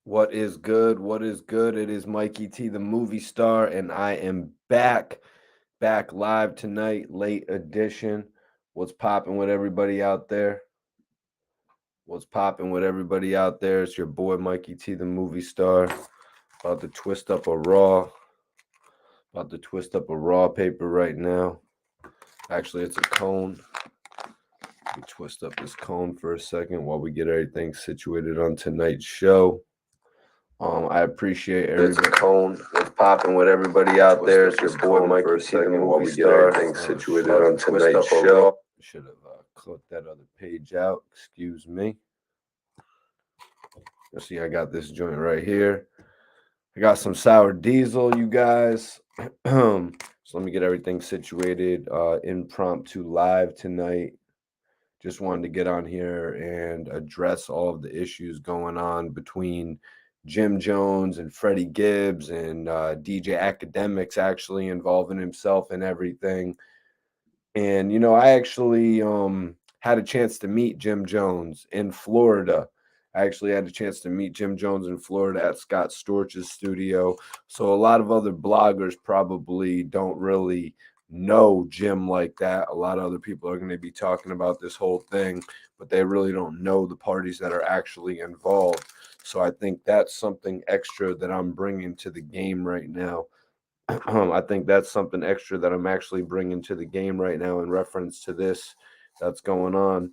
What is good? What is good? It is Mikey T, the movie star, and I am back live tonight, late edition. What's popping with everybody out there? What's popping with everybody out there? It's your boy Mikey T, the movie star. About to twist up a raw. About to twist up a raw paper right now. Actually, it's a cone. Let me twist up this cone for a second while we get everything situated on tonight's show. I appreciate everybody. It's a cone. What's popping with everybody out there? It's your boy Mikey T, the movie star. Everything situated on tonight's show. Should have clipped that other page out. Excuse me. Let's see, I got this joint right here. I got some sour diesel, you guys. So let me get everything situated. Impromptu live tonight. Just wanted to get on here and address all of the issues going on between Jim Jones and Freddie Gibbs and DJ Akademiks actually involving himself in everything. And, I actually had a chance to meet Jim Jones in Florida. I actually had a chance to meet Jim Jones in Florida at Scott Storch's studio. So a lot of other bloggers probably don't really know Jim like that. A lot of other people are going to be talking about this whole thing, but they really don't know the parties that are actually involved. So I think that's something extra that I'm bringing to the game right now. I think that's something extra that I'm actually bringing to the game right now in reference to this that's going on.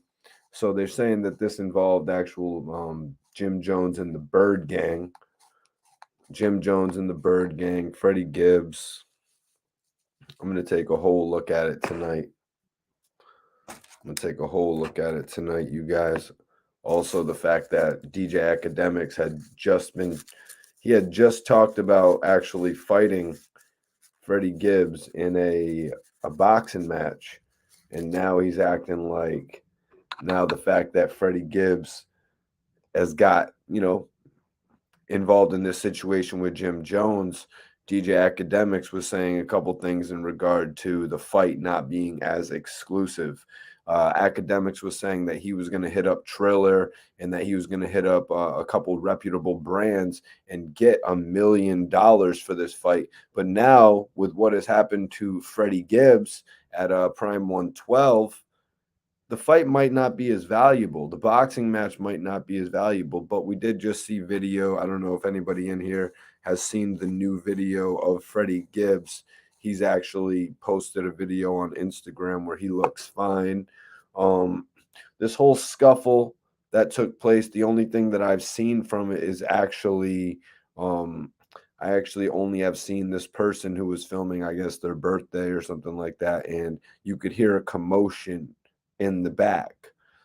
So they're saying that this involved actual Jim Jones and the Bird Gang. Jim Jones and the Bird Gang, Freddie Gibbs. I'm going to take a whole look at it tonight. You guys. Also, the fact that DJ Akademiks had just talked about actually fighting Freddie Gibbs in a boxing match, and now he's acting like the fact that Freddie Gibbs has got involved in this situation with Jim Jones. DJ Akademiks was saying a couple things in regard to the fight not being as exclusive. Akademiks was saying that he was going to hit up Triller and that he was going to hit up a couple reputable brands and get $1 million for this fight. But now, with what has happened to Freddie Gibbs at Prime 112, the fight might not be as valuable. The boxing match might not be as valuable, but we did just see video. I don't know if anybody in here has seen the new video of Freddie Gibbs. He's actually posted a video on Instagram where he looks fine. This whole scuffle that took place, the only thing that I've seen from it is actually I actually only have seen this person who was filming, I guess, their birthday or something like that, and you could hear a commotion in the back.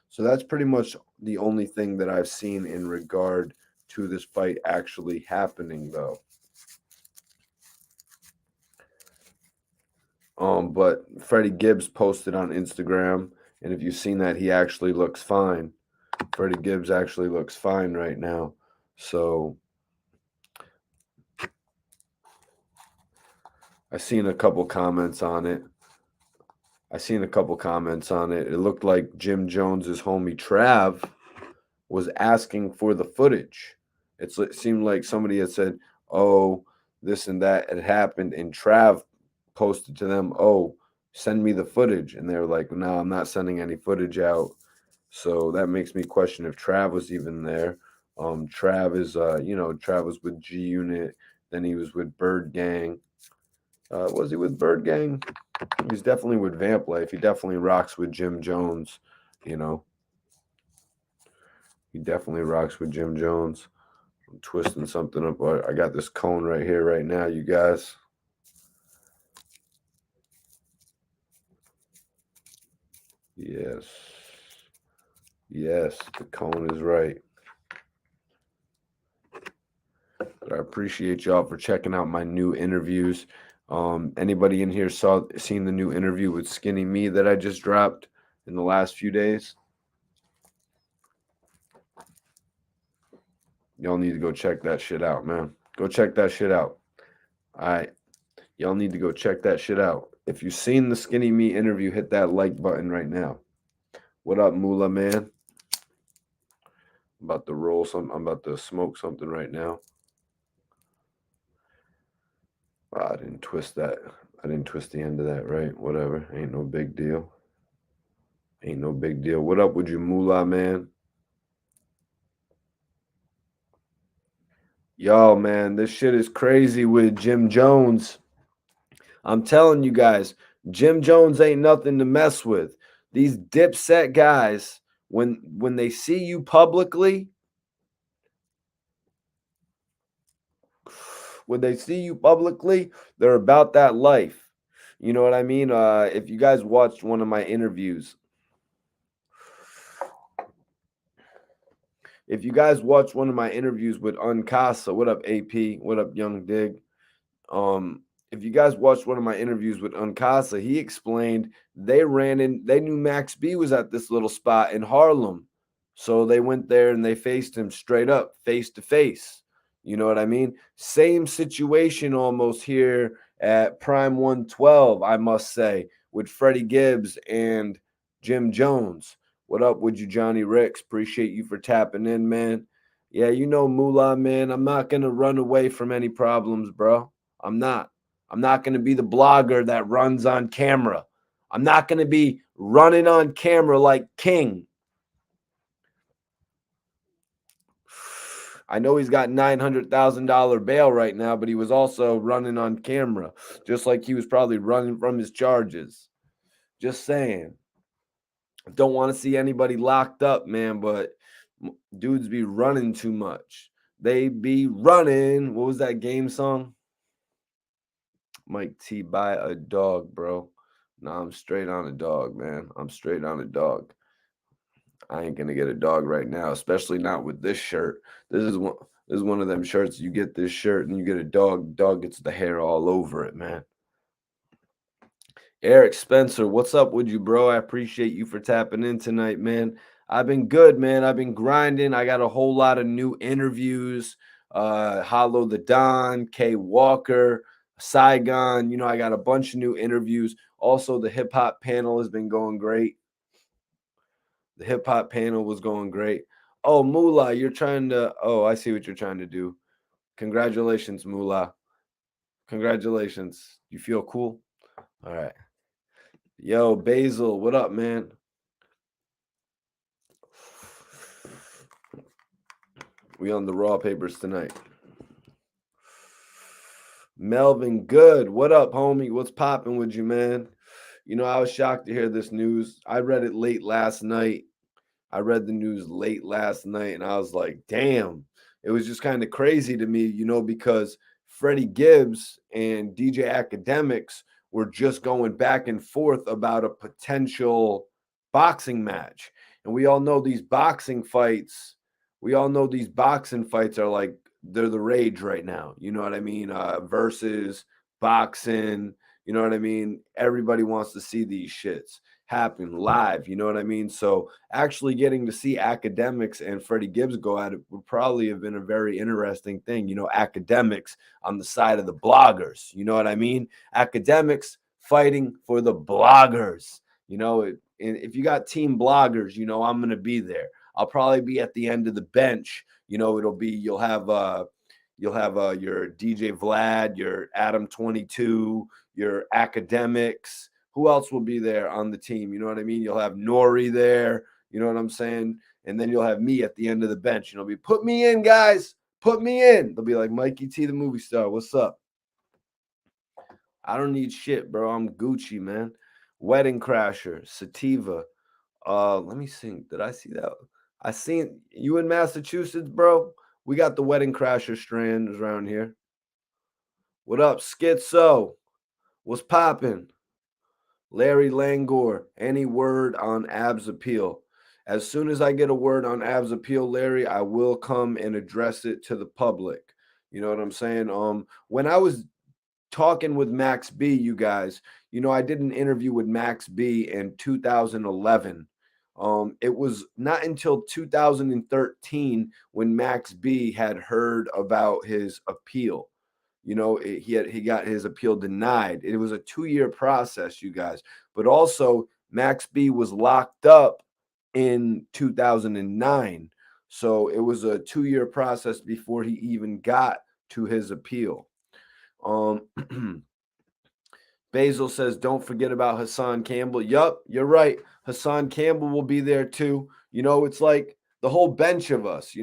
So that's pretty much the only thing that I've seen in regard to this fight actually happening, though. But Freddie Gibbs posted on Instagram, and if you've seen that, he actually looks fine. Freddie Gibbs actually looks fine right now. So I seen a couple comments on it. It looked like Jim Jones's homie Trav was asking for the footage. It seemed like somebody had said, "Oh, this and that had happened," and Trav posted to them, "Oh, send me the footage," and they were like, "No, I'm not sending any footage out." So that makes me question if Trav was even there. Trav is, Trav was with G Unit, then he was with Bird Gang. Was he with Bird Gang? He's definitely with Vamp Life. He definitely rocks with Jim Jones, you know. He definitely rocks with Jim Jones. I'm twisting something up. I got this cone right here, right now, you guys. Yes. Yes, the cone is right. But I appreciate y'all for checking out my new interviews. Anybody in here seen the new interview with Skinny Me that I just dropped in the last few days? Y'all need to go check that shit out, man. Go check that shit out. All right. Y'all need to go check that shit out. If you've seen the Skinny Me interview, hit that like button right now. What up, Moolah, man? I'm about to roll some. I'm about to smoke something right now. I didn't twist that. I didn't twist the end of that, right? Whatever. Ain't no big deal. Ain't no big deal. What up with you, Moolah, man? Yo, man, this shit is crazy with Jim Jones. I'm telling you guys, Jim Jones ain't nothing to mess with. These dipset guys, when they see you publicly, they're about that life. You know what I mean? If you guys watched one of my interviews, with Uncasa, what up, AP? What up, Young Dig? If you guys watched one of my interviews with Uncasa, he explained they knew Max B was at this little spot in Harlem. So they went there and they faced him straight up, face to face. You know what I mean? Same situation almost here at Prime 112, I must say, with Freddie Gibbs and Jim Jones. What up with you, Johnny Ricks? Appreciate you for tapping in, man. Yeah, you know, Moolah, man, I'm not going to run away from any problems, bro. I'm not. I'm not going to be the blogger that runs on camera. I'm not going to be running on camera like King. I know he's got $900,000 bail right now, but he was also running on camera, just like he was probably running from his charges. Just saying. Don't want to see anybody locked up, man, but dudes be running too much. They be running. What was that game song? Mike T, buy a dog, bro. Nah, I'm straight on a dog, man. I'm straight on a dog. I ain't gonna get a dog right now, especially not with this shirt. This is one of them shirts. You get this shirt and you get a dog. Dog gets the hair all over it, man. Eric Spencer, what's up with you, bro? I appreciate you for tapping in tonight, man. I've been good, man. I've been grinding. I got a whole lot of new interviews. Hollow the Don, K Walker, Saigon. You know, I got a bunch of new interviews. Also, the hip hop panel has been going great. The hip hop panel was going great. Oh, Moolah, you're trying to. Oh, I see what you're trying to do. Congratulations, Moolah. Congratulations. You feel cool? All right. Yo, Basil, what up, man? We on the raw papers tonight. Melvin Good, what up, homie? What's popping with you, man? You know, I was shocked to hear this news. I read it late last night. I read the news late last night and I was like, damn. It was just kind of crazy to me, you know, because Freddie Gibbs and DJ Akademiks were just going back and forth about a potential boxing match. And we all know these boxing fights, are like they're the rage right now. You know what I mean? Versus boxing, you know what I mean? Everybody wants to see these shits happen live. You know what I mean? So actually getting to see Akademiks and Freddie Gibbs go at it would probably have been a very interesting thing. You know, Akademiks on the side of the bloggers. You know what I mean? Akademiks fighting for the bloggers. You know, and if you got team bloggers, you know, I'm going to be there. I'll probably be at the end of the bench. You know, you'll have your DJ Vlad, your Adam 22, your Akademiks. Who else will be there on the team? You know what I mean? You'll have Nori there. You know what I'm saying? And then you'll have me at the end of the bench. You know, put me in, guys. Put me in. They'll be like, Mikey T, the movie star. What's up? I don't need shit, bro. I'm Gucci, man. Wedding Crasher, Sativa. Let me see. Did I see that? I seen you in Massachusetts, bro. We got the Wedding Crasher strands around here. What up, Schizo? What's poppin'? Larry Langor, any word on Ab's appeal? As soon as I get a word on Ab's appeal, Larry, I will come and address it to the public. You know what I'm saying? When I was talking with Max B, you guys, you know, I did an interview with Max B in 2011. It was not until 2013 when Max B had heard about his appeal. You know, he got his appeal denied. It was a 2-year process, you guys. But also, Max B was locked up in 2009. So it was a 2-year process before he even got to his appeal. Basil says, don't forget about Hassan Campbell. Yup, you're right. Hassan Campbell will be there too. It's like the whole bench of us.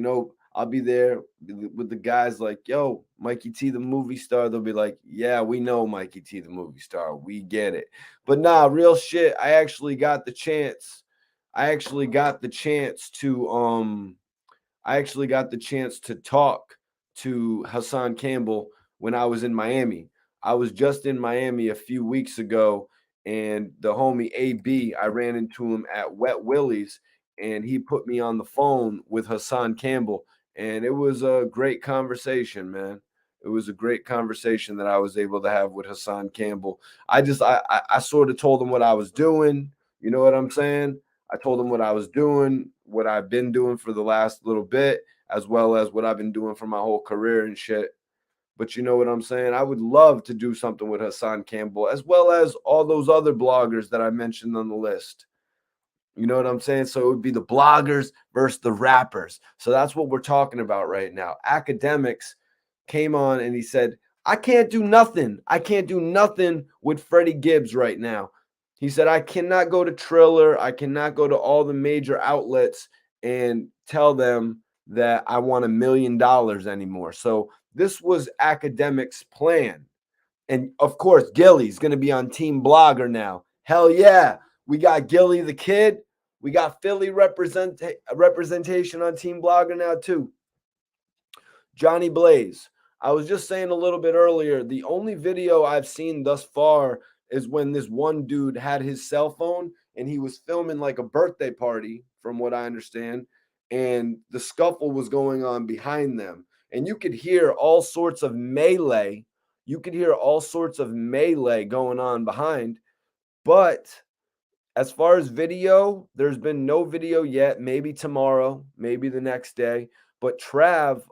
I'll be there with the guys like, yo, Mikey T, the movie star. They'll be like, yeah, we know Mikey T, the movie star. We get it. But nah, real shit. I actually got the chance. I actually got the chance to talk to Hassan Campbell when I was in Miami. I was just in Miami a few weeks ago, and the homie AB, I ran into him at Wet Willie's, and he put me on the phone with Hassan Campbell, and it was a great conversation, man. It was a great conversation that I was able to have with Hassan Campbell. I sort of told him what I was doing. You know what I'm saying? I told him what I was doing, what I've been doing for the last little bit, as well as what I've been doing for my whole career and shit. But you know what I'm saying? I would love to do something with Hassan Campbell, as well as all those other bloggers that I mentioned on the list. You know what I'm saying? So it would be the bloggers versus the rappers. So that's what we're talking about right now. Akademiks came on and he said, I can't do nothing. I can't do nothing with Freddie Gibbs right now. He said, I cannot go to Triller. I cannot go to all the major outlets and tell them that I want $1 million anymore. So this was Akademiks' plan. And of course, Gilly's going to be on Team Blogger now. Hell yeah. We got Gilly the Kid. We got Philly representation on Team Blogger now, too. Johnny Blaze. I was just saying a little bit earlier, the only video I've seen thus far is when this one dude had his cell phone and he was filming like a birthday party, from what I understand, and the scuffle was going on behind them. And you could hear all sorts of melee. You could hear all sorts of melee going on behind. But as far as video, there's been no video yet. Maybe tomorrow, maybe the next day. But Trav,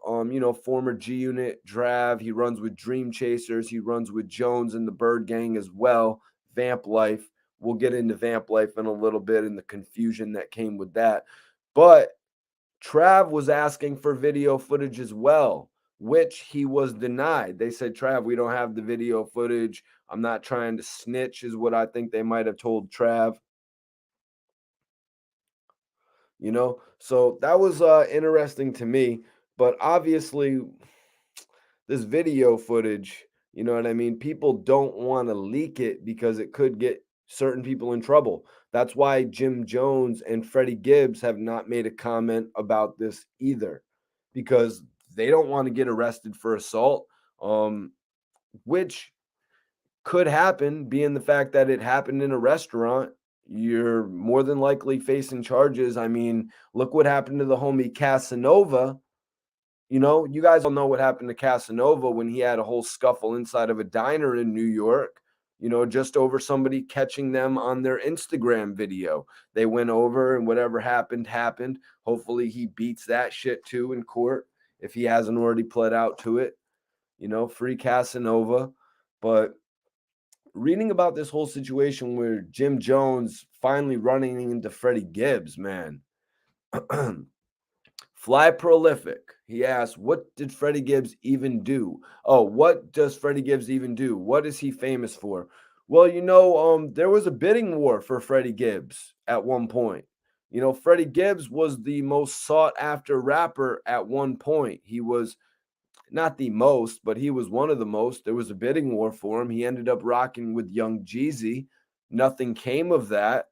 former G Unit Drav, he runs with Dream Chasers. He runs with Jones and the Bird Gang as well. Vamp Life. We'll get into Vamp Life in a little bit and the confusion that came with that. But Trav was asking for video footage as well, which he was denied. They said, Trav, we don't have the video footage. I'm not trying to snitch, is what I think they might have told Trav. So that was interesting to me. But obviously, this video footage, you know what I mean? People don't want to leak it because it could get certain people in trouble. That's why Jim Jones and Freddie Gibbs have not made a comment about this either, because they don't want to get arrested for assault, which could happen, being the fact that it happened in a restaurant. You're more than likely facing charges. I mean, look what happened to the homie Casanova. You guys all know what happened to Casanova when he had a whole scuffle inside of a diner in New York, just over somebody catching them on their Instagram video. They went over and whatever happened, happened. Hopefully he beats that shit too in court if he hasn't already pled out to it. Free Casanova. But reading about this whole situation where Jim Jones finally running into Freddie Gibbs, man. Fly Prolific. He asked, what did Freddie Gibbs even do? Oh, what does Freddie Gibbs even do? What is he famous for? Well, there was a bidding war for Freddie Gibbs at one point. Freddie Gibbs was the most sought after rapper at one point. He was not the most, but he was one of the most. There was a bidding war for him. He ended up rocking with young Jeezy. Nothing came of that.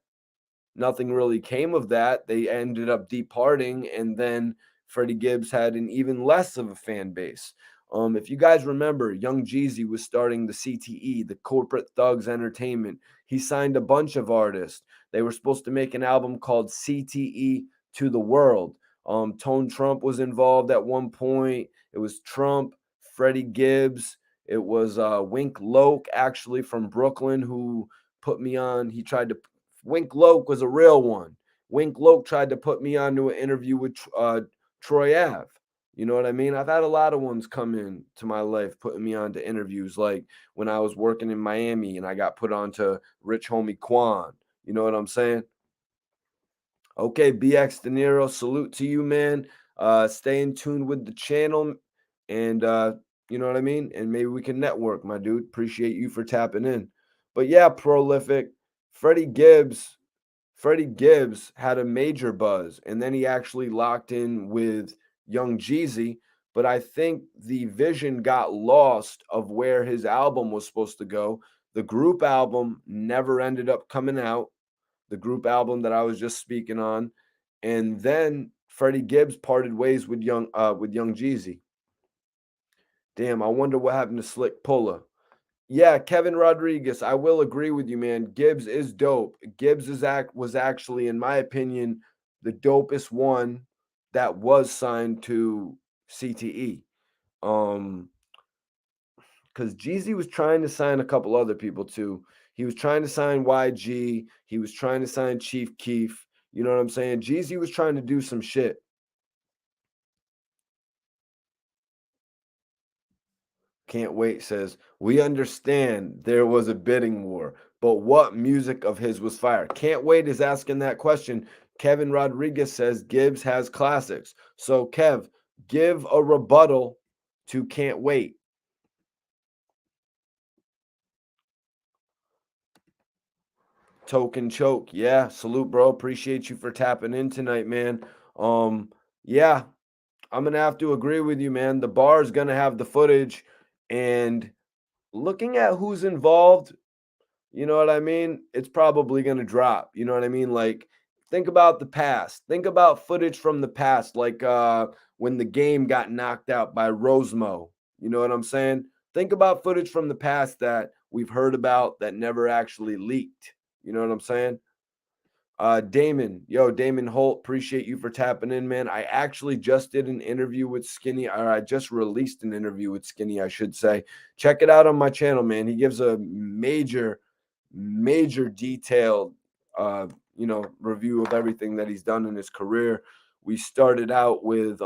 Nothing really came of that. They ended up departing, and then Freddie Gibbs had an even less of a fan base. If you guys remember, young Jeezy was starting the CTE, the Corporate Thugs Entertainment. He signed a bunch of artists. They were supposed to make an album called CTE to the World. Tone Trump was involved at one point. It was Trump, Freddie Gibbs. It was Wink Loke, actually, from Brooklyn, who put me on. Wink Loke was a real one. Wink Loke tried to put me onto an interview with Troy Ave. You know what I mean? I've had a lot of ones come into my life putting me onto interviews, like when I was working in Miami and I got put onto Rich Homie Quan. You know what I'm saying? Okay, BX De Niro, salute to you, man. Stay in tune with the channel, and you know what I mean? And maybe we can network, my dude. Appreciate you for tapping in. But yeah, prolific. Freddie Gibbs. Freddie Gibbs had a major buzz, and then he actually locked in with Young Jeezy. But I think the vision got lost of where his album was supposed to go. The group album never ended up coming out, the group album that I was just speaking on. And then Freddie Gibbs parted ways with Young Jeezy. Damn, I wonder what happened to Slick Pulla. Yeah, Kevin Rodriguez, I will agree with you, man. Gibbs is dope. Gibbs was actually, in my opinion, the dopest one that was signed to CTE. Because Jeezy was trying to sign a couple other people too. He was trying to sign YG. He was trying to sign Chief Keef. You know what I'm saying? Jeezy was trying to do some shit. Can't Wait says, we understand there was a bidding war, but what music of his was fire? Can't Wait is asking that question. Kevin Rodriguez says Gibbs has classics. So, Kev, give a rebuttal to Can't Wait. Token Choke. Yeah, salute, bro. Appreciate you for tapping in tonight, man. Yeah, I'm gonna have to agree with you, man. The bar is gonna have the footage, and looking at who's involved, you know what I mean? It's probably going to drop. You know what I mean? Like, think about the past. Think about footage from the past, like when the game got knocked out by Rosemo. You know what I'm saying? Think about footage from the past that we've heard about that never actually leaked. You know what I'm saying? Damon Holt, appreciate you for tapping in, man. I actually just did an interview with Skinny, or I just released an interview with Skinny, I should say. Check it out on my channel, man. He gives a major detailed review of everything that he's done in his career. We started out with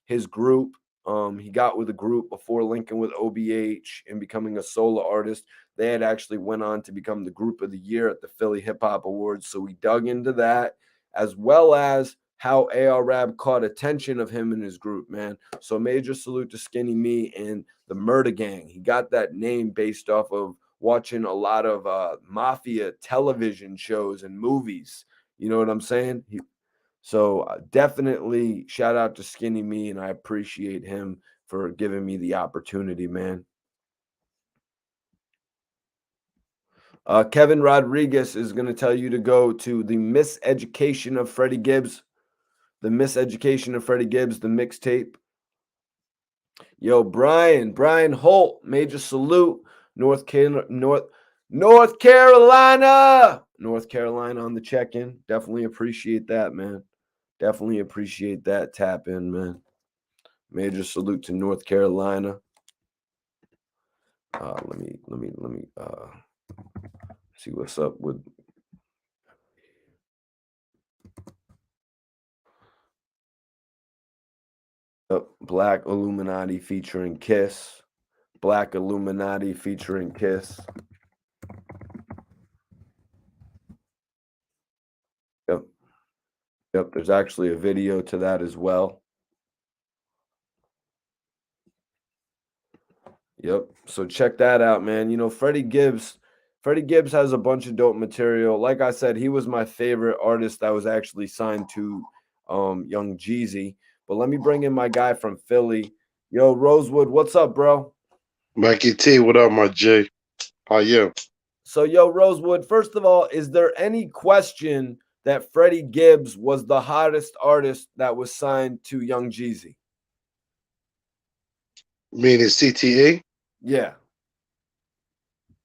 his group. He got with a group before linking with OBH and becoming a solo artist. They had actually went on to become the group of the year at the Philly Hip Hop Awards. So we dug into that, as well as how AR Rab caught attention of him and his group, man. So major salute to Skinny Me and the Murder Gang. He got that name based off of watching a lot of mafia television shows and movies. You know what I'm saying? So definitely shout out to Skinny Me, and I appreciate him for giving me the opportunity, man. Kevin Rodriguez is going to tell you to go to the Miseducation of Freddie Gibbs, the Miseducation of Freddie Gibbs, the mixtape. Yo, Brian Holt, major salute. North Carolina on the check-in. Definitely appreciate that, man. Definitely appreciate that tap in, man. Major salute to North Carolina. Let me see what's up with Black Illuminati featuring Kiss. Black Illuminati featuring Kiss. Yep, there's actually a video to that as well. Yep. So check that out, man. You know, Freddie Gibbs has a bunch of dope material. Like I said, he was my favorite artist that was actually signed to Young Jeezy. But let me bring in my guy from Philly. Yo, Rosewood, what's up, bro? Mikey T, what up, my J? How you? So, yo, Rosewood, first of all, is there any question that Freddie Gibbs was the hottest artist that was signed to Young Jeezy? Meaning CTA? Yeah.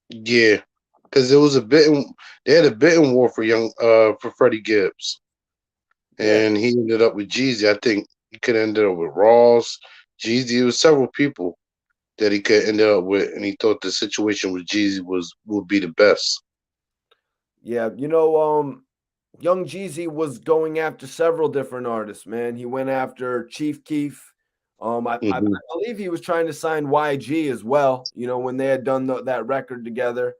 Yeah, because it was they had a bidding war for Freddie Gibbs, Yeah. and he ended up with Jeezy. I think he could have ended up with Ross, Jeezy. It was several people that he could end up with, and he thought the situation with Jeezy would be the best. Yeah, you know, Young Jeezy was going after several different artists, man. He went after Chief Keef. I Hmm. believe he was trying to sign YG as well, you know, when they had done that record together.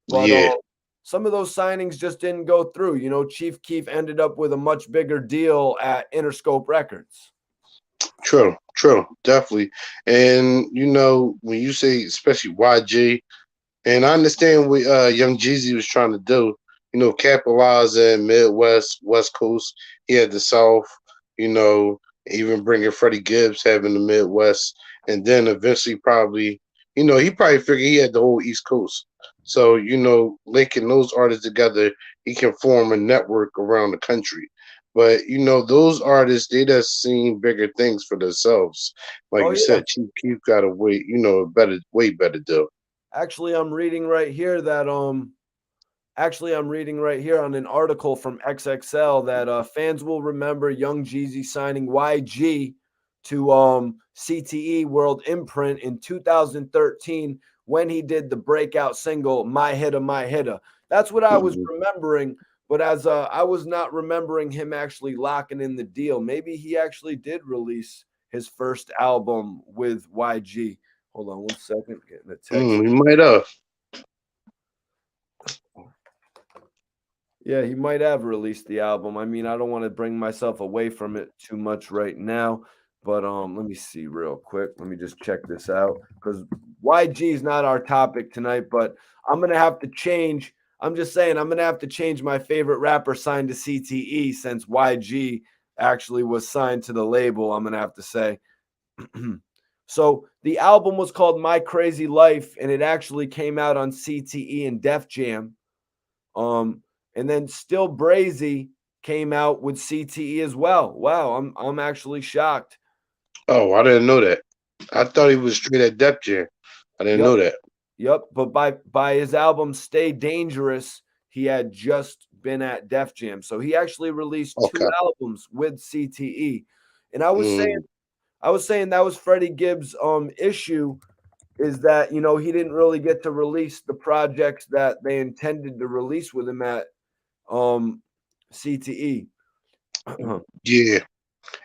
But Yeah, some of those signings just didn't go through. You know, Chief Keef ended up with a much bigger deal at Interscope Records. True, definitely. And when you say especially YG, and I understand what Young Jeezy was trying to do, capitalize in Midwest, West Coast. He had the South, you know, even bringing Freddie Gibbs having the Midwest, and then eventually probably, he probably figured he had the whole East Coast. So, linking those artists together, he can form a network around the country. But those artists, they just seen bigger things for themselves. Like Oh you yeah. said, Chief Keef got a way better deal. Actually, I'm reading right here that Actually, I'm reading right here on an article from XXL that fans will remember Young Jeezy signing YG to CTE World Imprint in 2013 when he did the breakout single "My Hitta, My Hitta." That's what I was Mhm. remembering, but as I was not remembering him actually locking in the deal. Maybe he actually did release his first album with YG. Hold on one second, getting a text. He might have. Yeah, he might have released the album. I mean, I don't want to bring myself away from it too much right now, but let me see real quick. Let me just check this out because YG is not our topic tonight, but I'm gonna have to change. I'm just saying I'm gonna have to change my favorite rapper signed to CTE since YG actually was signed to the label. I'm gonna have to say. So the album was called My Crazy Life, and it actually came out on CTE and Def Jam. Um, and then Still Brazy came out with CTE as well. Wow, I'm actually shocked. Oh, I didn't know that. I thought he was straight at Def Jam. I didn't Yep, know that. yep. But by his album Stay Dangerous, he had just been at Def Jam. So he actually released two Okay. albums with CTE. And I was saying that was Freddie Gibbs' issue is that he didn't really get to release the projects that they intended to release with him at um CTE. Yeah.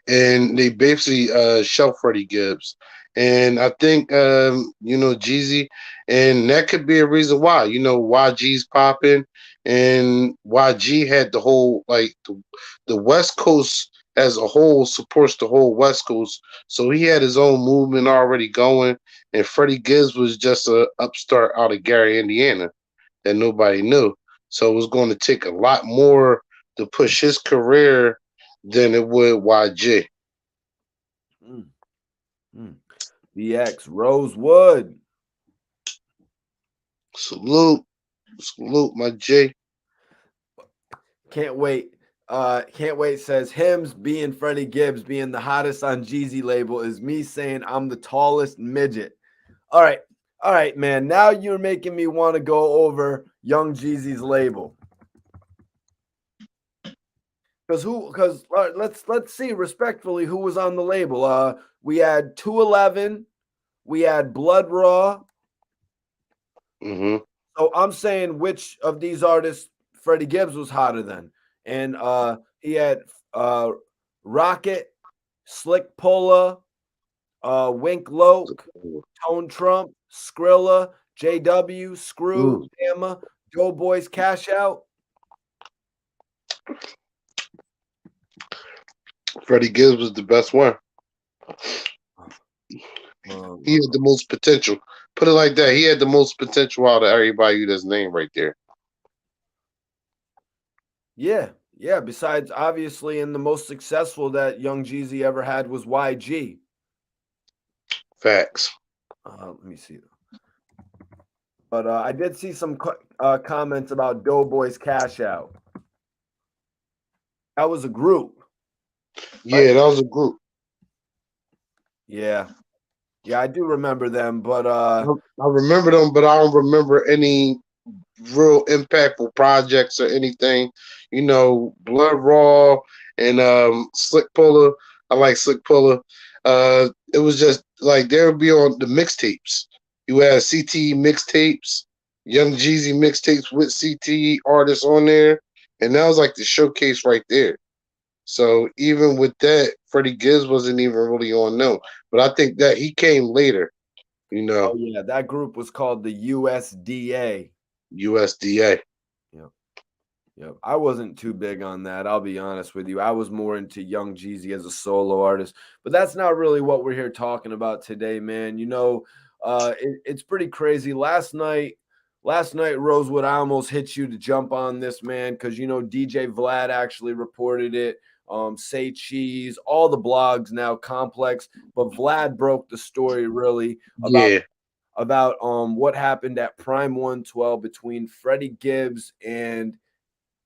And they basically shelf Freddie Gibbs. And I think Jeezy, and that could be a reason why. YG's popping and YG had the whole the West Coast as a whole supports the whole West Coast. So he had his own movement already going, and Freddie Gibbs was just a upstart out of Gary, Indiana that nobody knew. So it was going to take a lot more to push his career than it would YG. Mm, mm. BX Rosewood. Salute, salute, my J. Can't wait. Can't wait says Hims being Freddie Gibbs being the hottest on Jeezy label is me saying I'm the tallest midget. All right. All right, man. Now you're making me want to go over Young Jeezy's label. Because let's see respectfully who was on the label. We had 211, we had Blood Raw. Mm-hmm. So I'm saying which of these artists Freddie Gibbs was hotter than. And he had uh Rocket, Slick Pulla, Wink Loke, Tone Trump, Skrilla, JW, Screw, Mm. Gamma, Doughboys Cash Out. Freddie Gibbs was the best one. He had the most potential. Put it like that. He had the most potential out of everybody that's named right there. Yeah, yeah. Besides, obviously, and the most successful that Young Jeezy ever had was YG. Facts. Let me see. But I did see some comments about Doughboys Cash Out. That was a group, right? Yeah, that was a group. Yeah, yeah, I do remember them. But I remember them, but I don't remember any real impactful projects or anything. Blood Raw and Slick Puller. I like Slick Puller. It was just like they would be on the mixtapes. You had CTE mixtapes, Young Jeezy mixtapes with CTE artists on there, and that was like the showcase right there. So even with that, Freddie Gibbs wasn't even really on no. But I think that he came later, oh yeah, that group was called the USDA. USDA. Yep, Yep. I wasn't too big on that. I'll be honest with you. I was more into Young Jeezy as a solo artist, but that's not really what we're here talking about today, man. It's pretty crazy. Last night, Rosewood, I almost hit you to jump on this, man, because DJ Vlad actually reported it. Say Cheese, all the blogs now, Complex, but Vlad broke the story really about Yeah. what happened at Prime 112 between Freddie Gibbs and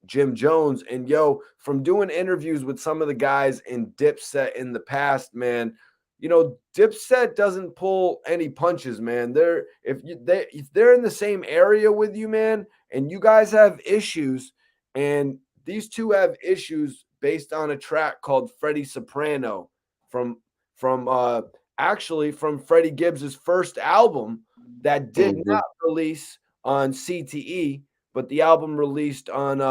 Jim Jones. And from doing interviews with some of the guys in Dipset in the past, man, Dipset doesn't pull any punches, man. If they're in the same area with you, man, and you guys have issues, and these two have issues based on a track called Freddie Soprano from actually from Freddie Gibbs's first album that did Mhm. not release on CTE, but the album released on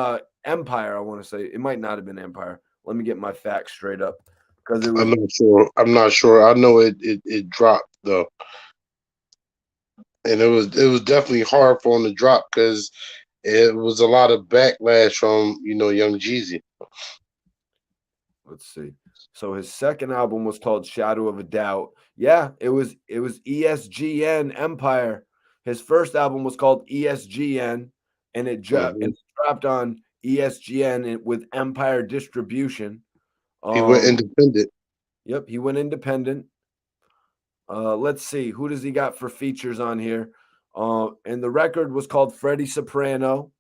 Empire. I want to say it might not have been Empire. Let me get my facts straight up because it was. I'm not sure. I know it dropped though, and it was definitely hard for him to drop because it was a lot of backlash from Young Jeezy. Let's see. So his second album was called Shadow of a Doubt. Yeah, it was ESGN Empire. His first album was called ESGN, and it Hmm. dropped on ESGN with Empire Distribution. He went Um, independent. yep, he went independent. Let's see, who does he got for features on here? And the record was called Freddie Soprano.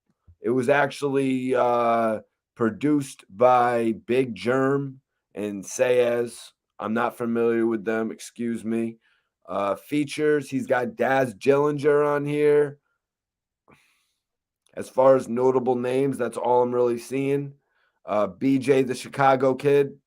It was actually produced by Big Germ and Sayez. I'm not familiar with them, excuse me. Features, he's got Daz Dillinger on here. As far as notable names, that's all I'm really seeing. BJ the Chicago Kid,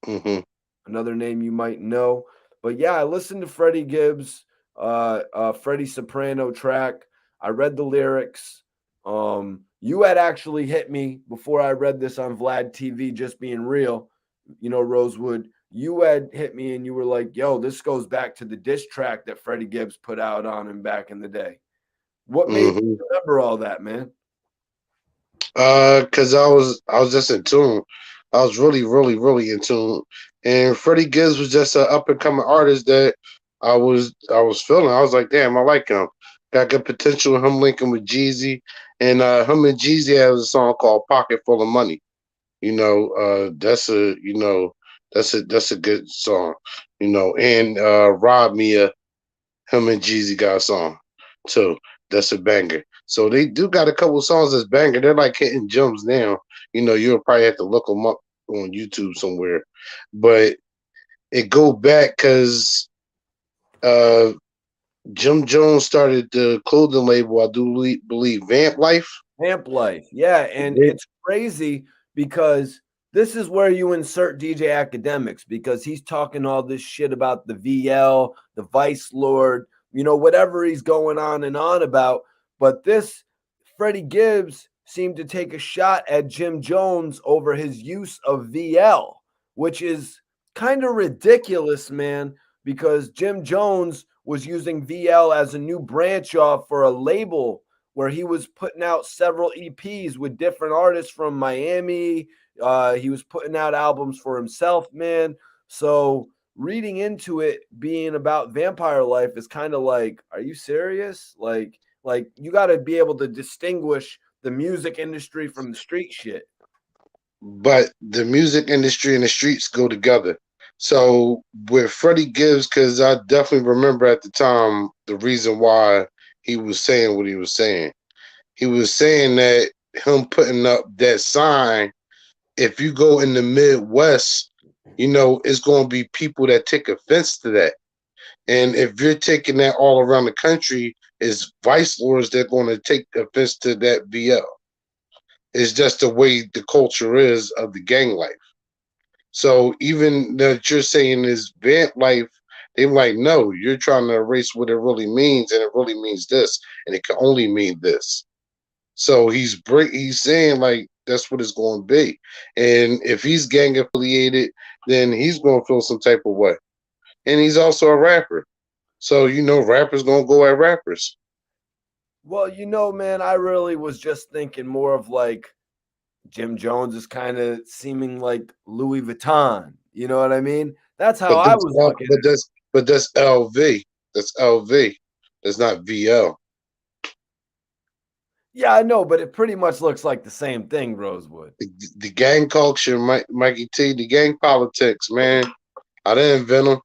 Hmm. another name you might know. But yeah, I listened to Freddie Gibbs, Freddie Soprano track. I read the lyrics. You had actually hit me before I read this on Vlad TV, just being real. Rosewood, you had hit me and you were like, yo, this goes back to the diss track that Freddie Gibbs put out on him back in the day. What made Hmm. you remember all that, man? Cause I was just in tune. I was really, really, really in tune. And Freddie Gibbs was just an up and coming artist that I was feeling. I was like, damn, I like him. Got good potential. Him linking with Jeezy, and him and Jeezy has a song called "Pocket Full of Money." That's a good song. And Rob Mia, him and Jeezy got a song too. That's a banger. So they do got a couple songs that's banger. They're like hitting gems now. You'll probably have to look them up on YouTube somewhere. But it go back because uh, Jim Jones started the clothing label. I do believe Vamp Life. Amp Life. Yeah, and it's crazy because this is where you insert DJ Akademiks because he's talking all this shit about the VL, the Vice Lord, whatever he's going on and on about. But this Freddie Gibbs seemed to take a shot at Jim Jones over his use of VL, which is kind of ridiculous, man, because Jim Jones was using VL as a new branch off for a label where he was putting out several EPs with different artists from Miami. He was putting out albums for himself, man. So reading into it being about vampire life is kind of like, are you serious? Like you got to be able to distinguish the music industry from the street shit. But the music industry and the streets go together. So with Freddie Gibbs, because I definitely remember at the time the reason why he was saying what he was saying. He was saying that him putting up that sign, if you go in the Midwest, it's going to be people that take offense to that. And if you're taking that all around the country, it's vice lords that are going to take offense to that VL. It's just the way the culture is of the gang life. So even that you're saying is vamp life, they're like, no, you're trying to erase what it really means, and it really means this, and it can only mean this. So he's saying like that's what it's going to be, and if he's gang affiliated, then he's going to feel some type of way. And he's also a rapper, so rappers gonna go at rappers. Well, man, I really was just thinking more of like Jim Jones is kind of seeming like Louis Vuitton. You know what I mean? That's how But I that's was looking at it. but that's LV. That's LV. That's not VL. Yeah, I know, but it pretty much looks like the same thing, Rosewood. The gang culture, Mikey T, the gang politics, man. I didn't invent them.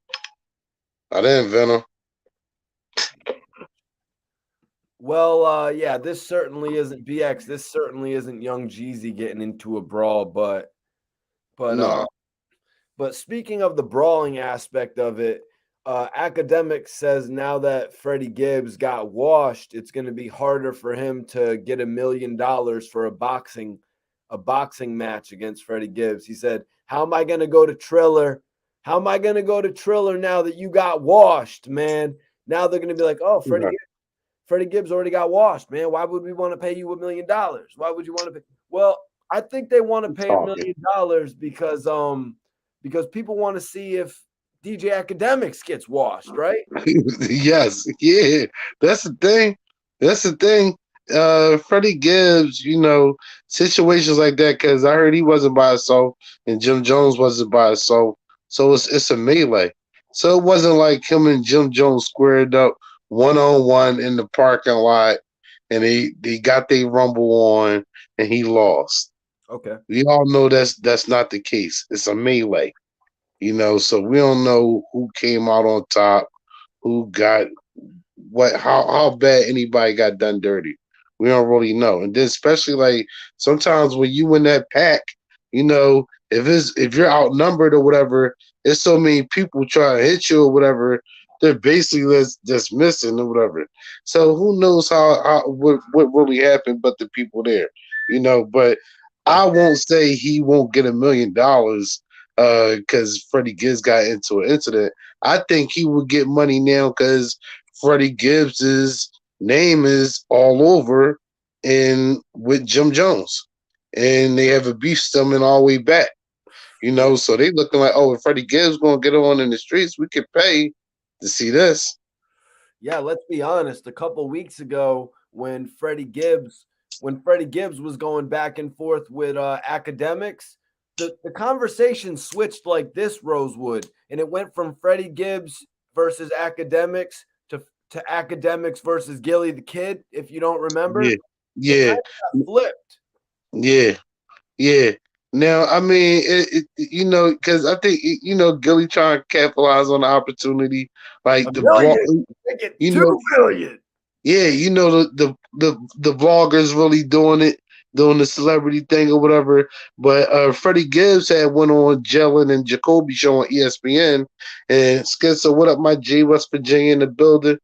I didn't invent them. Well, yeah, this certainly isn't BX. This certainly isn't Young Jeezy getting into a brawl, but uh No. but speaking of the brawling aspect of it, Academics says now that Freddie Gibbs got washed, it's going to be harder for him to get $1 million for a boxing match against Freddie Gibbs. He said, "How am I going to go to Triller? How am I going to go to Triller now that you got washed, man?" Now they're going to be like, "Oh, Freddie Gibbs already got washed, man. Why would we want to pay you $1 million? Why would you want to pay?" Well, I think they want to pay $1 Talking. million because people want to see if DJ Akademiks gets washed, right? Yes, yeah. That's the thing. That's the thing. Freddie Gibbs, situations like that, because I heard he wasn't by himself and Jim Jones wasn't by himself. So it's a melee. So it wasn't like him and Jim Jones squared up 1-on-1 in the parking lot and they got their rumble on and he lost. Okay. We all know that's not the case. It's a melee. So we don't know who came out on top, who got how bad anybody got done dirty. We don't really know. And then especially like sometimes when you in that pack, if you're outnumbered or whatever, there's so many people trying to hit you or whatever, they're basically just missing or whatever. So who knows what really happened but the people there, but I won't say he won't get $1 million because Freddie Gibbs got into an incident. I think he would get money now because Freddie Gibbs's name is all over and with Jim Jones. And they have a beef stemming all the way back. So they looking like, oh, if Freddie Gibbs gonna get on in the streets, we could pay to see this. Yeah, let's be honest. A couple weeks ago, when Freddie Gibbs was going back and forth with Academics, the conversation switched like this, Rosewood, and it went from Freddie Gibbs versus Academics to Academics versus Gilly the Kid. If you don't remember, Yeah. it Yeah. kind of got flipped. Yeah. Yeah. Now, I mean, because I think Gilly trying to capitalize on the opportunity, like A the blog, million, they get you 2 know, million. yeah, the vloggers really doing the celebrity thing or whatever. But Freddie Gibbs had went on Jellin and Jacoby show on ESPN, and Skizzo, what up, my G, West Virginia in the building.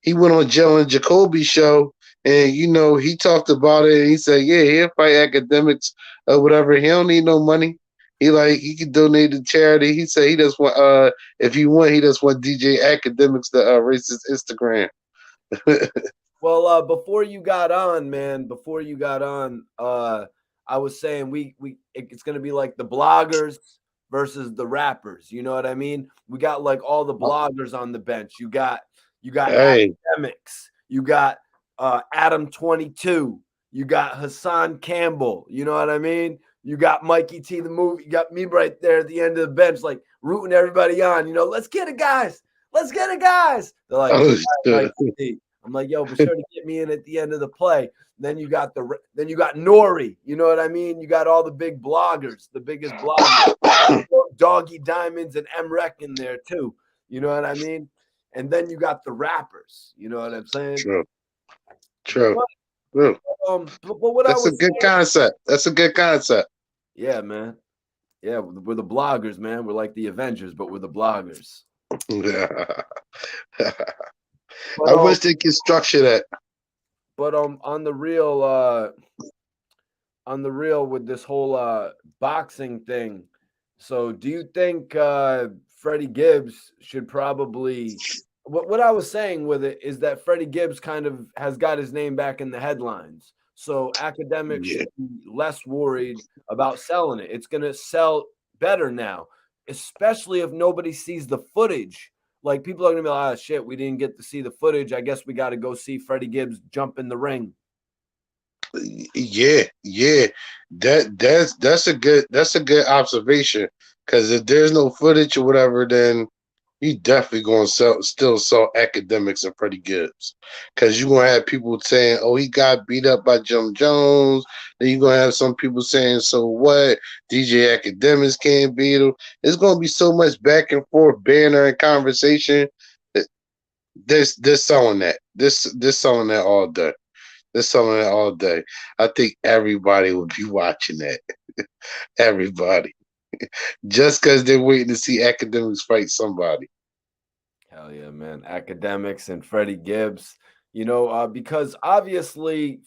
He went on Jellin Jacoby show, and he talked about it. And he said, "Yeah, he'll fight Academics or whatever. He don't need no money. He could donate to charity." He said he just want if he won, he just want DJ Academics to erase his Instagram. Well, before you got on, man, I was saying it's gonna be like the bloggers versus the rappers. You know what I mean? We got like all the bloggers on the bench. You got Hey, Academics, you got Adam 22, you got Hassan Campbell. You know what I mean? You got Mikey T the movie. You got me right there at the end of the bench, like rooting everybody on. Let's get it, guys. Let's get it, guys. They're like, oh, Mikey T. I'm like, yo, be sure to get me in at the end of the play. Then you got Nori. You know what I mean? You got all the big bloggers, the biggest bloggers, Doggy Diamonds and MREC in there too. You know what I mean? And then you got the rappers. You know what I'm saying? True. But what I That's a was good saying, concept. That's a good concept. yeah, man. Yeah, we're the bloggers, man. We're like the Avengers, but we're the bloggers. I But wish they could structure that. on the real with this whole boxing thing. So do you think Freddie Gibbs should probably what I was saying with it is that Freddie Gibbs kind of has got his name back in the headlines. So academics Yeah. should be less worried about selling it. It's gonna sell better now, especially if nobody sees the footage. Like people are gonna be like, "Ah, shit, we didn't get to see the footage. I guess we got to go see Freddie Gibbs jump in the ring." Yeah. That's a good observation. Because if there's no footage or whatever, then you definitely gonna still sell academics and Freddie Gibbs. Because you're gonna have people saying, "Oh, he got beat up by Jim Jones." Then you're gonna have some people saying, "So what? DJ Academics can't beat him." It's gonna be so much back and forth banner and conversation. that They're selling that. They're selling that all day. They're selling that all day. I think everybody would be watching that. Everybody. Just because they're waiting to see academics fight somebody. Hell yeah, man. Academics and Freddie Gibbs. Because obviously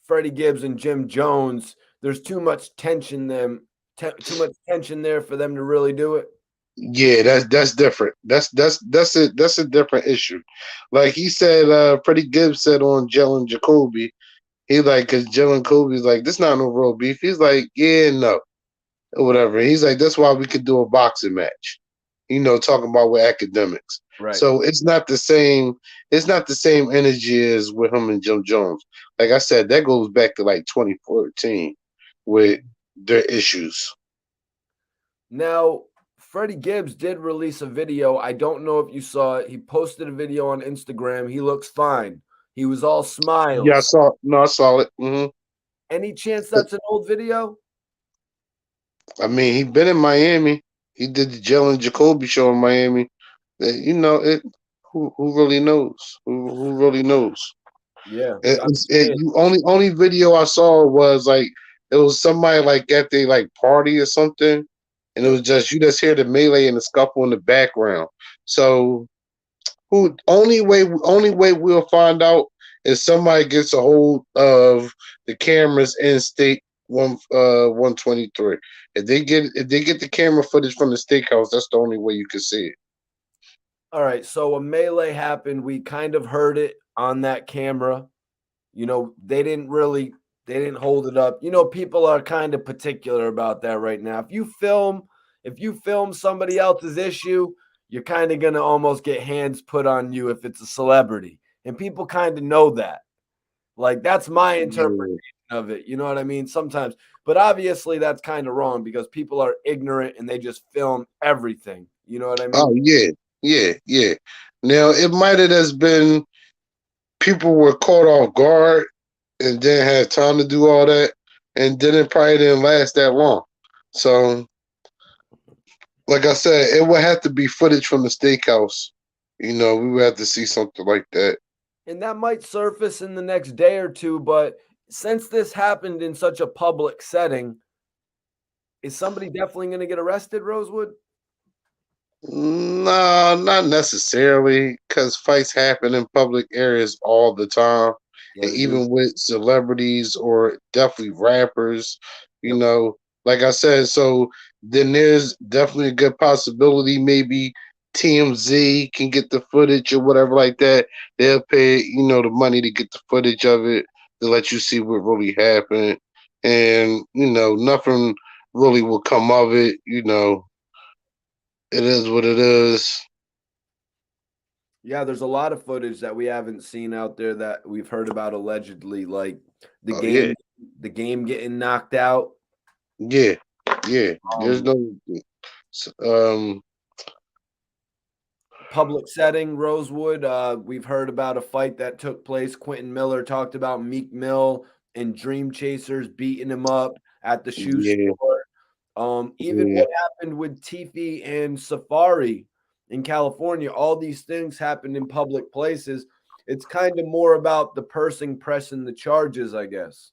Freddie Gibbs and Jim Jones, there's too much tension too much tension there for them to really do it. Yeah, that's different. That's a different issue. Like he said, Freddie Gibbs said on Jalen Jacoby, he like, cause Jalen Jacoby's like, this not no real beef. He's like, yeah, no, or whatever. He's like, that's why we could do a boxing match. Talking about with academics. Right. So it's not the same. It's not the same energy as with him and Jim Jones. Like I said, that goes back to like 2014 with their issues. Now, Freddie Gibbs did release a video. I don't know if you saw it. He posted a video on Instagram. He looks fine. He was all Yeah, I smiles. saw. No, I saw it. Any chance that's an old video? I mean, he been in Miami. He did the Jalen Jacoby show in Miami. It. Who really knows? Who really knows? Yeah. You only video I saw was like it was somebody like at the like party or something, and it was just you just hear the melee and the scuffle in the background. So who only way we'll find out is somebody gets a hold of the cameras in state 123. If they get the camera footage from the steakhouse, that's the only way you can see it. All right. So a melee happened. We kind of heard it on that camera. They didn't hold it up. People are kind of particular about that right now. If you film somebody else's issue, you're kind of going to almost get hands put on you if it's a celebrity. And people kind of know that. Like that's my interpretation of it. You know what I mean? Sometimes, but obviously that's kind of wrong because people are ignorant and they just film everything. You know what I mean? Oh yeah. Now it might have just been people were caught off guard and didn't have time to do all that, and it probably didn't last that long. So, like I said, it would have to be footage from the steakhouse. We would have to see something like that. And that might surface in the next day or two, but since this happened in such a public setting, is somebody definitely going to get arrested, Rosewood? No, not necessarily, because fights happen in public areas all the time, Yeah, and they do. even with celebrities or definitely rappers, you Yep. know, like I said, so then there's definitely a good possibility maybe TMZ can get the footage or whatever like that. They'll pay, the money to get the footage of it to let you see what really happened, and nothing really will come of it. It is what it is. Yeah, there's a lot of footage that we haven't seen out there that we've heard about allegedly, like the Oh yeah, game, the game getting knocked out. yeah, yeah. There's Um, no um Public setting, Rosewood. We've heard about a fight that took place. Quentin Miller talked about Meek Mill and Dream Chasers beating him up at the shoe yeah, store. Even yeah, what happened with Tiffy and Safari in California, all these things happened in public places. It's kind of more about the person pressing the charges, I guess.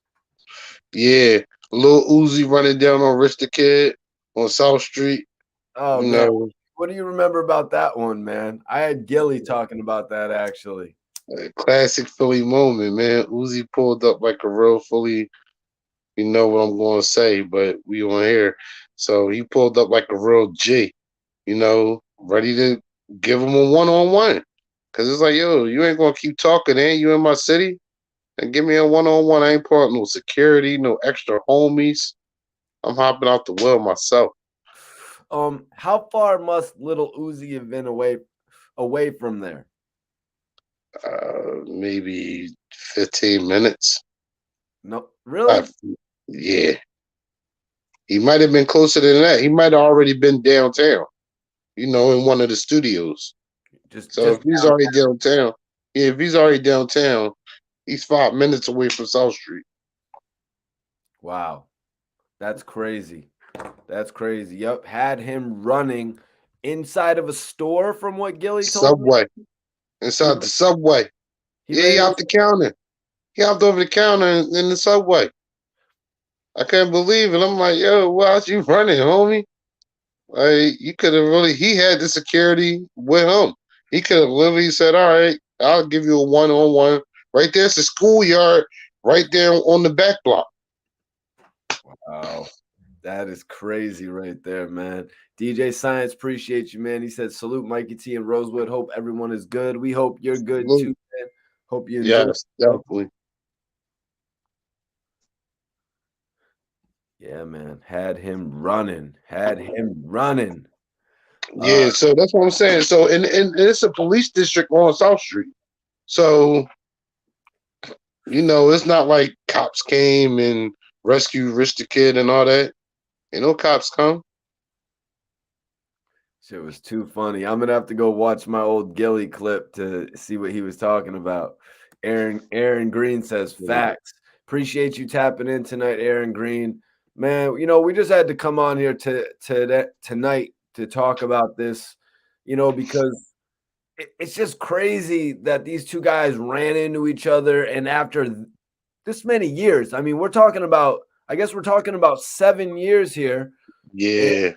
yeah. Lil Uzi running down on Rich the Kid on South Street. Oh You man, know, what do you remember about that one, man? I had Gilly talking about that actually. a classic Philly moment, man. Uzi pulled up like a real Philly. You know what I'm going to say, but we on here. So he pulled up like a real G. Ready to give him a one-on-one. Cause it's like, yo, you ain't gonna keep talking, ain't you in my city? And give me a one-on-one. I ain't part no security, no extra homies. I'm hopping out the well myself. How far must little Uzi have been away from there? Maybe 15 minutes. No, I, really? yeah, he might have been closer than that. He might have already been downtown, in one of the studios. So Just if he's down. already downtown, yeah, if he's already downtown, he's 5 minutes away from South Street. Wow, that's crazy. That's crazy. Yep, had him running inside of a store, from what Gilly told me. Subway. He Inside the subway. he Yeah, he ran. off the counter. He hopped over the counter in the subway. I couldn't believe it. I'm like, yo, why you running, homie? Like, you could have really, he had the security with him. He could have literally said, all right, I'll give you a one-on-one. Right there's the schoolyard right there on the back block. Wow, that is crazy right there, man. DJ Science, appreciate you, man. He said, salute Mikey T and Rosewood. Hope everyone is good. We hope you're good Salute. too, man. Hope you enjoy Yes, yourself. definitely. Yeah, man. Had him running. Had him running. Yeah, so that's what I'm saying. So, and it's a police district on South Street. So, it's not like cops came and rescued Rich the Kid and all that. Ain't no cops come. Shit was too funny. I'm gonna have to go watch my old Gilly clip to see what he was talking about. Aaron Green says facts. Appreciate you tapping in tonight, Aaron Green. Man, we just had to come on here tonight to talk about this, because it's just crazy that these two guys ran into each other, and after this many years, I mean, I guess we're talking about 7 years here. Yeah.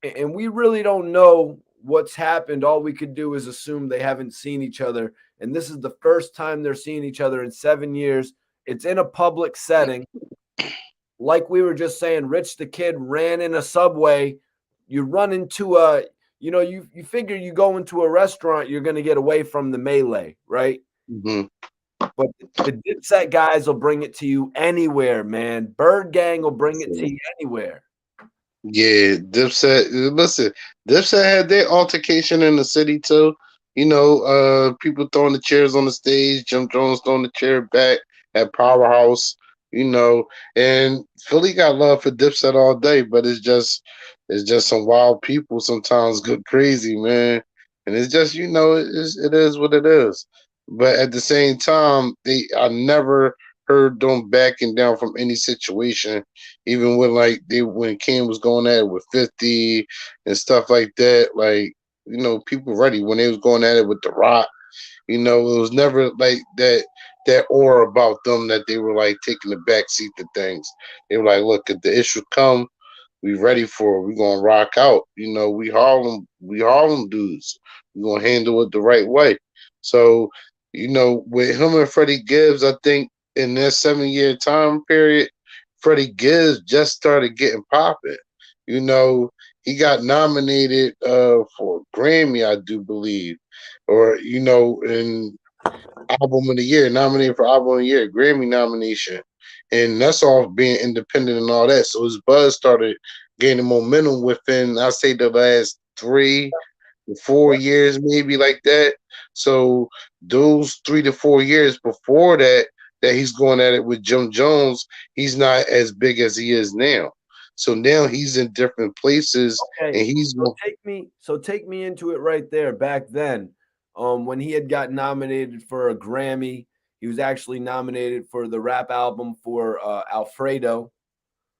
And we really don't know what's happened. All we could do is assume they haven't seen each other. And this is the first time they're seeing each other in 7 years. It's in a public setting. Like we were just saying, Rich the Kid ran in a subway. You run into you figure you go into a restaurant, you're going to get away from the melee, right? Mm-hmm. But the Dipset guys will bring it to you anywhere, man. Bird Gang will bring it to you anywhere. Yeah, Dipset. Listen, Dipset had their altercation in the city too. People throwing the chairs on the stage, Jim Jones throwing the chair back at Powerhouse. And Philly got love for Dipset all day, but it's just some wild people sometimes go crazy, man. And it's just it is what it is. But at the same time, I never heard them backing down from any situation, even when when King was going at it with 50 and stuff like that. Like, people ready when they was going at it with The Rock. It was never like that aura about them that they were like taking the back seat to things. They were like, look, if the issue come, we ready for it. We gonna rock out. We Harlem dudes. We gonna handle it the right way. So, with him and Freddie Gibbs, I think in that 7 year time period, Freddie Gibbs just started getting popping. He got nominated for a Grammy, I do believe, or in album of the year, nominated for album of the year, Grammy nomination, and that's all being independent and all that. So his buzz started gaining momentum within, I say, the last 3 to 4 years, maybe like that. So those 3 to 4 years before that he's going at it with Jim Jones, he's not as big as he is now. So now he's in different places, Okay, and he's take me into it right there. Back then, when he had got nominated for a Grammy, he was actually nominated for the rap album for Alfredo.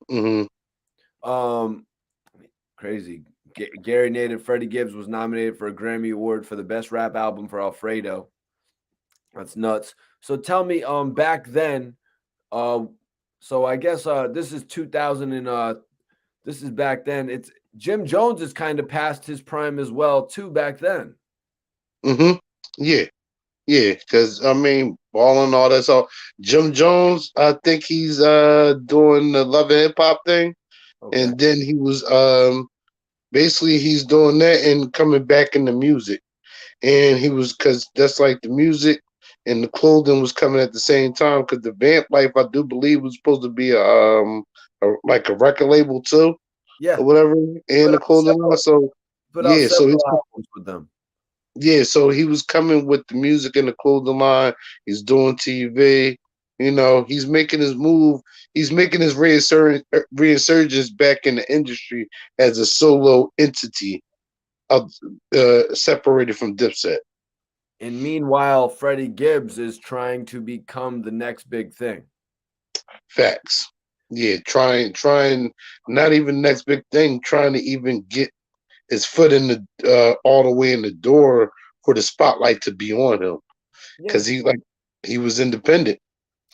mm-hmm. Crazy. Gary native Freddie Gibbs was nominated for a Grammy Award for the best rap album for Alfredo. That's nuts. So tell me, back then, so I guess this is 2000 and this is back then. It's Jim Jones is kind of past his prime as well too back then. Mm-hmm. Yeah. Yeah, because I mean, balling all that. So Jim Jones, I think he's doing the Love and Hip Hop thing, Okay. and then he was basically he's doing that and coming back into music, and he was because that's like the music and the clothing was coming at the same time. Because the Vamp Life, I do believe, was supposed to be like a record label too, Yeah. or whatever, and the clothing line. So Put out yeah, so several he's albums with them. yeah, so he was coming with the music and the clothing line. He's doing TV, You know, he's making his move. He's making his resurgence back in the industry as a solo entity, of, separated from Dipset. And meanwhile, Freddie Gibbs is trying to become the next big thing. Facts. Yeah, trying, not even next big thing, trying to even get his foot in the all the way in the door for the spotlight to be on him, because he was independent,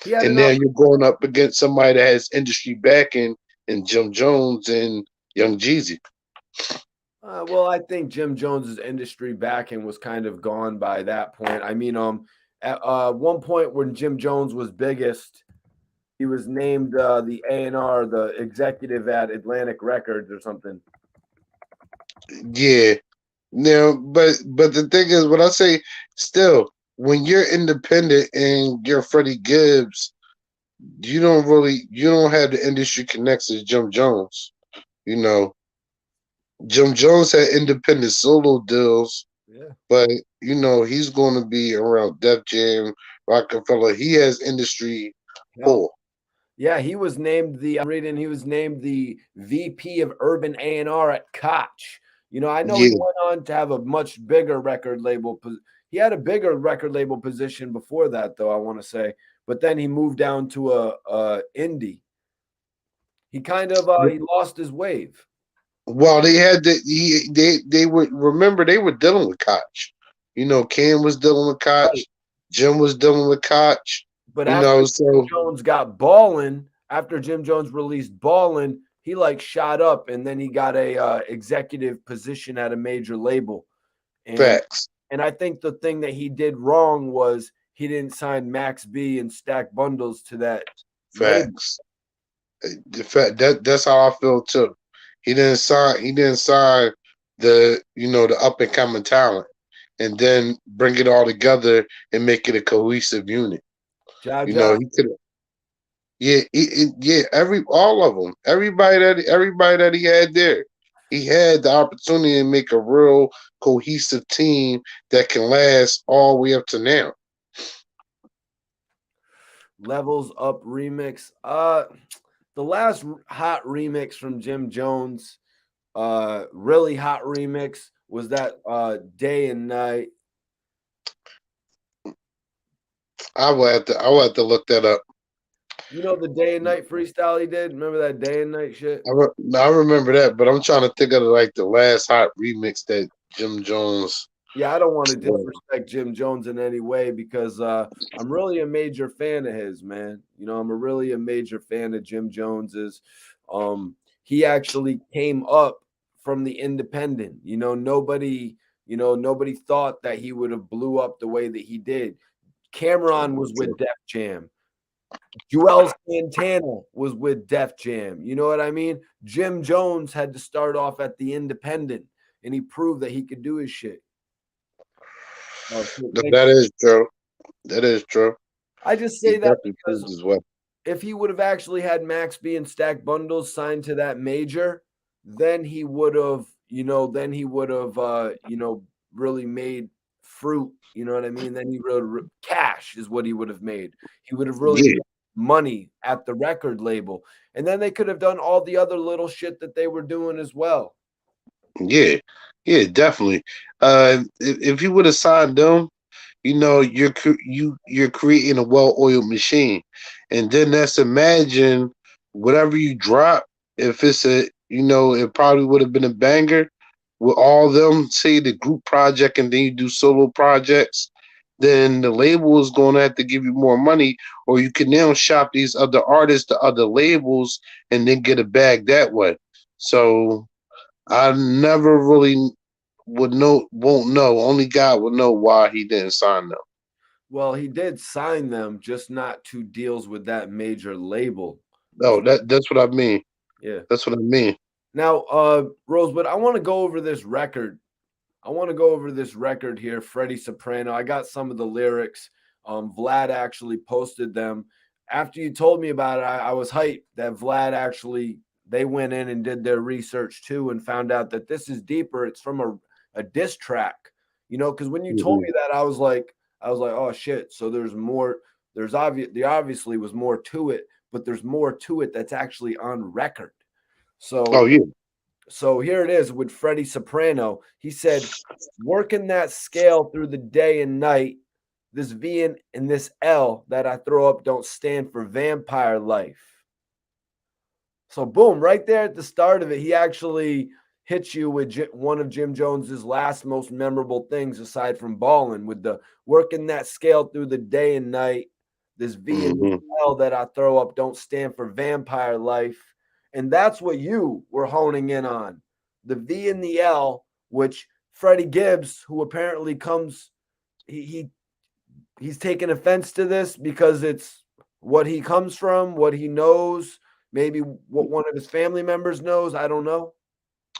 and now you're going up against somebody that has industry backing in Jim Jones and Young Jeezy. Well, I think Jim Jones's industry backing was kind of gone by that point. I mean, at one point when Jim Jones was biggest, he was named the A&R, the executive at Atlantic Records or something. Yeah. Now, but the thing is, what I say, still, when you're independent and you're Freddie Gibbs, you don't have the industry connects as Jim Jones. You know, Jim Jones had independent solo deals, but you know he's going to be around Def Jam, Rockefeller. He has industry pull. Yeah, he was named I'm reading he was named the VP of Urban A&R at Koch. You know, I know he went on to have a much bigger record label. He had a bigger record label position before that, though, I want to say. But then he moved down to a indie. He kind of he lost his wave. Well, they had they would remember they were dealing with Koch. You know, Cam was dealing with Koch, right. Jim was dealing with Koch. But after Jim Jones got Ballin', after Jim Jones released Ballin', he like shot up, and then he got a executive position at a major label. And, Facts. And I think the thing that he did wrong was he didn't sign Max B and Stack Bundles to that. Facts. That's how I feel too. He didn't sign the the up and coming talent, and then bring it all together and make it a cohesive unit. He could. Yeah, all of them, everybody that he had there, he had the opportunity to make a real cohesive team that can last all the way up to now. Levels Up remix. The last hot remix from Jim Jones, really hot remix was that Day and Night. I will have to look that up. You know the Day and Night freestyle he did? Remember that Day and Night shit? I remember that, but I'm trying to think of like the last hot remix that Jim Jones. Yeah, I don't want to disrespect Jim Jones in any way because I'm really a major fan of his, man. You know, I'm really a major fan of Jim Jones's. He actually came up from the independent. Nobody thought that he would have blew up the way that he did. Cameron was with Def Jam. Joel Santana was with Def Jam. You know what I mean? Jim Jones had to start off at the independent, and he proved that he could do his shit. That is true. That is true. I just say that because if he would have actually had Max B and Stack Bundles signed to that major, then he would have, really made fruit. You know what I mean? Then he really cash is what he would have made. He would have really made money at the record label, and then they could have done all the other little shit that they were doing as well. Yeah, definitely. If you would have signed them, you're creating a well-oiled machine, and then let's imagine whatever you drop. If it's it probably would have been a banger with all them, say the group project, and then you do solo projects. Then the label is going to have to give you more money, or you can now shop these other artists to other labels and then get a bag that way. So I never really won't know. Only God would know why he didn't sign them. Well, he did sign them, just not to deals with that major label. No, that's what I mean. Yeah, that's what I mean. Now, Rosebud, I want to go over this record. Here, Freddie Soprano. I got some of the lyrics. Vlad actually posted them. After you told me about it, I was hyped that Vlad actually, they went in and did their research too and found out that this is deeper. It's from a diss track, because when you told me that, I was like, oh shit. So there's more there obviously was more to it, but there's more to it that's actually on record. Oh yeah. So here it is with Freddie Soprano. He said, working that scale through the day and night, this V and this L that I throw up don't stand for vampire life. So boom, right there at the start of it, he actually hits you with one of Jim Jones's last most memorable things aside from balling, with the working that scale through the day and night. This V and this L that I throw up don't stand for vampire life. And that's what you were honing in on. The V and the L, which Freddie Gibbs, who apparently comes, he's taken offense to this because it's what he comes from, what he knows, maybe what one of his family members knows. I don't know.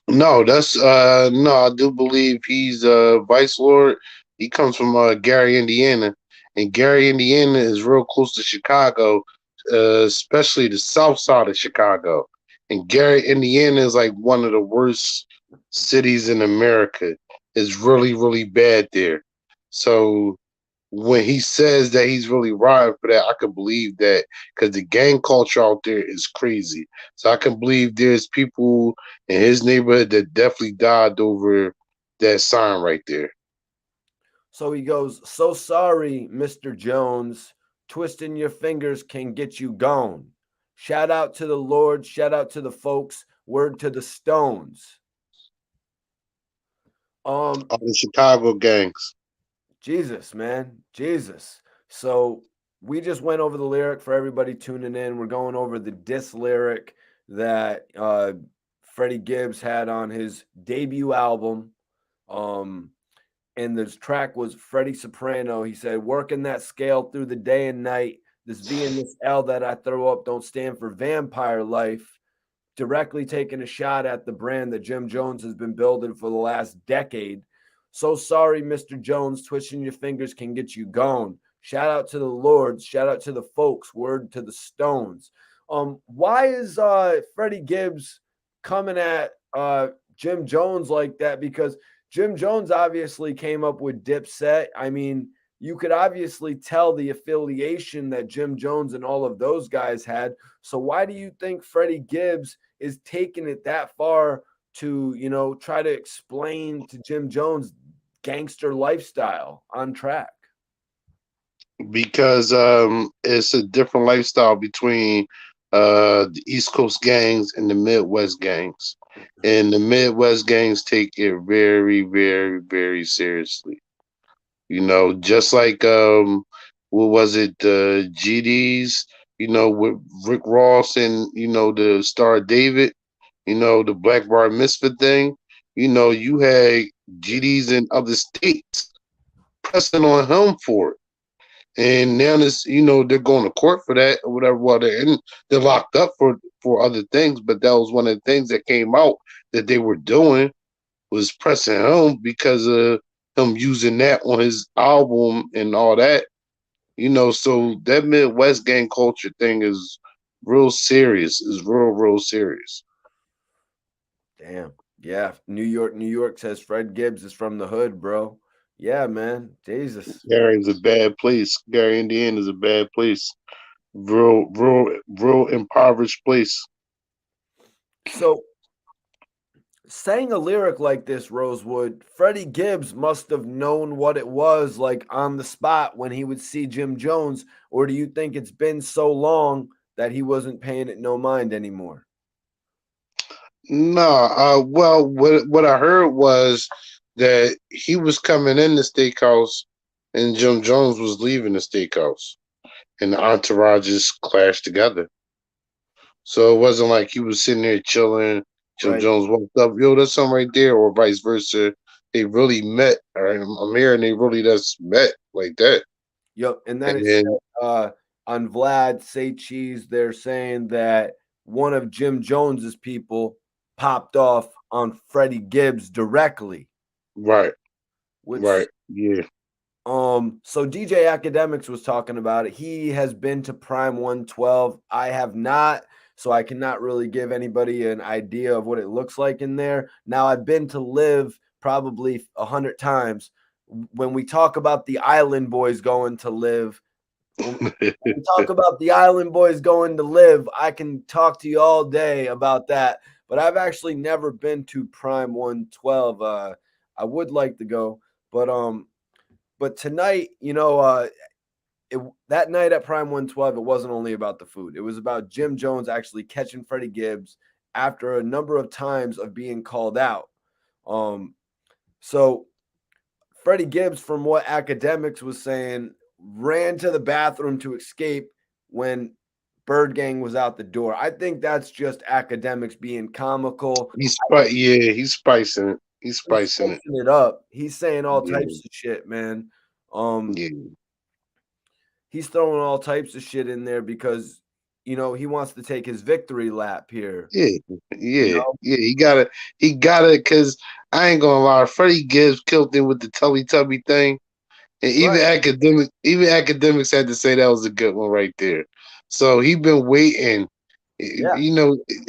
No, that's no, I do believe he's vice lord. He comes from Gary, Indiana, and Gary, Indiana is real close to Chicago, especially the south side of Chicago. And Gary, Indiana is like one of the worst cities in America. It's really, really bad there. So when he says that he's really riding for that, I can believe that because the gang culture out there is crazy. So I can believe there's people in his neighborhood that definitely died over that sign right there. So he goes, so sorry, Mr. Jones. Twisting your fingers can get you gone. Shout out to the Lord. Shout out to the folks. Word to the Stones. All the Chicago gangs. Jesus, man. Jesus. So we just went over the lyric for everybody tuning in. We're going over the diss lyric that Freddie Gibbs had on his debut album. And this track was Freddie Soprano. He said, working that scale through the day and night. This V and this L that I throw up don't stand for vampire life. Directly taking a shot at the brand that Jim Jones has been building for the last decade. So sorry, Mr. Jones. Twitching your fingers can get you gone. Shout out to the Lords. Shout out to the folks. Word to the Stones. Why is Freddie Gibbs coming at Jim Jones like that? Because Jim Jones obviously came up with Dipset. I mean, you could obviously tell the affiliation that Jim Jones and all of those guys had. So why do you think Freddie Gibbs is taking it that far to, try to explain to Jim Jones gangster lifestyle on track? Because it's a different lifestyle between the East Coast gangs and the Midwest gangs. And the Midwest gangs take it very, very, very seriously. Just like what was it, the GDs, with Rick Ross and the Star David, the Black Bar Misfit thing. You had GDs in other states pressing on him for it. And now this, they're going to court for that or whatever. Well, they're locked up for other things, but that was one of the things that came out that they were doing was pressing him because of him using that on his album and all that. So that Midwest gang culture thing is real serious. Is real, real serious. Damn. Yeah. New York says Fred Gibbs is from the hood, bro. Yeah, man. Jesus. Gary's a bad place. Gary, Indiana is a bad place. Real, real, real impoverished place. So saying a lyric like this, Rosewood, Freddie Gibbs must have known what it was like on the spot when he would see Jim Jones, or do you think it's been so long that he wasn't paying it no mind anymore? No, well, what I heard was that he was coming in the steakhouse and Jim Jones was leaving the steakhouse, and the entourages clashed together. So it wasn't like he was sitting there chilling. Jim Right. Jones walked up, yo, that's something right there, or vice versa. They really met. I'm here, and they really just met like that. Yep. And then it's And on Vlad Say Cheese, they're saying that one of Jim Jones's people popped off on Freddie Gibbs directly. right, Which yeah. So DJ Akademiks was talking about it. He has been to Prime 112. I have not, so I cannot really give anybody an idea of what it looks like in there. Now I've been to Live probably 100 times. When we talk about the Island Boys going to Live, When we talk about the Island Boys going to live, I can talk to you all day about that. But I've actually never been to Prime 112. I would like to go, but tonight, that night at Prime 112, it wasn't only about the food. It was about Jim Jones actually catching Freddie Gibbs after a number of times of being called out. So Freddie Gibbs, from what Akademiks was saying, ran to the bathroom to escape when Bird Gang was out the door. I think that's just Akademiks being comical. He's spicing it. He's spicing it. It up. He's saying all Yeah. types of shit, man. Yeah. He's throwing all types of shit in there because he wants to take his victory lap here. Yeah. He got it. Because I ain't gonna lie, Freddie Gibbs killed him with the Teletubby thing. And even Akademiks had to say that was a good one right there. So he been waiting. Yeah.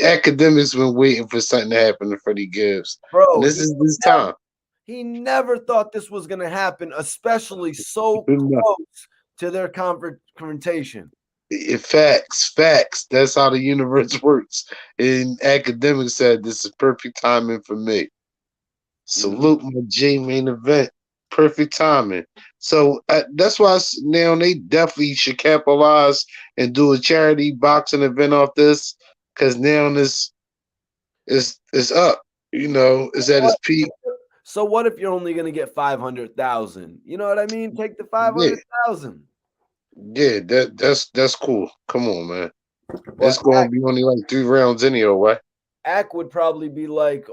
Akademiks been waiting for something to happen to Freddie Gibbs. Bro, and this is this time. He never thought this was going to happen, especially so close to their confrontation. Facts. That's how the universe works. And Akademiks said this is perfect timing for me. Salute my J main event. Perfect timing. So that's why now they definitely should capitalize and do a charity boxing event off this, because now this is up. It's at its peak. So what if you're only going to get 500,000? You know what I mean? Take the 500,000. Yeah, that's cool. Come on, man. It's going to be only like 3 rounds anyway. Would probably be like,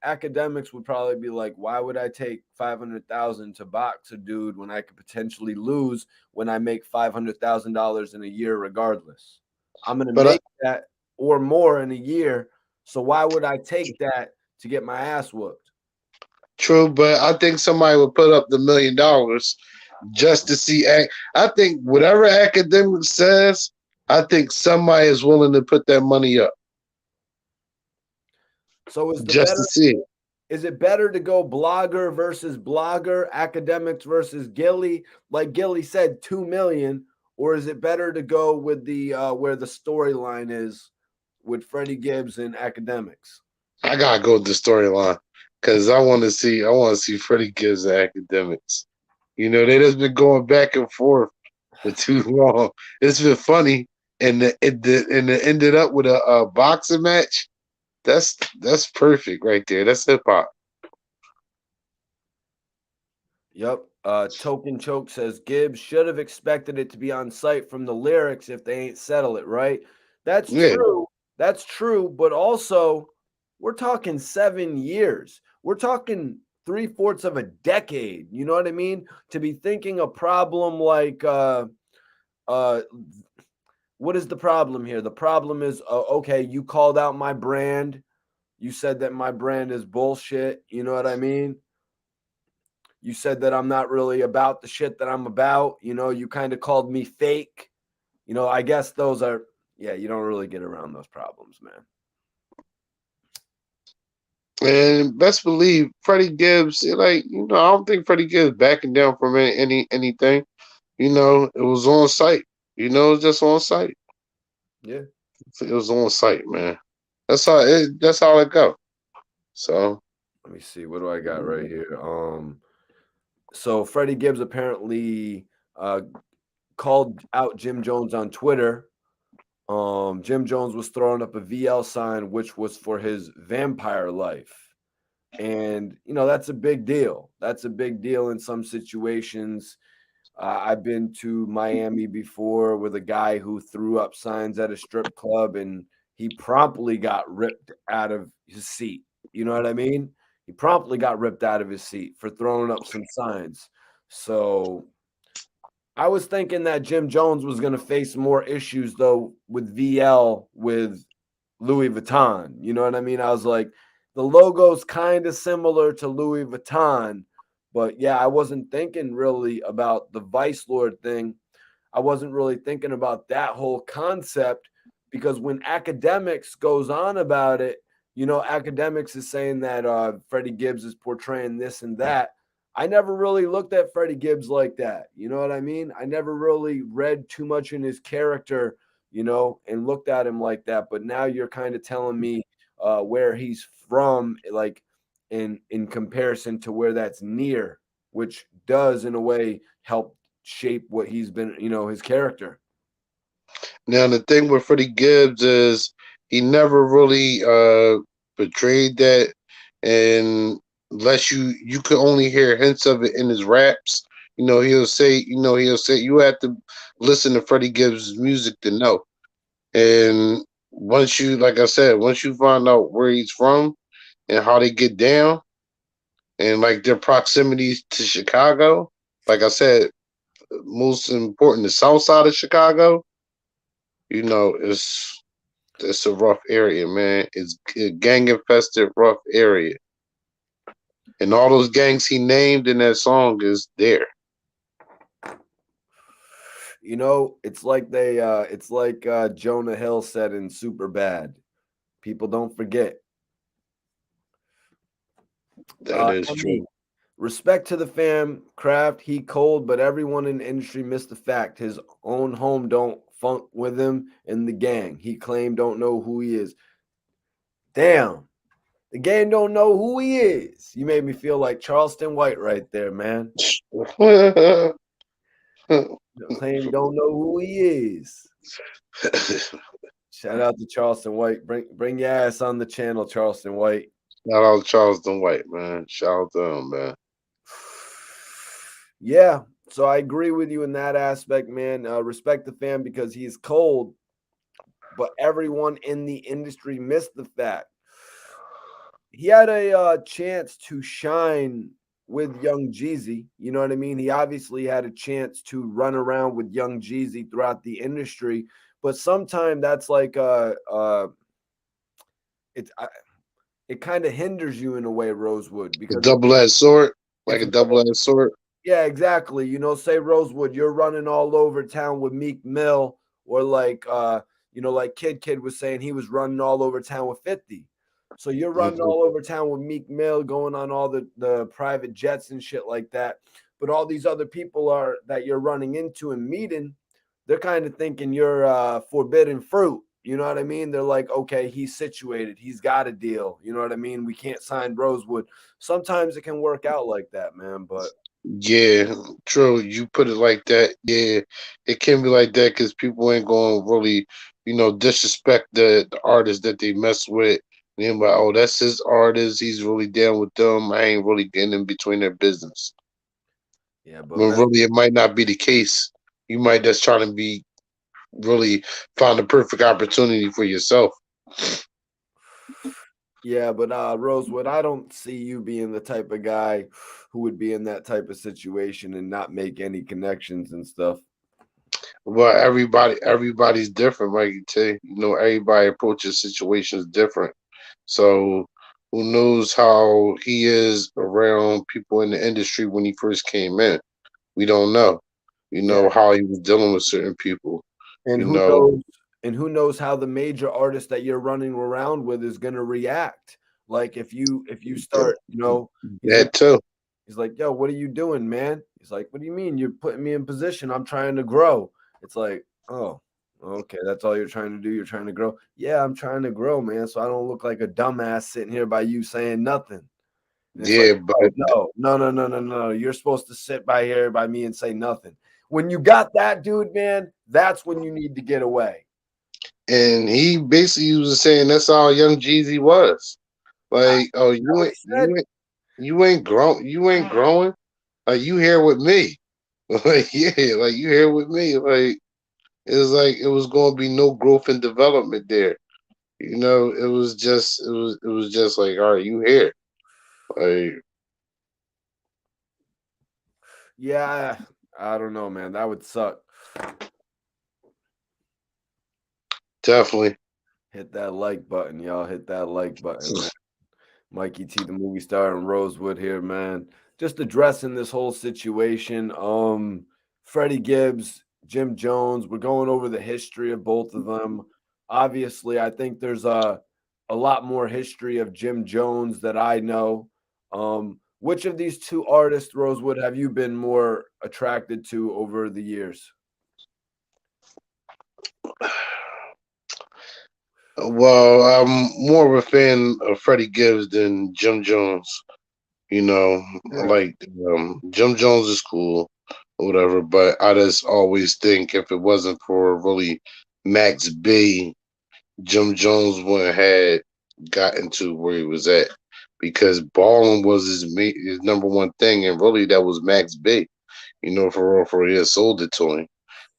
Akademiks would probably be like, why would I take 500,000 to box a dude when I could potentially lose when I make $500,000 in a year regardless? I'm going to make that or more in a year. So why would I take that to get my ass whooped? True, but I think somebody would put up the $1 million just to see. I think whatever Akademiks says, I think somebody is willing to put that money up. So just to see it. Is it better to go blogger versus blogger, Akademiks versus Gilly? Like Gilly said, 2 million, or is it better to go with the where the storyline is with Freddie Gibbs and Akademiks? I gotta go with the storyline because I want to see Freddie Gibbs and Akademiks. They just been going back and forth for too long. It's been funny, and it ended up with a boxing match. That's perfect right there. That's hip hop. Yep. Token Choke says Gibbs should have expected it to be on site from the lyrics if they ain't settle it, right? That's true. That's true. But also, we're talking 7 years. We're talking 3/4 of a decade. You know what I mean? To be thinking a problem like what is the problem here? The problem is, okay, you called out my brand. You said that my brand is bullshit. You know what I mean? You said that I'm not really about the shit that I'm about. You kind of called me fake. I guess those are, you don't really get around those problems, man. And best believe Freddie Gibbs, I don't think Freddie Gibbs backing down from anything. It was on site. It was just on site. Yeah. It was on site, man. That's how it go. So let me see. What do I got right here? So Freddie Gibbs apparently called out Jim Jones on Twitter. Jim Jones was throwing up a VL sign, which was for his vampire life. And, that's a big deal. That's a big deal in some situations. I've been to Miami before with a guy who threw up signs at a strip club and he promptly got ripped out of his seat. You know what I mean? He promptly got ripped out of his seat for throwing up some signs. So I was thinking that Jim Jones was going to face more issues, though, with VL with Louis Vuitton. You know what I mean? I was like, the logo's kind of similar to Louis Vuitton. But, I wasn't thinking really about the Vice Lord thing. I wasn't really thinking about that whole concept because when Akademiks goes on about it, Akademiks is saying that Freddie Gibbs is portraying this and that. I never really looked at Freddie Gibbs like that. You know what I mean? I never really read too much in his character, and looked at him like that. But now you're kind of telling me where he's from, like in comparison to where that's near, which does in a way help shape what he's been, his character. Now the thing with Freddie Gibbs is he never really portrayed that, and unless you could only hear hints of it in his raps. He'll say you have to listen to Freddie Gibbs' music to know. And once you, like I said, once you find out where he's from and how they get down and like their proximities to Chicago, like I said, most important the south side of Chicago, it's a rough area, man. It's a gang infested rough area. And all those gangs he named in that song is there. It's like Jonah Hill said in Super Bad. People don't forget. That is I true. mean, respect to the fam, craft, he cold, but everyone in the industry missed the fact. His own home don't funk with him in the gang. He claimed don't know who he is. Damn. The gang don't know who he is. You made me feel like Charleston White right there, man. Claim don't know who he is. Shout out to Charleston White. Bring your ass on the channel, Charleston White. Shout out Charleston White, man. Shout out to him, man. Yeah, so I agree with you in that aspect, man. Respect the fan because he's cold, but everyone in the industry missed the fact he had a chance to shine with young Jeezy. You know what I mean? He obviously had a chance to run around with young Jeezy throughout the industry, but sometimes that's like it kind of hinders you in a way, Rosewood, A because double-edged sword, like a double-edged sword. yeah, exactly. Say Rosewood, you're running all over town with Meek Mill, or like Kid was saying he was running all over town with 50. So you're running all over town with Meek Mill, going on all the private jets and shit like that. But all these other people are that you're running into and meeting, they're kind of thinking you're forbidden fruit. You know what I mean? They're like, okay, he's situated, he's got a deal. You know what I mean? We can't sign Rosewood. Sometimes it can work out like that, man. But Yeah, true. You put it like that. Yeah, it can be like that because people ain't going to really, disrespect the artist that they mess with. And they're like, oh, that's his artist. He's really down with them. I ain't really getting in between their business. yeah, but When really it might not be the case. You might just try to be really find the perfect opportunity for yourself. yeah, but Rosewood, I don't see you being the type of guy who would be in that type of situation and not make any connections and stuff. Well, everybody's different, like you say. Everybody approaches situations different. So who knows how he is around people in the industry when he first came in? We don't know. Yeah, How he was dealing with certain people. and You who know knows? And who knows how the major artist that you're running around with is going to react? Like if you start, he's like that too. he's like, yo, what are you doing, man? He's like, what do you mean? You're putting me in position. I'm trying to grow. It's like, oh, okay, that's all you're trying to do. You're trying to grow. Yeah, I'm trying to grow, man. So I don't look like a dumbass sitting here by you saying nothing. And it's like, Yeah, but oh, no. You're supposed to sit by here by me and say nothing. When you got that dude, man, that's when you need to get away. and he basically was saying that's how young Jeezy was. Like, oh, you ain't growing. Like you here with me. Like, yeah, like you here with me. Like it was going to be no growth and development there. It was just like, all right, you here. Like, Yeah, I don't know, man. That would suck. definitely. Hit that like button, y'all. Hit that like button, man. Mikey T, the movie star, and Rosewood here, man. Just addressing this whole situation. Freddie Gibbs, Jim Jones. We're going over the history of both of them. Obviously, I think there's a lot more history of Jim Jones that I know. Which of these two artists, Rosewood, have you been more attracted to over the years? Well, I'm more of a fan of Freddie Gibbs than Jim Jones. You know, Yeah. like Jim Jones is cool or whatever, but I just always think if it wasn't for really Max B, Jim Jones wouldn't have gotten to where he was at because balling was his number one thing, and really that was Max B. You know, for real, for real, he had sold it to him.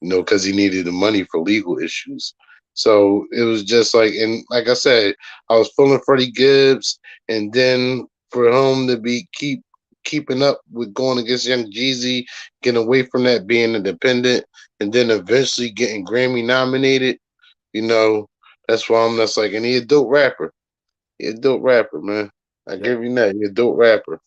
You know, because he needed the money for legal issues. So it was just like, and like I said, I was feeling Freddie Gibbs, and then for him to be keeping up with going against Young Jeezy, getting away from that being independent, and then eventually getting Grammy nominated. You know, that's why I'm just like, and he a dope rapper. He a dope rapper, man. I Yep. give you that. He a dope rapper.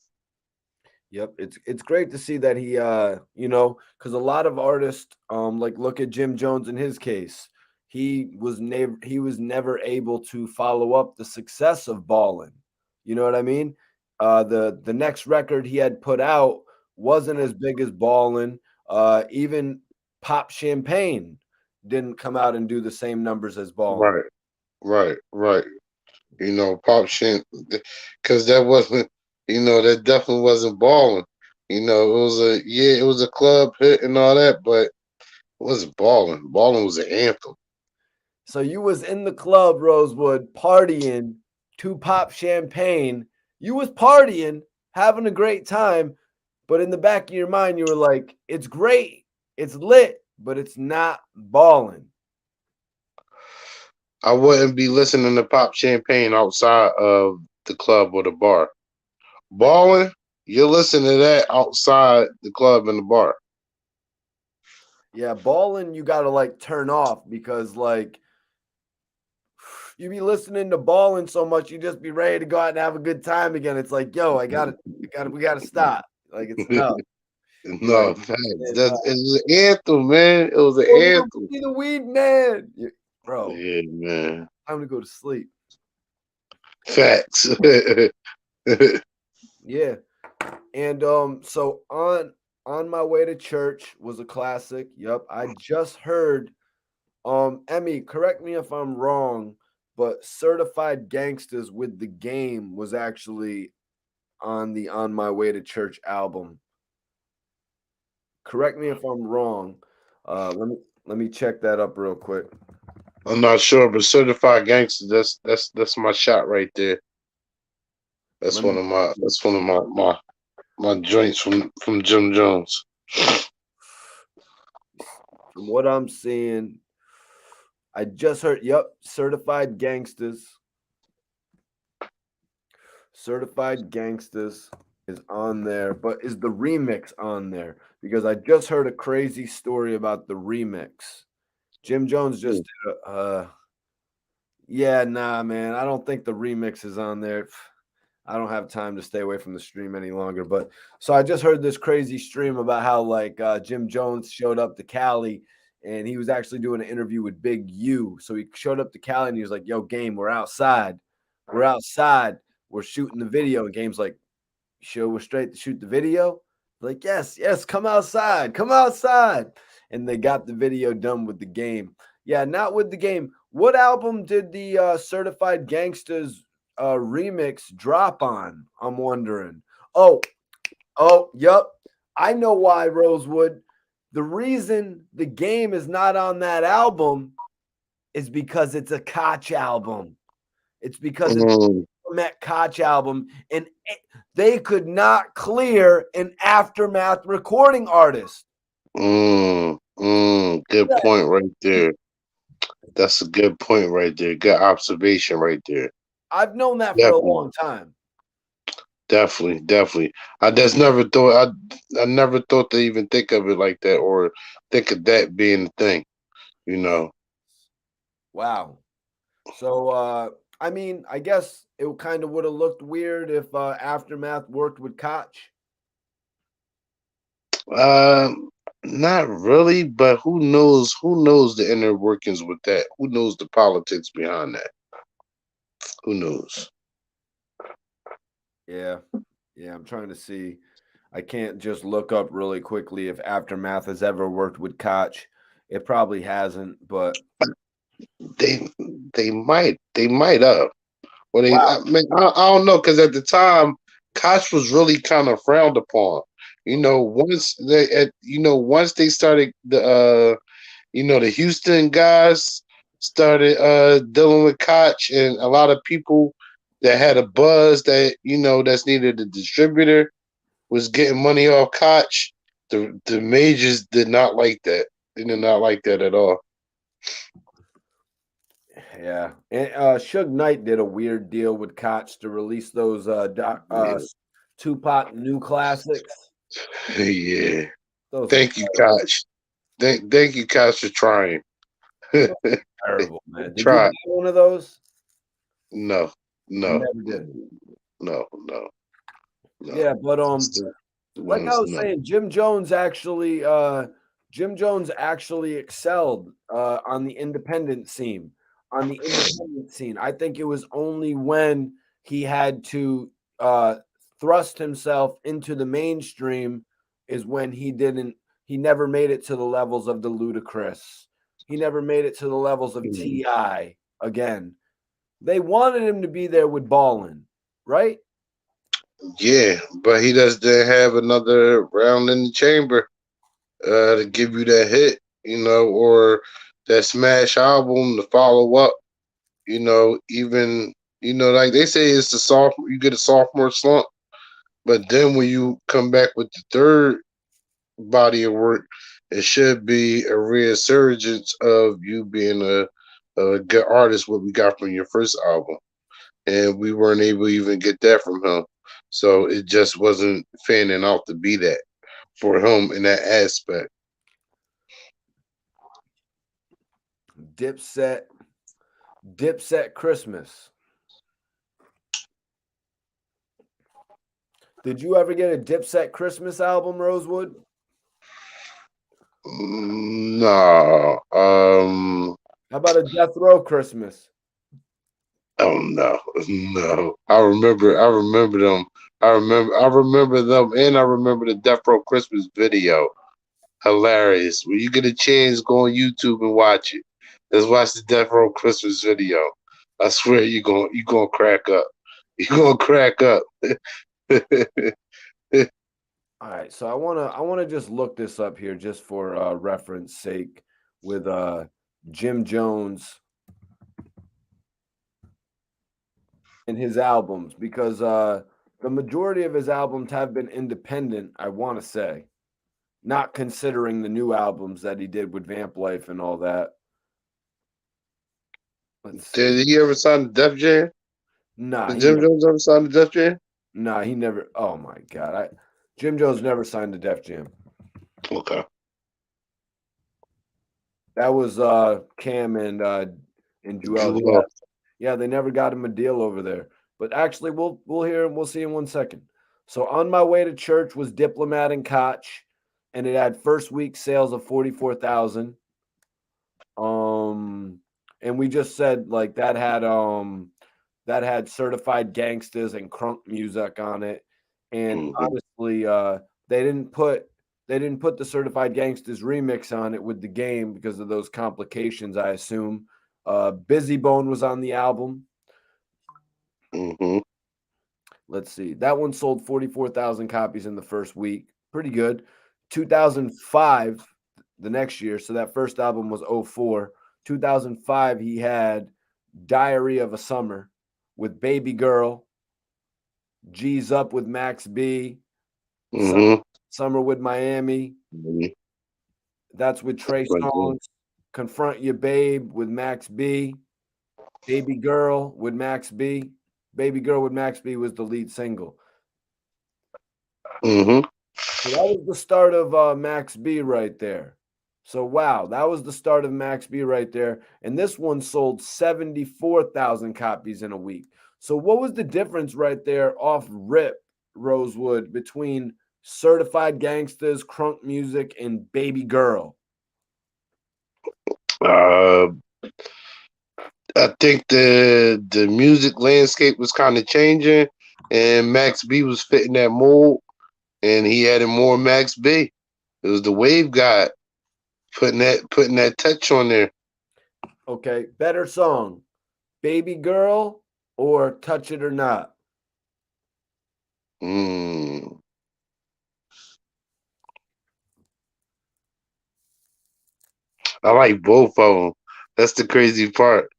Yep. It's great to see that he because a lot of artists like look at Jim Jones in his case. He was never able to follow up the success of Ballin'. You know what I mean? The next record he had put out wasn't as big as Ballin'. Even Pop Champagne didn't come out and do the same numbers as Ballin'. Right, right. You know, pop shit, because that wasn't, that definitely wasn't balling. You know, it was a club hit and all that, but it wasn't balling. Balling was an anthem. So you was in the club, Rosewood, partying to Pop Champagne. You was partying, having a great time, but in the back of your mind, you were like, "It's great, it's lit, but it's not balling." I wouldn't be listening to pop champagne outside of the club or the bar. Balling, you're listening to that outside the club and the bar. Yeah, balling, you gotta like turn off because like you be listening to balling so much, you just be ready to go out and have a good time again. It's like, yo, we gotta stop. Like it's enough. You're like, No, facts. It was an anthem, man. It was an "Oh, little anthem. P the weed man." Bro, Yeah, man. time to go to sleep. Facts. Yeah. And so on my way to church was a classic. Yep. I just heard Emmy, correct me if I'm wrong, but Certified Gangsters with the Game was actually on the On My Way to Church album. Correct me if I'm wrong. Let me check that up real quick. I'm not sure, but certified gangster, that's my shot right there. That's Let me one of my joints from Jim Jones. From what I'm seeing, I just heard, yep, Certified Gangsters. Certified Gangsters is on there, but is the remix on there? Because I just heard a crazy story about the remix. Jim Jones just did yeah, nah, man. I don't think the remix is on there. I don't have time to stay away from the stream any longer. But so I just heard this crazy stream about how like Jim Jones showed up to Cali and he was actually doing an interview with Big U. So he showed up to Cali and he was like, "Yo, Game, we're outside. We're outside. We're shooting the video." And Game's like, "Sure, we're straight to shoot the video?" Like, yes, yes, come outside. Come outside. And they got the video done with the Game. Yeah, not with the Game. What album did the Certified Gangsters remix drop on? I'm wondering. Yep. I know why, Rosewood. The reason the Game is not on that album is because it's a Koch album. It's because it's Mm, a Met Koch album, and they could not clear an Aftermath recording artist. good point right there. That's a good point right there. Good observation right there. I've known that for a Definitely, long time. definitely. I just never thought I never thought to even think of it like that or think of that being the thing. You know. Wow. So, I mean, I guess it kind of would have looked weird if Aftermath worked with Koch. Um, Not really, but who knows? Who knows the inner workings with that? Who knows the politics behind that? Who knows? Yeah. Yeah, I'm trying to see. I can't just look up really quickly if Aftermath has ever worked with Koch. It probably hasn't, but They they might have. Well, wow. I don't know because at the time, Koch was really kind of frowned upon. Once they started the Houston guys started dealing with Koch, and a lot of people that had a buzz that's needed a distributor was getting money off Koch. The majors did not like that. They did not like that at all. Yeah. And Suge Knight did a weird deal with Koch to release those Yeah. Tupac new classics. Yeah. Those were Thank you, Koch. Thank you, Koch, for trying. terrible, man. Did you Try. buy one of those? No, You no, never did. no, no, no. Yeah, but It's the like I ones, was no. saying, Jim Jones actually excelled on the independent scene. On the independent scene, I think it was only when he had to thrust himself into the mainstream is when he never made it to the levels of the Ludacris. He never made it to the levels of Mm. T.I. again. They wanted him to be there with Ballin, right? Yeah, but he just didn't have another round in the chamber to give you that hit, or that smash album to follow up. Even like they say, it's the sophomore. You get a sophomore slump, but then when you come back with the third body of work, it should be a resurgence of you being a good artist. What we got from your first album, and we weren't able to even get that from him. So it just wasn't fanning out to be that for him in that aspect. Dipset, Dipset Christmas. Did you ever get a Dipset Christmas album, Rosewood? No, How about a Death Row Christmas? oh no, no. I remember them. I remember them, and I remember the Death Row Christmas video. Hilarious. When you get a chance, go on YouTube and watch it. Let's watch the Death Row Christmas video. I swear you gonna crack up. You gonna crack up. All right, so I wanna just look this up here just for reference sake with Jim Jones and his albums because the majority of his albums have been independent. I want to say, not considering the new albums that he did with Vamp Life and all that. Let's see. Did he ever sign the Def Jam? Nah, Did he Jim never. Jones ever sign the Def Jam? Nah, he never. Oh my god, Jim Jones never signed to Def Jam. Okay. That was Cam and Joel. Yeah, Well, yeah, they never got him a deal over there. But actually, we'll hear him. We'll see in 1 second. So on my way to church was Diplomat and Koch, and it had first week sales of 44,000. And we just said like that had certified gangsters and crunk music on it. And honestly, they didn't put the certified gangsters remix on it with the game because of those complications, I assume. Busy Bone was on the album. mm-hmm. Let's see. That one sold 44,000 copies in the first week. Pretty good. 2005, the next year. So that first album was '04. 2005, he had Diary of a Summer with Baby Girl, G's Up with Max B, Mm-hmm. Summer with Miami. Mm-hmm. That's with Trey Right there. Songz. Confront Your Babe with Max B. Baby Girl with Max B. Baby Girl with Max B was the lead single. Mm-hmm. So that was the start of Max B right there. So wow, that was the start of Max B right there. And this one sold 74,000 copies in a week. So what was the difference right there off rip, Rosewood, between Certified Gangsters, Crunk Music, and Baby Girl? Uh, I think the music landscape was kind of changing, and Max B was fitting that mold, and he added more Max B. It was the Wave God putting that touch on there. Okay, better song, Baby Girl or Touch It or Not? Mm. I like both of them. That's the crazy part.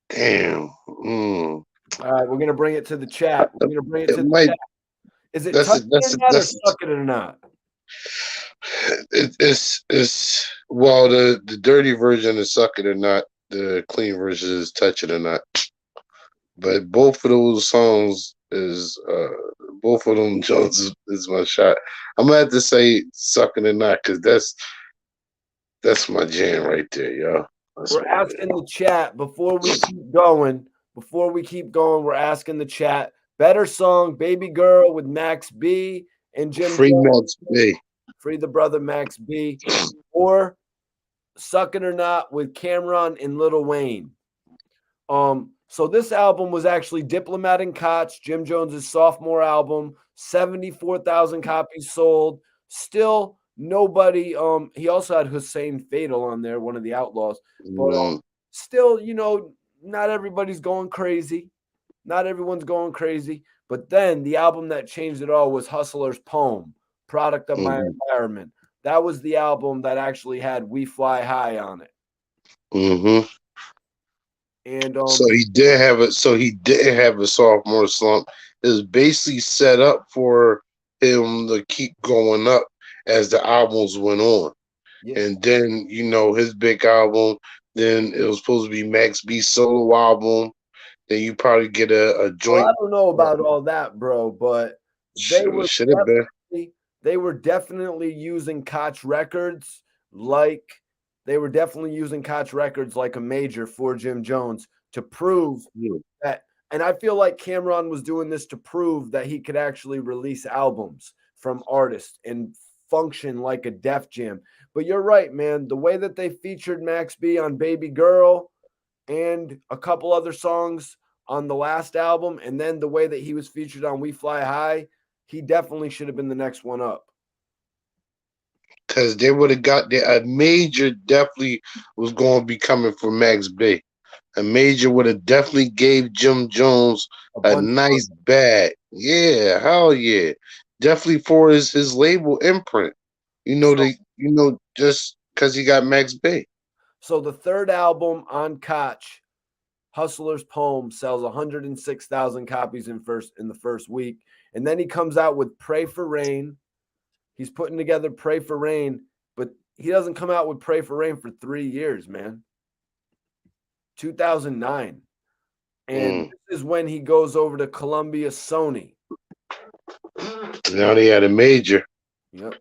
Damn. All right, we're gonna bring it to the chat. We're gonna bring it It to the might. chat. Is it Touch It or Not or Suck It or Not? It's well, the dirty version is Suck It or Not. The clean version is Touch It or Not. But both of those songs is both of them Jones is my shot. I'm gonna have to say Suck It or Not because that's my jam right there, yo. We're asking the chat before we keep going. Before we keep going, we're asking the chat. Better song, Baby Girl with Max B and Jim Free Jones. Max B. Free the brother Max B. Or Suck It or Not with Cameron and Lil Wayne. So this album was actually Diplomat and Koch, Jim Jones's sophomore album, 74,000 copies sold. Still nobody he also had Hussein Fatal on there, one of the Outlaws. But still, not everybody's going crazy. Not everyone's going crazy. But then the album that changed it all was Hustler's Poem, Product of My Environment. That was the album that actually had We Fly High on it. Mm-hmm. And so he did have a sophomore slump. It was basically set up for him to keep going up as the albums went on. Yeah. And then, his big album, then it was supposed to be Max B's solo album. Then you probably get a joint. Well, I don't know about all that, bro, but they were definitely using Koch Records like a major for Jim Jones to prove that. And I feel like Cameron was doing this to prove that he could actually release albums from artists and function like a Def Jam. But you're right, man. The way that they featured Max B on Baby Girl and a couple other songs on the last album, and then the way that he was featured on We Fly High, he definitely should have been the next one up. Because they would have got a major definitely was going to be coming from Max B. A major would have definitely gave Jim Jones a nice bag. Yeah, hell yeah. Definitely for his label imprint. Just because he got Max B. So the third album on Koch, Hustler's Poem, sells 106,000 copies in the first week. And then he comes out with Pray for Rain. He's putting together Pray for Rain, but he doesn't come out with Pray for Rain for 3 years, man. 2009. And this is when he goes over to Columbia Sony. Now he had a major. Yep.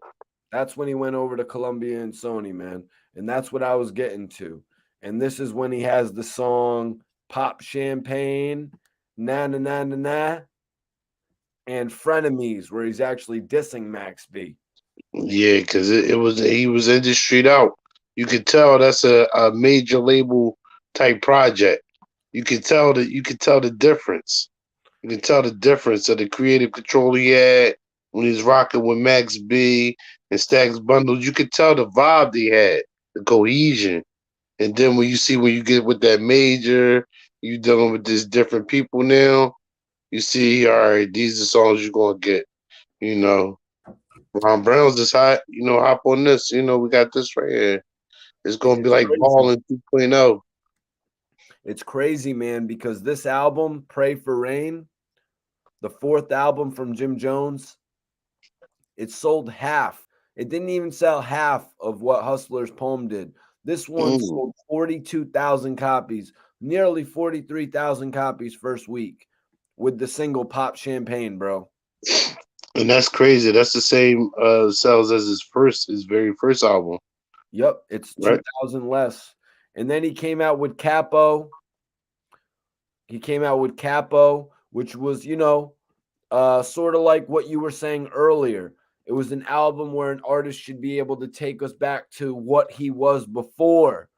That's when he went over to Columbia and Sony, man. And that's what I was getting to. And this is when he has the song Pop Champagne, Na Na Na Na Na, and Frenemies, where he's actually dissing Max B. Yeah, because he was in the street out. You could tell that's a major label type project. You could tell the difference. You can tell the difference of the creative control he had when he's rocking with Max B and Stax Bundles. You could tell the vibe they had, the cohesion. And then when you get with that major, you dealing with these different people now. You see, all right, these are songs you're gonna get. Ron Brown's just hot. Hop on this. We got this right here. It's gonna be like Ballin' 2.0. It's crazy, man, because this album, Pray for Rain, the fourth album from Jim Jones, it sold half. It didn't even sell half of what Hustler's Poem did. This one sold 42,000 copies, nearly 43,000 copies first week with the single Pop Champagne, bro. And that's crazy. That's the same sales as his very first album. Yep, it's 2,000 less. And then he came out with Capo. Which was, sort of like what you were saying earlier. It was an album where an artist should be able to take us back to what he was before.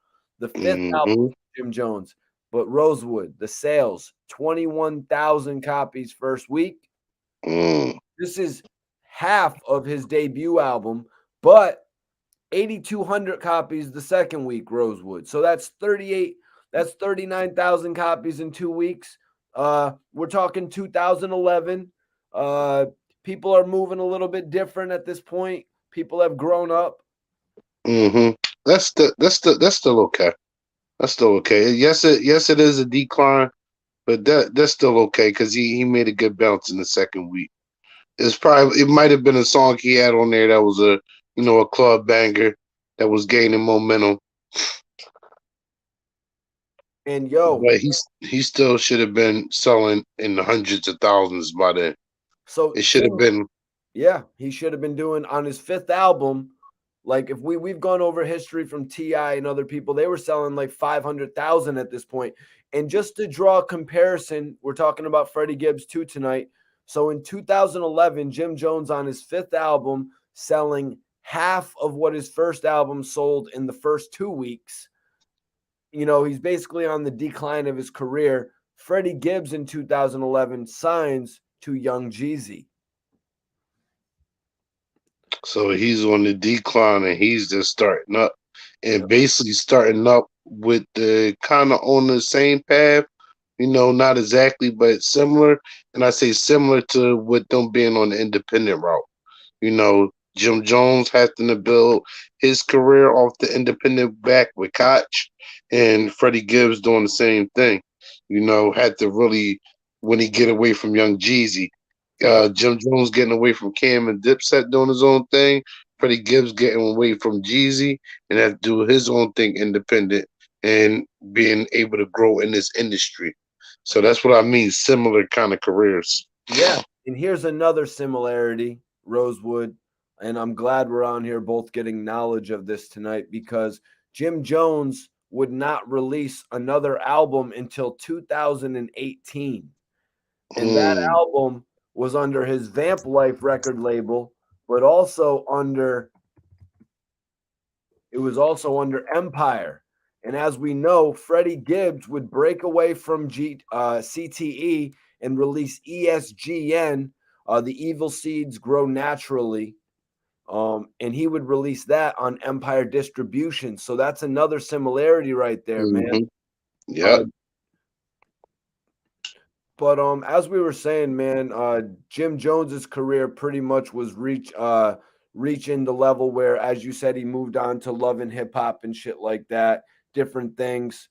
The fifth album, Jim Jones. But Rosewood, the sales, 21,000 copies first week. Mm. This is half of his debut album, but 8,200 copies the second week, Rosewood. So that's 38, that's 39,000 copies in 2 weeks. We're talking 2011. People are moving a little bit different at this point. People have grown up. Mm-hmm. That's still okay. That's still okay. Yes, it is a decline, but that's still okay because he made a good bounce in the second week. It might have been a song he had on there that was a club banger that was gaining momentum, And yo, but he still should have been selling in the hundreds of thousands by then. so It should have Jim, been. yeah, he should have been doing on his fifth album. Like if we've gone over history from T.I. and other people, they were selling like 500,000 at this point. And just to draw a comparison, we're talking about Freddie Gibbs too tonight. So in 2011, Jim Jones on his fifth album selling half of what his first album sold in the first 2 weeks. He's basically on the decline of his career. Freddie Gibbs in 2011 signs to Young Jeezy. So he's on the decline and he's just starting up and Yep. basically starting up with the kind of on the same path, not exactly, but similar. And I say similar to with them being on the independent route. Jim Jones having to build his career off the independent back with Koch and Freddie Gibbs doing the same thing. Had to really when he get away from Young Jeezy. Yep. Jim Jones getting away from Cam and Dipset doing his own thing. Freddie Gibbs getting away from Jeezy and have to do his own thing independent and being able to grow in this industry. So that's what I mean, similar kind of careers. Yeah. And here's another similarity, Rosewood. And I'm glad we're on here both getting knowledge of this tonight because Jim Jones would not release another album until 2018. And that Mm, album was under his Vamp Life record label, but also under Empire. And as we know, Freddie Gibbs would break away from CTE and release ESGN, The Evil Seeds Grow Naturally. And he would release that on Empire Distribution. So that's another similarity right there, man. mm-hmm. Yep. But as we were saying, man, Jim Jones's career pretty much was reaching the level where, as you said, he moved on to Love and Hip Hop and shit like that, different things.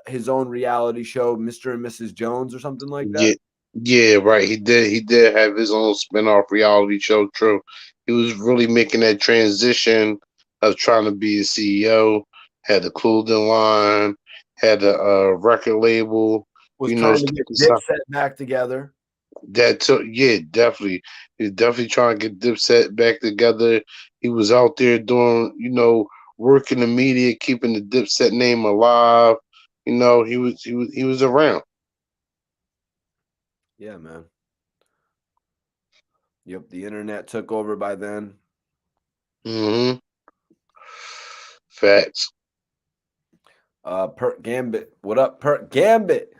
His own reality show, Mr. and Mrs. Jones, or something like that. Yeah, right. He did have his own spin-off reality show, true. He was really making that transition of trying to be a CEO, had the clothing line, had a record label, Was trying to get sticking some Dipset back together. that took yeah, definitely. He's definitely trying to get Dipset back together. He was out there doing, working the media, keeping the Dipset name alive. He was around. Yeah, man. Yep, the internet took over by then. Mm-hmm. Facts. Perk Gambit. What up, Perk Gambit?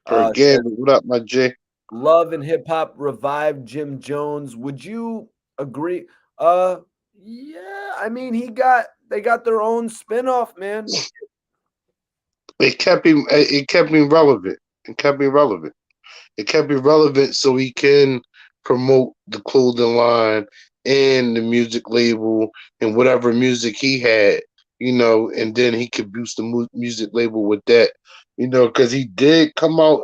Again, what up, my J? Love and Hip Hop revived Jim Jones. Would you agree? Yeah, I mean they got their own spinoff, man. It kept him. It kept him relevant. It kept him relevant. It kept him relevant so he can promote the clothing line and the music label and whatever music he had, and then he could boost the music label with that, because he did come out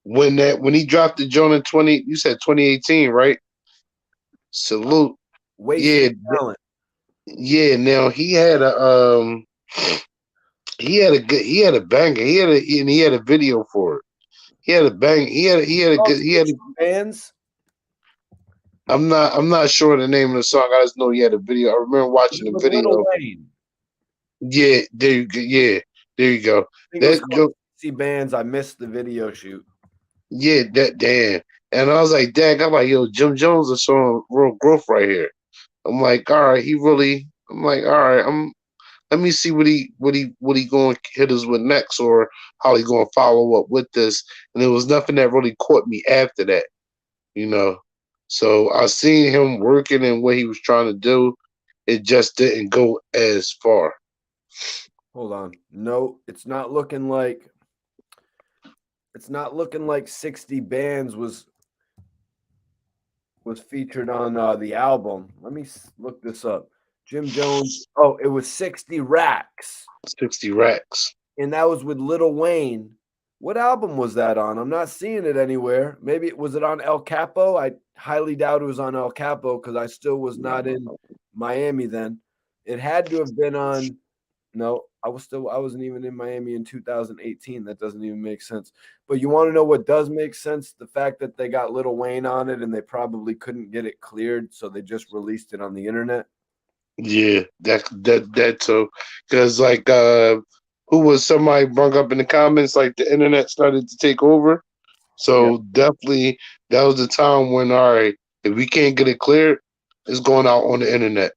when he dropped the joint in 20. You said 2018, right? Salute. Wasted Yeah, talent. yeah. Now he had a banger. He had a video for it. He had a bang. He had a good. He had. Bands. I'm not sure the name of the song. I just know he had a video. I remember watching the With Lil video. Wayne. Yeah, there you go. Yeah, there you go. I think it was That called go. CC Bands. I missed the video shoot. Yeah, that damn. And I was like, dang. I'm like, yo, Jim Jones is showing real growth right here. I'm like, all right, he really. I'm like, all right. Let me see what he going to hit us with next, or how he going to follow up with this. And there was nothing that really caught me after that. you know. So I seen him working and what he was trying to do. It just didn't go as far. Hold on. No, it's not looking like 60 bands was featured on the album. Let me look this up. Jim Jones. Oh, it was 60 Racks, 60 racks. and that was with Lil Wayne. What album was that on? I'm not seeing it anywhere. Maybe was it on El Capo? I highly doubt it was on El Capo because I still was not in Miami then. It had to have been on. No, I wasn't even in Miami in 2018. That doesn't even make sense. But you want to know what does make sense? The fact that they got Lil Wayne on it and they probably couldn't get it cleared, so they just released it on the internet. Yeah, that too. Because like who was somebody brung up in the comments like the internet started to take over. Yeah. So definitely that was the time when all right, if we can't get it cleared, it's going out on the internet.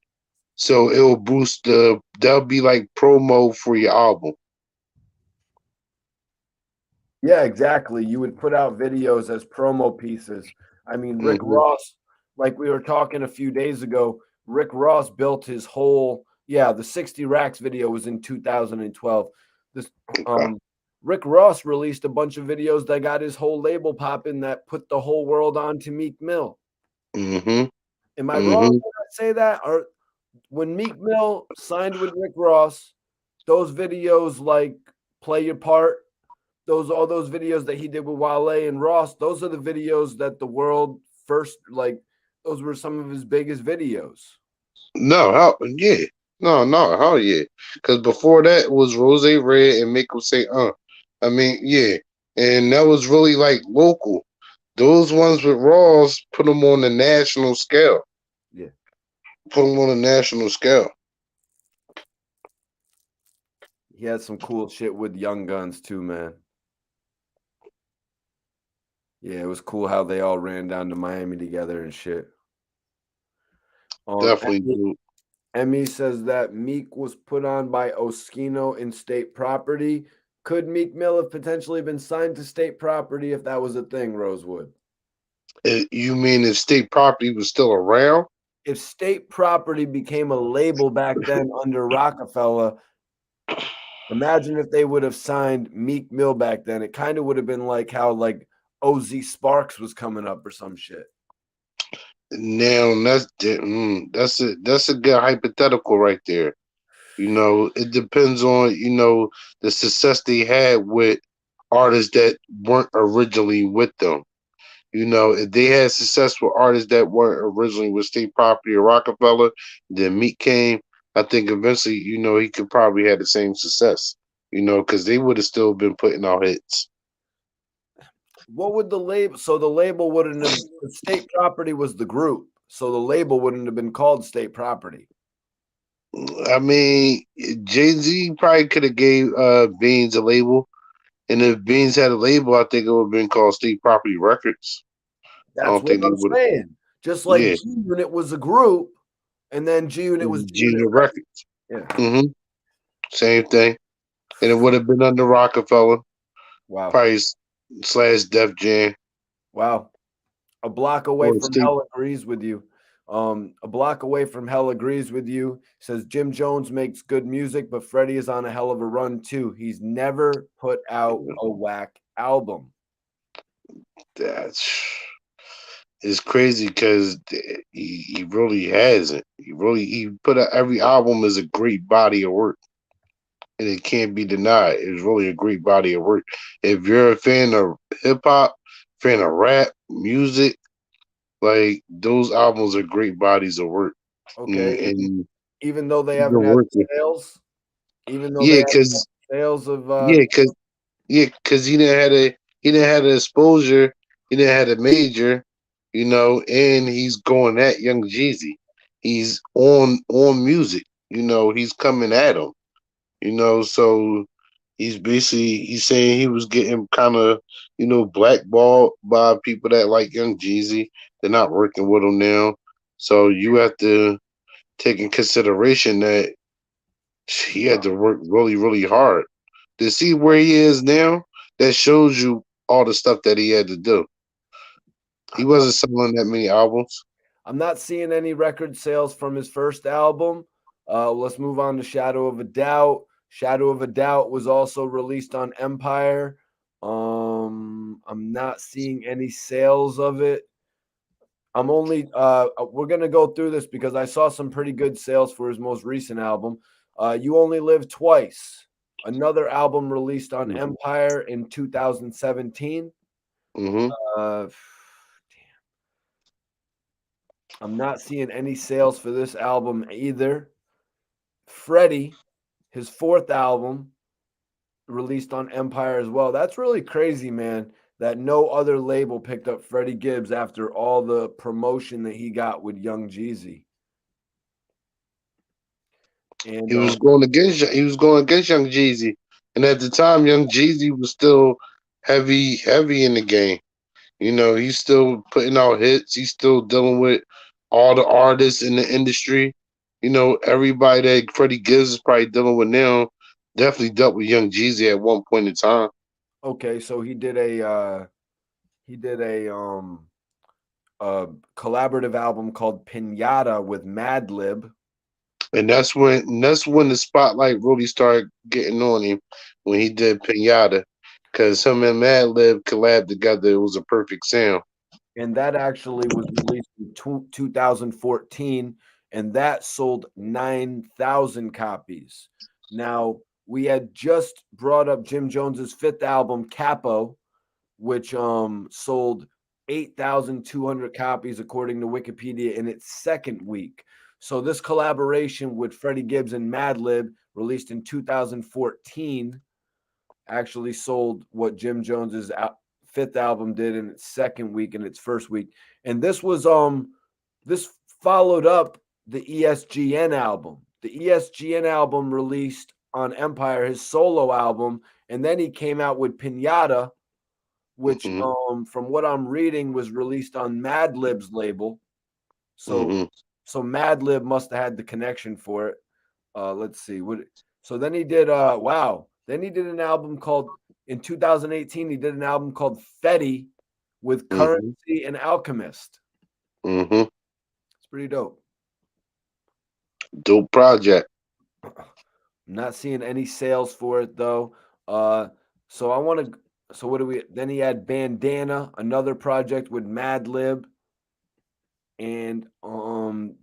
So it will boost that'll be like promo for your album. Yeah, exactly. You would put out videos as promo pieces. I mean, Rick Hmm. Ross, like we were talking a few days ago, Rick Ross built his whole, the 60 Racks video was in 2012. This um Rick Ross released a bunch of videos that got his whole label popping that put the whole world on to Meek Mill. Hmm. Am I wrong Hmm. when I say that? Or when Meek Mill signed with Rick Ross, those videos like Play Your Part, all those videos that he did with Wale and Ross, those are the videos that the world first like those were some of his biggest videos. No, how yeah. No, hell yeah. Because before that was Rose Red and Make 'em Say I mean, yeah. And that was really like local. Those ones with Rawls put them on the national scale. Yeah. Put them on a national scale. He had some cool shit with Young Guns too, man. Yeah, it was cool how they all ran down to Miami together and shit. Definitely Emmy, do. Emmy says that Meek was put on by Oskino in state property. Could Meek Mill have potentially been signed to state property if that was a thing, Rosewood? You mean if state property was still around? If state property became a label back then under Rockefeller, imagine if they would have signed Meek Mill back then. It kind of would have been like how like OZ Sparks was coming up or some shit. Now that's a good hypothetical right there. You know, it depends on, the success they had with artists that weren't originally with them. You know, if they had successful artists that weren't originally with State Property or Rockefeller, then Meek came. I think eventually, he could probably have the same success. Because they would have still been putting out hits. What would the label? So the label wouldn't have. The state property was the group, so the label wouldn't have been called state property. I mean, Jay-Z probably could have gave Beans a label, and if Beans had a label, I think it would have been called State Property Records. I That's don't what think they I'm would. saying. Just like Yeah, G Unit was a group, and then G Unit was G Unit. Junior Records. Yeah. Hmm. Same thing, and it would have been under Rockefeller, Wow. probably slash Def Jam Wow. A block away or from State. Hell agrees with you. A block away from Hell agrees with you. Says Jim Jones makes good music, but Freddie is on a hell of a run too. He's never put out a whack album. That's it's crazy because he really hasn't. He put out every album is a great body of work, and it can't be denied. It's really a great body of work. If you're a fan of hip hop, fan of rap music, like those albums are great bodies of work. Okay. And Even though they you've haven't been had working. sales, even though they Yeah, haven't had because sales of yeah, because yeah, because he didn't have the exposure, he didn't have the major, and he's going at Young Jeezy. He's on music, he's coming at him, so he's saying he was getting kind of, blackballed by people that like Young Jeezy. They're not working with him now. So you have to take in consideration that he had to work really, really hard to see where he is now. That shows you all the stuff that he had to do. He wasn't selling that many albums. I'm not seeing any record sales from his first album. Let's move on to Shadow of a Doubt. Shadow of a Doubt was also released on Empire. I'm not seeing any sales of it. I'm only we're gonna go through this because I saw some pretty good sales for his most recent album. You Only Live Twice, another album released on Empire in 2017. Mm-hmm. Uh, I'm not seeing any sales for this album either. Freddie, his fourth album, released on Empire as well. That's really crazy, man, that no other label picked up Freddie Gibbs after all the promotion that he got with Young Jeezy. And He was going against Young Jeezy, and at the time, Young Jeezy was still heavy in the game. You know, he's still putting out hits. He's still dealing with all the artists in the industry. You know, everybody that Freddie Gibbs is probably dealing with now definitely dealt with Young Jeezy at one point in time. okay, so he did a collaborative album called Pinata with Madlib. And that's when the spotlight really started getting on him when he did Pinata, because him and Madlib collabed together. It was a perfect sound. And that actually was released in 2014, and that sold 9,000 copies. Now, we had just brought up Jim Jones's fifth album, Capo, which sold 8,200 copies according to Wikipedia in its second week. So this collaboration with Freddie Gibbs and Madlib, released in 2014, actually sold what Jim Jones's fifth album did in its second week and its first week. And this followed up the ESGN album. The ESGN album released on Empire, his solo album, and then he came out with Pinata, which from what I'm reading was released on Madlib's label. So so Madlib must have had the connection for it. Let's see what. So then he did. Wow. Then he did an album called in 2018. He did an album called Fetty with Currency and Alchemist. Mm-hmm. It's pretty dope. Dope project. I'm not seeing any sales for it though. So I want to. So what do we? Then he had Bandana, another project with Madlib, and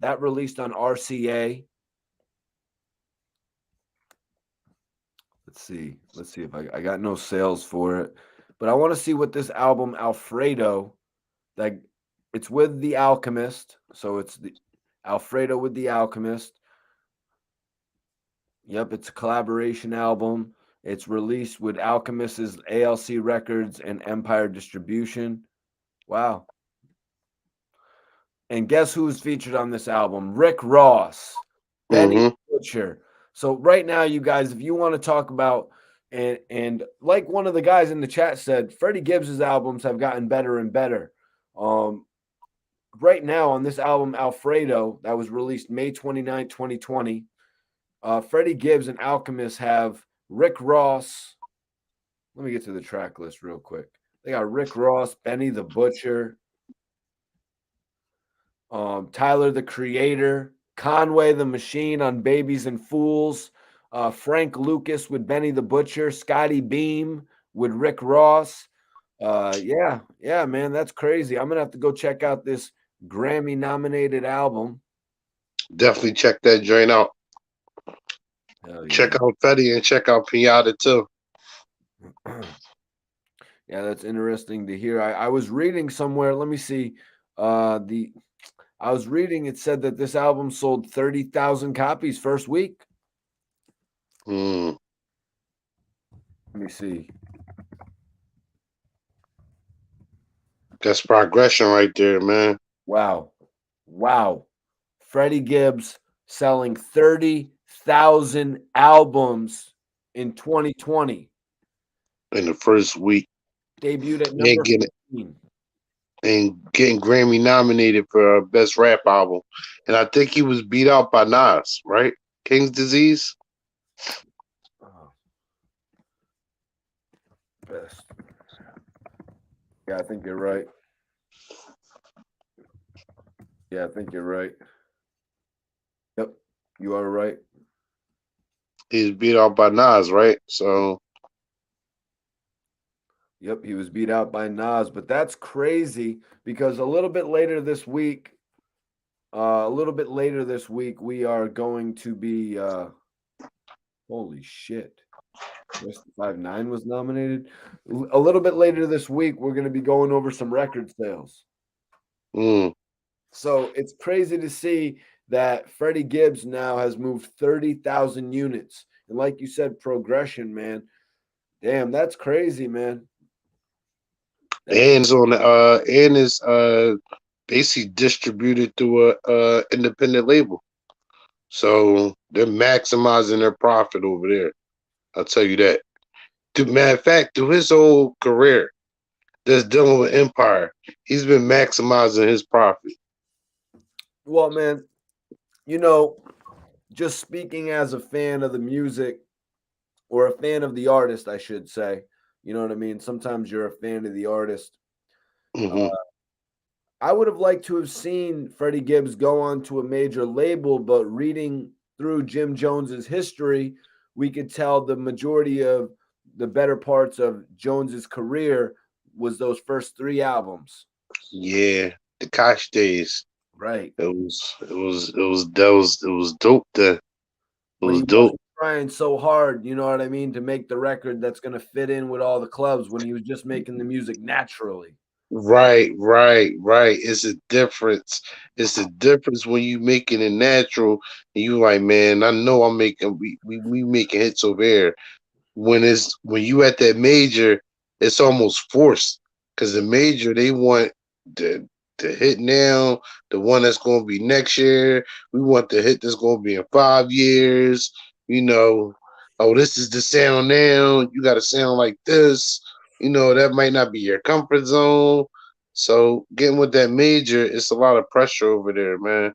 that released on RCA. Let's see if I got no sales for it, but I want to see what this album Alfredo, that it's with the Alchemist, so it's the Alfredo with the Alchemist. Yep, it's a collaboration album. It's released with Alchemist's ALC Records and Empire Distribution. Wow. And guess who's featured on this album? Rick Ross, Benny Butcher. So right now, you guys, if you want to talk about and like one of the guys in the chat said, Freddie Gibbs's albums have gotten better and better. Right now on this album, Alfredo, that was released May 29, 2020, Freddie Gibbs and Alchemist have Rick Ross. Let me get to the track list real quick. They got Rick Ross, Benny the Butcher, Tyler the Creator, Conway the Machine on Babies and Fools, Frank Lucas with Benny the Butcher, Scotty Beam with Rick Ross. Yeah, man, that's crazy. I'm gonna have to go check out this Grammy-nominated album. Definitely check that joint out. Check out Fetty and check out Pinata too. Yeah, that's interesting to hear. I was reading somewhere. Let me see. I was reading, it said that this album sold 30,000 copies first week. Let me see. That's progression right there, man. Wow. Freddie Gibbs selling 30,000 albums in 2020. In the first week. Debuted at number 15. And getting Grammy nominated for Best Rap Album. And I think he was beat out by Nas, right? King's Disease? Best. Yeah, I think you're right. Yeah, I think you're right. Yep, you are right. He's beat out by Nas, right? So Yep, he was beat out by Nas, but that's crazy because a little bit later this week, we are going to be. Holy shit! Just 5'9" was nominated. A little bit later this week, we're going to be going over some record sales. mm, So it's crazy to see that Freddie Gibbs now has moved 30,000 units. And like you said, progression, man. Damn, that's crazy, man. and it's on and is basically distributed through a independent label. So they're maximizing their profit over there. I'll tell you that. Matter of fact, through his whole career that's dealing with Empire, he's been maximizing his profit. Well, man, you know, just speaking as a fan of the music or a fan of the artist, I should say. You know what I mean? Sometimes you're a fan of the artist. Hmm. I would have liked to have seen Freddie Gibbs go on to a major label, but reading through Jim Jones's history, we could tell the majority of the better parts of Jones's career was those first 3 albums. Yeah, the Koch days. Right. It was dope. It When was he wasn't dope. trying so hard, you know what I mean, to make the record that's going to fit in with all the clubs when he was just making the music naturally. Right. It's a difference. It's a difference when you making it natural and you like, man, I know I'm making we making hits over here. When you at that major, it's almost forced because the major they want the hit now, the one that's going to be next year. We want the hit that's going to be in 5 years. You know, oh, this is the sound now. You got to sound like this. You know, that might not be your comfort zone. So getting with that major, it's a lot of pressure over there, man.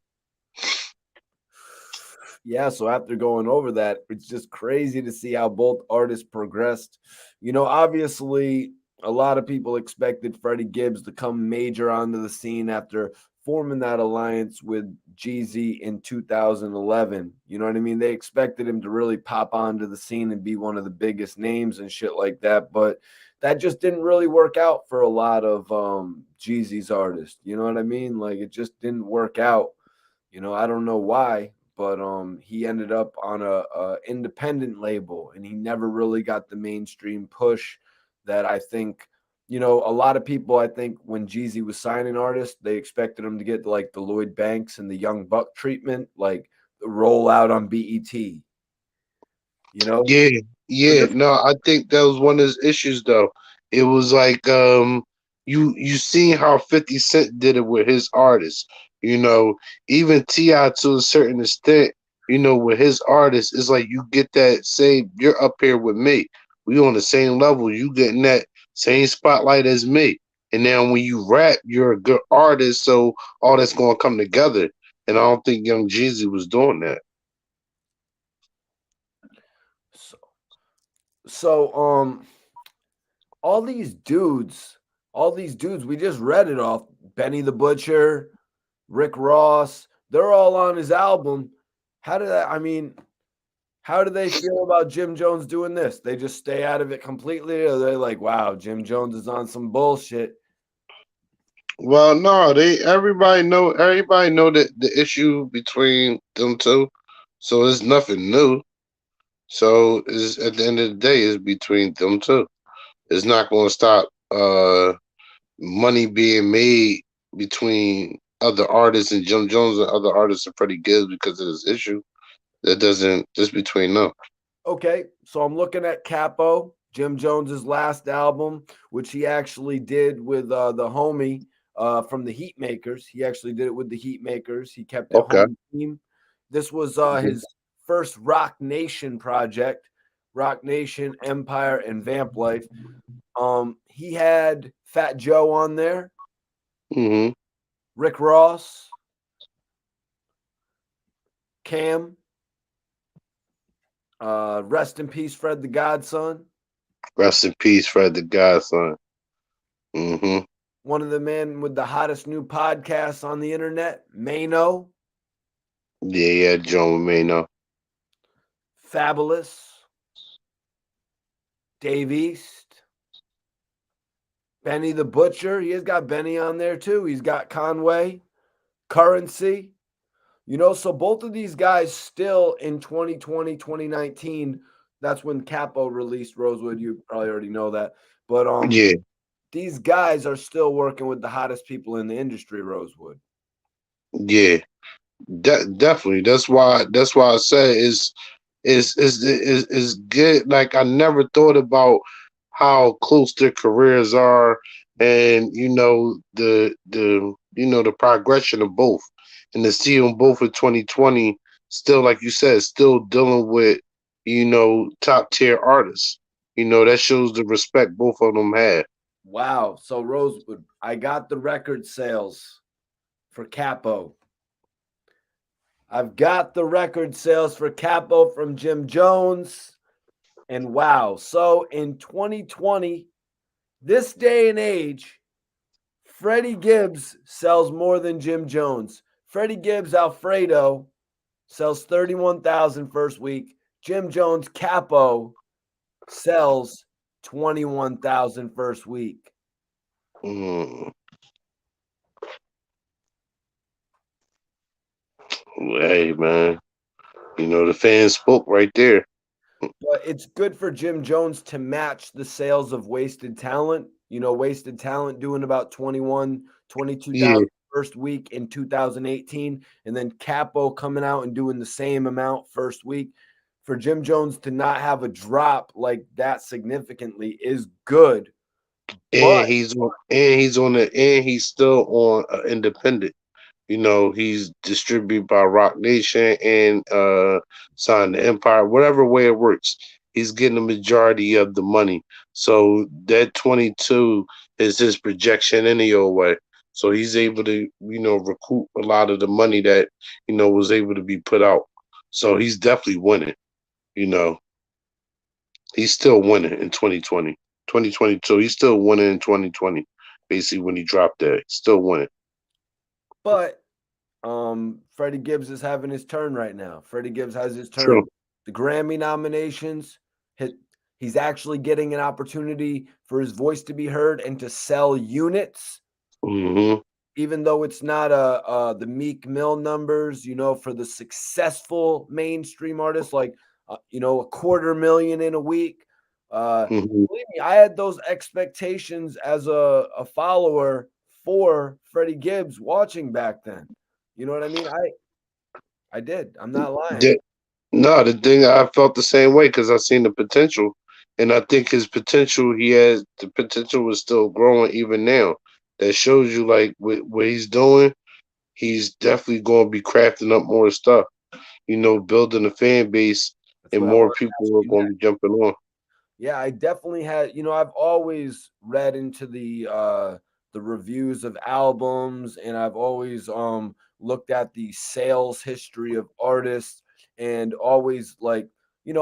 Yeah, so after going over that, it's just crazy to see how both artists progressed. You know, obviously, a lot of people expected Freddie Gibbs to come major onto the scene after forming that alliance with Jeezy in 2011. You know what I mean? They expected him to really pop onto the scene and be one of the biggest names and shit like that, but that just didn't really work out for a lot of Jeezy's artists. You know what I mean? Like it just didn't work out. You know, I don't know why, but he ended up on a independent label, and he never really got the mainstream push that I think. You know, a lot of people, I think, when Jeezy was signing artists, they expected him to get like the Lloyd Banks and the Young Buck treatment, like the roll out on BET. You know, Yeah, but yeah. this, No, I think that was one of his issues though. It was like you seen how 50 Cent did it with his artists. You know, even T.I. to a certain extent, you know, with his artists, it's like you get that same you're up here with me. We on the same level. You getting that same spotlight as me. And now when you rap, you're a good artist, so all that's gonna come together. And I don't think Young Jeezy was doing that. so, so all these dudes, we just read it off. Benny the Butcher, Rick Ross, they're all on his album. How did that? I mean, how do they feel about Jim Jones doing this? They just stay out of it completely, or they're like, "Wow, Jim Jones is on some bullshit." Well, no, they everybody know that the issue between them two, so it's nothing new. So is at the end of the day, it's between them two. It's not going to stop money being made between other artists and Jim Jones and other artists and Freddie Gibbs because of this issue. That doesn't just between them. Okay, so I'm looking at Capo, Jim Jones's last album, which he actually did with the homie from the Heatmakers. He actually did it with the Heatmakers. He kept it Okay. home team. This was Mhm. his first Rock Nation project, Rock Nation, Empire, and Vamp Life. He had Fat Joe on there, Mhm. Rick Ross, Cam, rest in peace, Fred the Godson. Rest in peace, Fred the Godson. Mhm. one of the men with the hottest new podcasts on the internet, Mano, Yeah, John Maynard. Fabulous, Dave East, Benny the Butcher. He has got Benny on there too. He's got Conway, Currency. So both of these guys still in 2020, 2019, that's when Capo released Rosewood. You probably already know that. But Yeah, these guys are still working with the hottest people in the industry, Rosewood. yeah. Definitely. That's why I say is good. Like I never thought about how close their careers are, and the progression of both, and to see them both in 2020, still like you said, still dealing with top tier artists. That shows the respect both of them have. Wow. So Rosewood, I got the record sales for Capo. I've got the record sales for Capo from Jim Jones. And wow. So in 2020, this day and age, Freddie Gibbs sells more than Jim Jones. Freddie Gibbs Alfredo sells 31,000 first week. Jim Jones Capo sells 21,000 first week. Mm. Hey man, the fans spoke right there. But it's good for Jim Jones to match the sales of Wasted Talent. Wasted Talent doing about 22,000 Yeah, first week in 2018, and then Capo coming out and doing the same amount first week. For Jim Jones to not have a drop like that significantly is good. and But he's still on independent. He's distributed by Rock Nation and signed to Empire, whatever way it works. He's getting the majority of the money. So that 22 is his projection any old way. So he's able to, recoup a lot of the money that, was able to be put out. So he's definitely winning, you know. He's still winning in 2020. 2022, he's still winning in 2020. Basically, when he dropped that, he's still winning. but Freddie Gibbs is having his turn right now. Freddie Gibbs has his turn. True. The Grammy nominations, he's actually getting an opportunity for his voice to be heard and to sell units, Hmm. even though it's not the Meek Mill numbers, for the successful mainstream artists, like a 250,000 in a week. Hmm. Believe me, I had those expectations as a follower for Freddie Gibbs watching back then. You know what I mean? I did. I'm not lying. No, the thing I felt the same way because I seen the potential, and I think his potential, he has the potential was still growing even now. That shows you like what he's doing. He's definitely going to be crafting up more stuff. Building a fan base, That's and what I more want to people ask are you going to next. be jumping on. Yeah, I definitely had, I've always read into the reviews of albums, and I've always looked at the sales history of artists, and always like,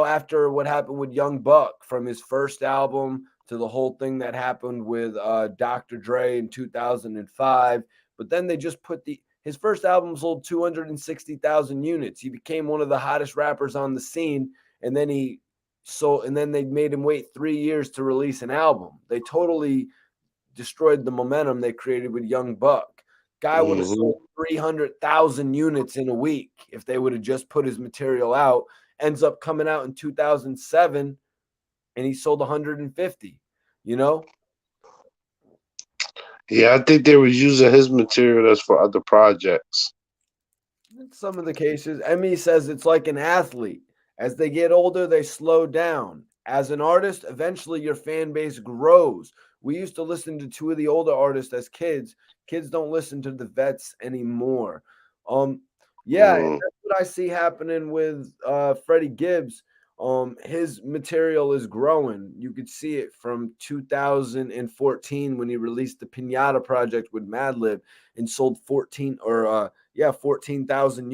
after what happened with Young Buck from his first album to the whole thing that happened with Dr. Dre in 2005, but then they just put his first album sold 260,000 units. He became one of the hottest rappers on the scene, and then they made him wait 3 years to release an album. They totally destroyed the momentum they created with Young Buck. Guy would have Hmm. sold 300,000 units in a week if they would have just put his material out. Ends up coming out in 2007 and he sold 150, you know? Yeah, I think they were using his material as for other projects. In some of the cases, Emmy says it's like an athlete. As they get older, they slow down. As an artist, eventually your fan base grows. We used to listen to two of the older artists as kids. Kids don't listen to the vets anymore. Um, yeah, and Mm. that's what I see happening with Freddie Gibbs. His material is growing. You could see it from 2014 when he released the Pinata Project with Madlib and sold 14,000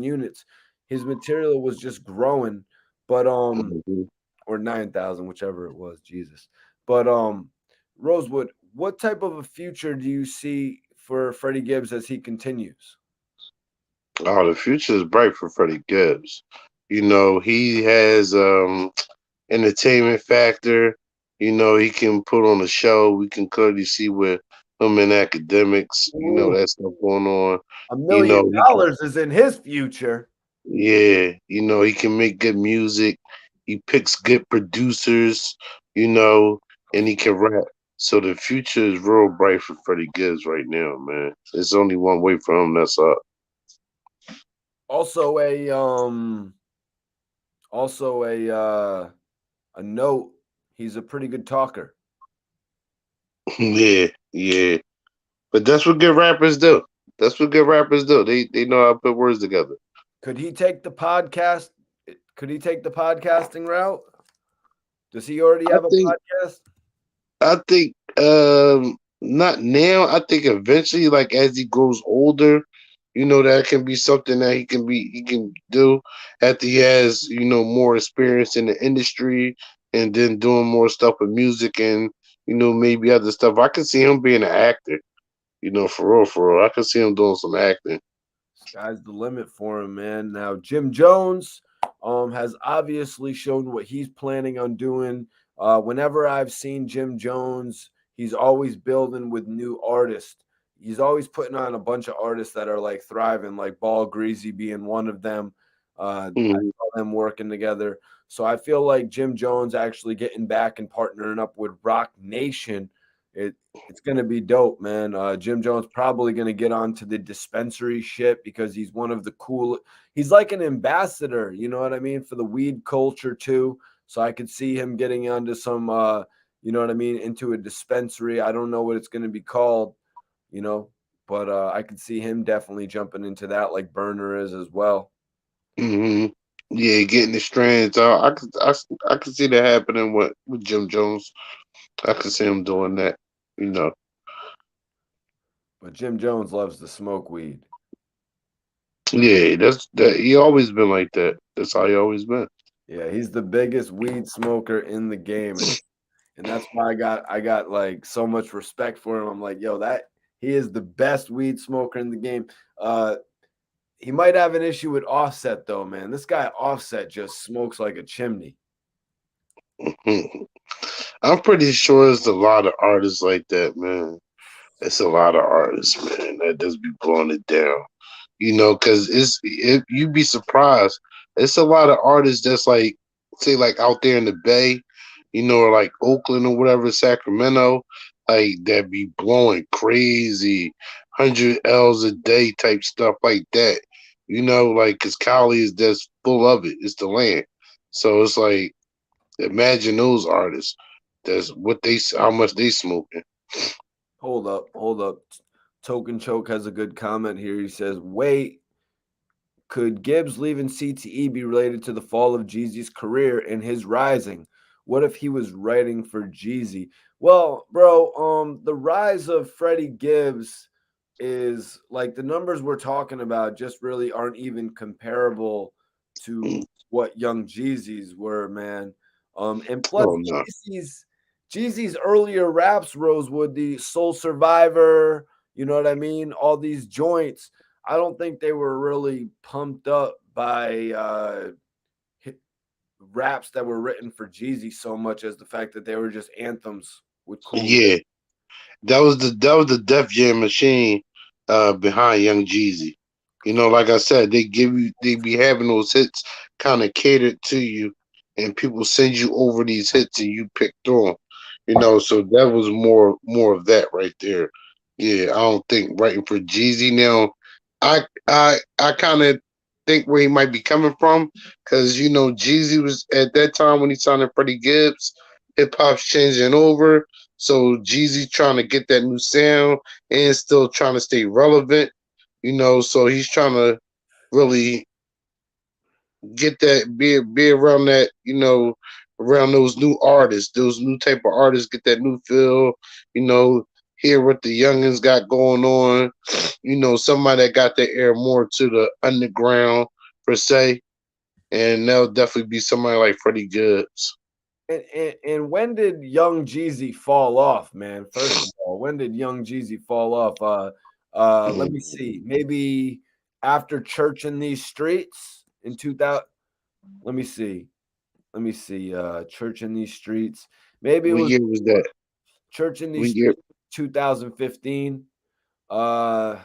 units. His material was just growing, but Mhm. or 9,000, whichever it was, Jesus. But Rosewood, what type of a future do you see for Freddie Gibbs as he continues? Oh, the future is bright for Freddie Gibbs. He has entertainment factor. He can put on a show. We can clearly see where him and academics, Ooh, that stuff going on. $1 You million know, he can, is in his future. yeah, he can make good music. He picks good producers, and he can rap. So the future is real bright for Freddie Gibbs right now, man. There's only one way for him. That's up. Also a note. He's a pretty good talker. Yeah, yeah. But that's what good rappers do. That's what good rappers do. They know how to put words together. Could he take the podcast? Could he take the podcasting route? Does he already I have a think podcast? I think not now. I think eventually, like as he grows older, that can be something that he can do after he has, more experience in the industry and then doing more stuff with music and maybe other stuff. I can see him being an actor, for real, for real. I can see him doing some acting. Sky's the limit for him, man. Now Jim Jones has obviously shown what he's planning on doing. Whenever I've seen Jim Jones, he's always building with new artists. He's always putting on a bunch of artists that are like thriving, like Ball Greasy being one of them. I Mhm. saw them working together. So I feel like Jim Jones actually getting back and partnering up with Rock Nation. It it's gonna be dope, man. Jim Jones probably gonna get onto the dispensary shit because he's one of the cool. He's like an ambassador, you know what I mean, for the weed culture too. So I could see him getting onto some, you know what I mean, into a dispensary. I don't know what it's gonna be called, you know, but I could see him definitely jumping into that like Burner is as well. Hmm. Yeah, getting the strands out. I could see that happening with Jim Jones. I could see him doing that. You know. But Jim Jones loves to smoke weed. Yeah, that's that. He always been like that. That's how he always been. Yeah, he's the biggest weed smoker in the game, and that's why I got like so much respect for him. I'm like, yo, that he is the best weed smoker in the game. He might have an issue with Offset though, man. This guy Offset just smokes like a chimney. Mhm. I'm pretty sure it's a lot of artists like that, man. It's a lot of artists, man, that just be blowing it down. Because you'd be surprised. It's a lot of artists that's like, say, like out there in the Bay, or like Oakland or whatever, Sacramento, like that be blowing crazy, 100 L's a day type stuff like that. Like because Cali is just full of it. It's the land, so it's like imagine those artists. That's what how much they smoking. Hold up, hold up. Token Choke has a good comment here. He says, wait, could Gibbs leaving CTE be related to the fall of Jeezy's career and his rising? What if he was writing for Jeezy? Well, bro, the rise of Freddie Gibbs is like the numbers we're talking about just really aren't even comparable to what young Jeezy's were, man. And plus Oh no. Jeezy's earlier raps, Rosewood, the Soul Survivor, you know what I mean? All these joints I don't think they were really pumped up by raps that were written for Jeezy so much as the fact that they were just anthems with cool Yeah, lyrics. that was the Def Jam machine behind Young Jeezy. Like I said, they be having those hits kind of catered to you, and people send you over these hits and you pick through them. So that was more of that right there. Yeah, I don't think writing for Jeezy now. I kind of think where he might be coming from because Jeezy was at that time when he signed to Freddie Gibbs, hip hop's changing over. So Jeezy trying to get that new sound and still trying to stay relevant, So he's trying to really get that be around that, around those new artists, those new type of artists, get that new feel, you know, hear what the youngins got going on, somebody that got their ear more to the underground per se, and that'll definitely be somebody like Freddie Gibbs. And when did young Jeezy fall off, man? First of all, when did young Jeezy fall off? Let me see. Maybe after Church in These Streets in 2000. Let me see. Church in These Streets. Maybe it What was year was that? Church in What These year? Streets, 2015. Uh,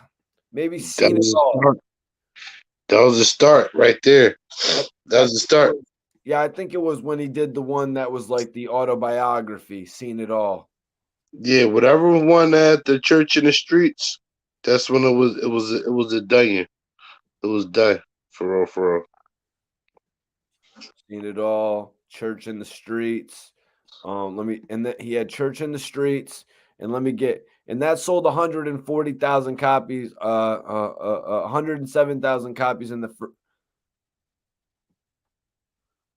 maybe That Seen It was a All. start. That was the start right there. That I was the think it start. was, yeah, I think it was when he did the one that was like the autobiography, Seen It All. Yeah, whatever one at the church in the streets. That's when it was a done. It was done for real, for real. Seen It All, Church in the Streets. And then he had Church in the Streets, and and that sold 140,000 copies, 107,000 copies in the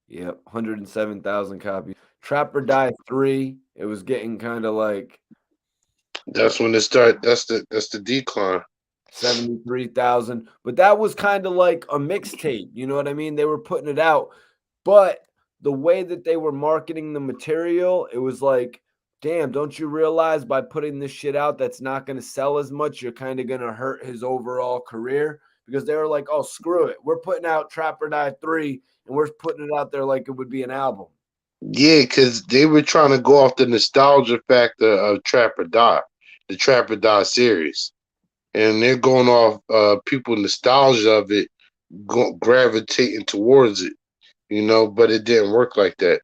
yep, 107,000 copies. Trap or Die 3, it was getting kind of like That's when it start. That's the decline. 73,000, but that was kind of like a mixtape, you know what I mean? They were putting it out, but the way that they were marketing the material, it was like, damn, don't you realize by putting this shit out that's not going to sell as much, you're kind of going to hurt his overall career? Because they were like, oh, screw it. We're putting out Trap or Die 3 and we're putting it out there like it would be an album. Yeah, because they were trying to go off the nostalgia factor of Trap or Die, the Trap or Die series, and they're going off people nostalgia of it, gravitating towards it. But it didn't work like that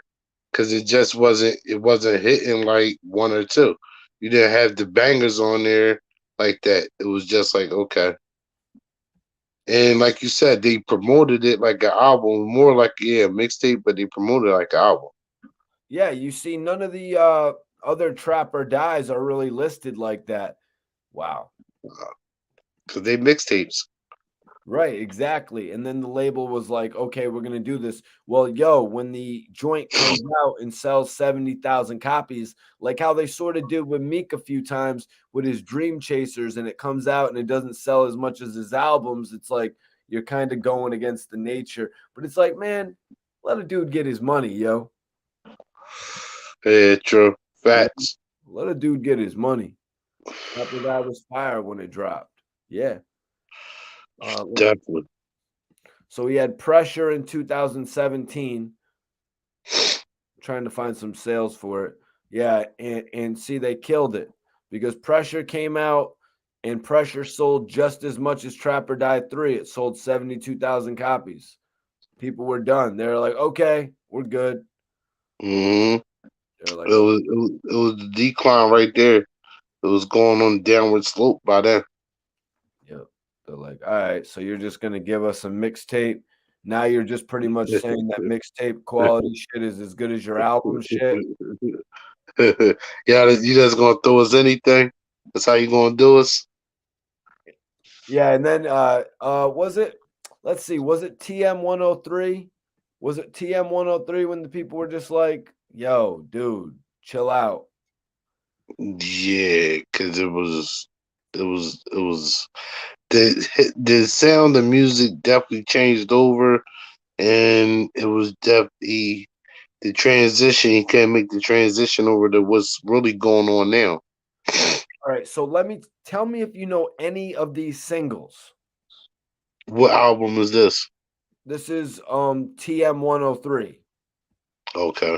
because it wasn't hitting like one or two. You didn't have the bangers on there like that. It was just like, okay. And like you said, they promoted it like an album, more like, yeah, mixtape, but they promoted it like an album. Yeah, you see, none of the other Trap or Dies are really listed like that. Wow. Because they mixtapes. Right, exactly. And then the label was like, okay, we're going to do this. Well, yo, when the joint comes out and sells 70,000 copies, like how they sort of did with Meek a few times with his Dream Chasers, and it comes out and it doesn't sell as much as his albums, it's like you're kind of going against the nature. But it's like, man, let a dude get his money, yo. Yeah, true. Facts. Let a dude get his money. After that was fire when it dropped. Yeah. Definitely. So he had Pressure in 2017. Trying to find some sales for it. Yeah, and see, they killed it because Pressure came out and Pressure sold just as much as Trap or Die 3. It sold 72,000 copies. People were done. They're like, okay, we're good. Mm-hmm. They're like, It was the decline right there. It was going on downward slope by then. yep. They're like, all right, so you're just gonna give us a mixtape. Now you're just pretty much saying that mixtape quality shit is as good as your album shit. Yeah, you just gonna throw us anything? That's how you gonna do us? Yeah, and then was it, let's see, was it TM 103? Was it TM 103 when the people were just like, yo, dude, chill out? Yeah, because it was the sound, the music definitely changed over, and it was definitely the transition. You can't make the transition over to what's really going on now. All right, so tell me if you know any of these singles. What album is this? This is TM 103. Okay.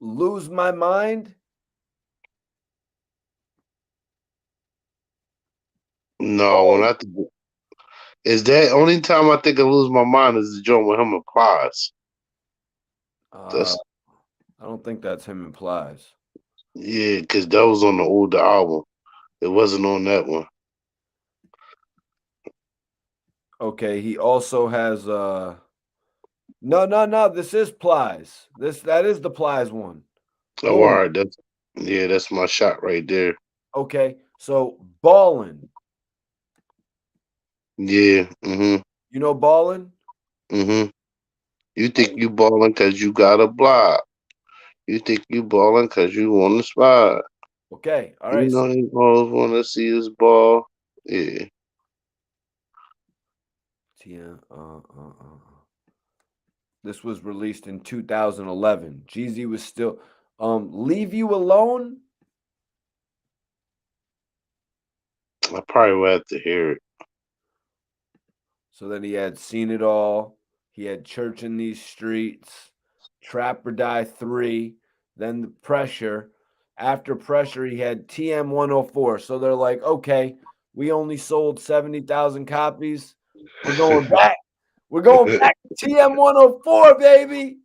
Lose My Mind. No, when Oh, I think is that only time I think I lose my mind is the joint with him applies. uh, That's I don't think that's him implies. yeah, because that was on the older album. It wasn't on that one. Okay, he also has no, this is Plies. That is the Plies one. Oh, all Boom. right, that's my shot right there. Okay, so Ballin'. Yeah, mm-hmm, You know Ballin'? mm-hmm. You think you balling because you got a block. You think you balling because you on the spot. Okay, all You right. know these balls want to see his ball. Yeah. Yeah, This was released in 2011. Jeezy was still Leave You Alone. I probably would have to hear it. So then he had Seen It All. He had Church in These Streets, Trap or Die 3, then The Pressure. After Pressure, he had TM 104. So they're like, okay, we only sold 70,000 copies. We're going back. We're going back to TM 104, baby.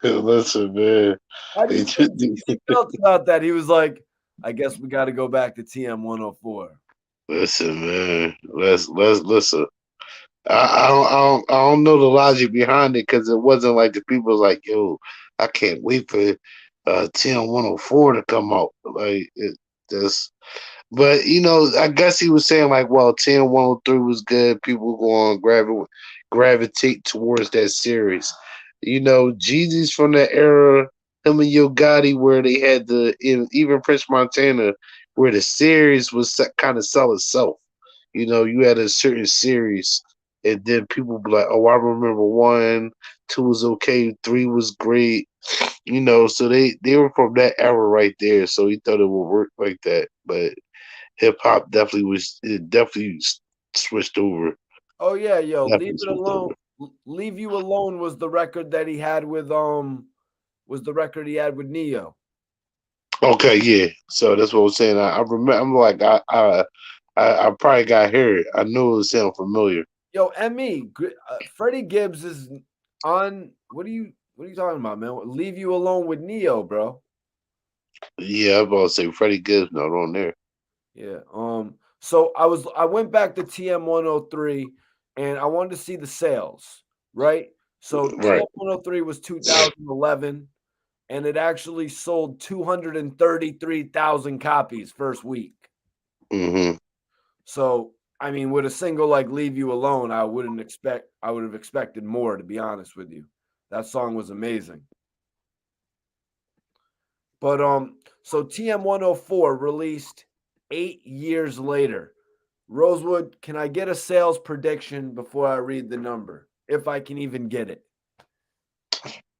Listen, man. How do you think Jeezy felt about that? He was like, I guess we got to go back to TM 104. Listen, man. Let's listen. I don't know the logic behind it because it wasn't like the people was like, yo, I can't wait for 10104 to come out. Like it just but I guess he was saying like, well, 10103 was good. People going gravitate towards that series. Jeezy's from that era, him and Yo Gotti, where they had even Prince Montana, where the series was kind of sell itself. You had a certain series, and then people be like, "Oh, I remember 1, 2 was okay, 3 was great." So they were from that era right there. So he thought it would work like that, but hip hop definitely switched over. Oh yeah, yo, Definitely Leave It switched Alone. over. Leave You Alone was the record that he had with Neo. Okay, yeah. So that's what I'm saying. I remember. I'm like, I probably got here. I knew it would sound familiar. Yo, Freddie Gibbs is on. What are you talking about, man? Leave You Alone with Neo, bro. Yeah, I'm about to say Freddie Gibbs not on there. Yeah. So I went back to TM 103 and I wanted to see the sales, right? So Right. TM 103 was 2011 and it actually sold 233,000 copies first week. Mm-hmm. So, I mean, with a single like Leave You Alone, I would have expected more, to be honest with you. That song was amazing. But so TM 104 released 8 years later. Rosewood, can I get a sales prediction before I read the number? If I can even get it.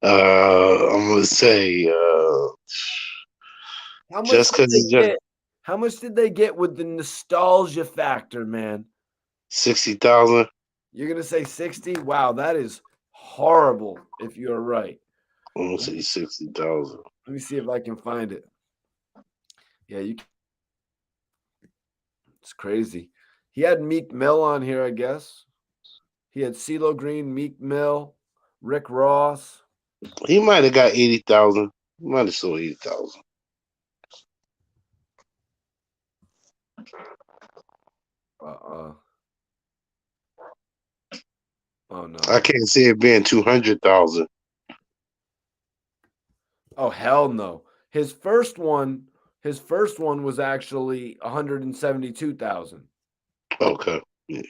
I'm gonna say How much just did because they it's just get? How much did they get with the nostalgia factor, man? 60,000. You're gonna say 60? Wow, that is horrible if you're right. I'm gonna say 60,000. Let me see if I can find it. Yeah, it's crazy. He had Meek Mill on here, I guess. He had CeeLo Green, Meek Mill, Rick Ross. He might have got 80,000. He might have sold 80,000. Oh no. I can't see it being 200,000. Oh hell no. His first one was actually 172,000. Okay. Yeah.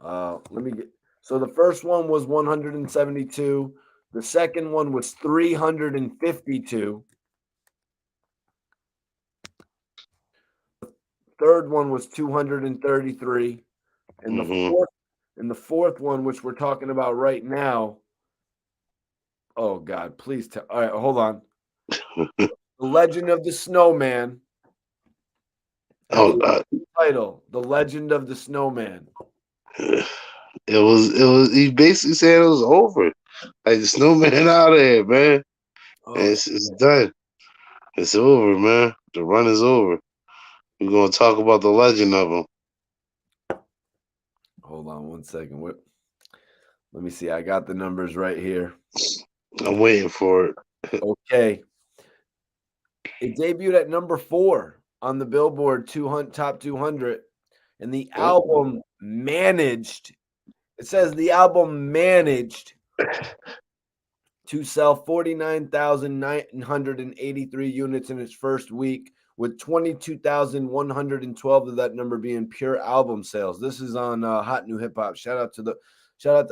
Let me get so the first one was 172. The second one was 352. Third one was 233. And Mm-hmm. the fourth one, which we're talking about right now. Oh God, please tell. All right, hold on. The Legend of the Snowman. Oh, Title: The Legend of the Snowman. he basically said it was over. Like the snowman out of here, man. Oh, It's done. It's over, man. The run is over. We're gonna talk about the legend of him. hold on one second. Let me see. I got the numbers right here. I'm waiting for it. Okay. It debuted at number 4 on the Billboard 200 Top 200, and the album managed. It says the album managed to sell 49,983 units in its first week, with 22,112 of that number being pure album sales. This is on Hot New Hip Hop. Shout out to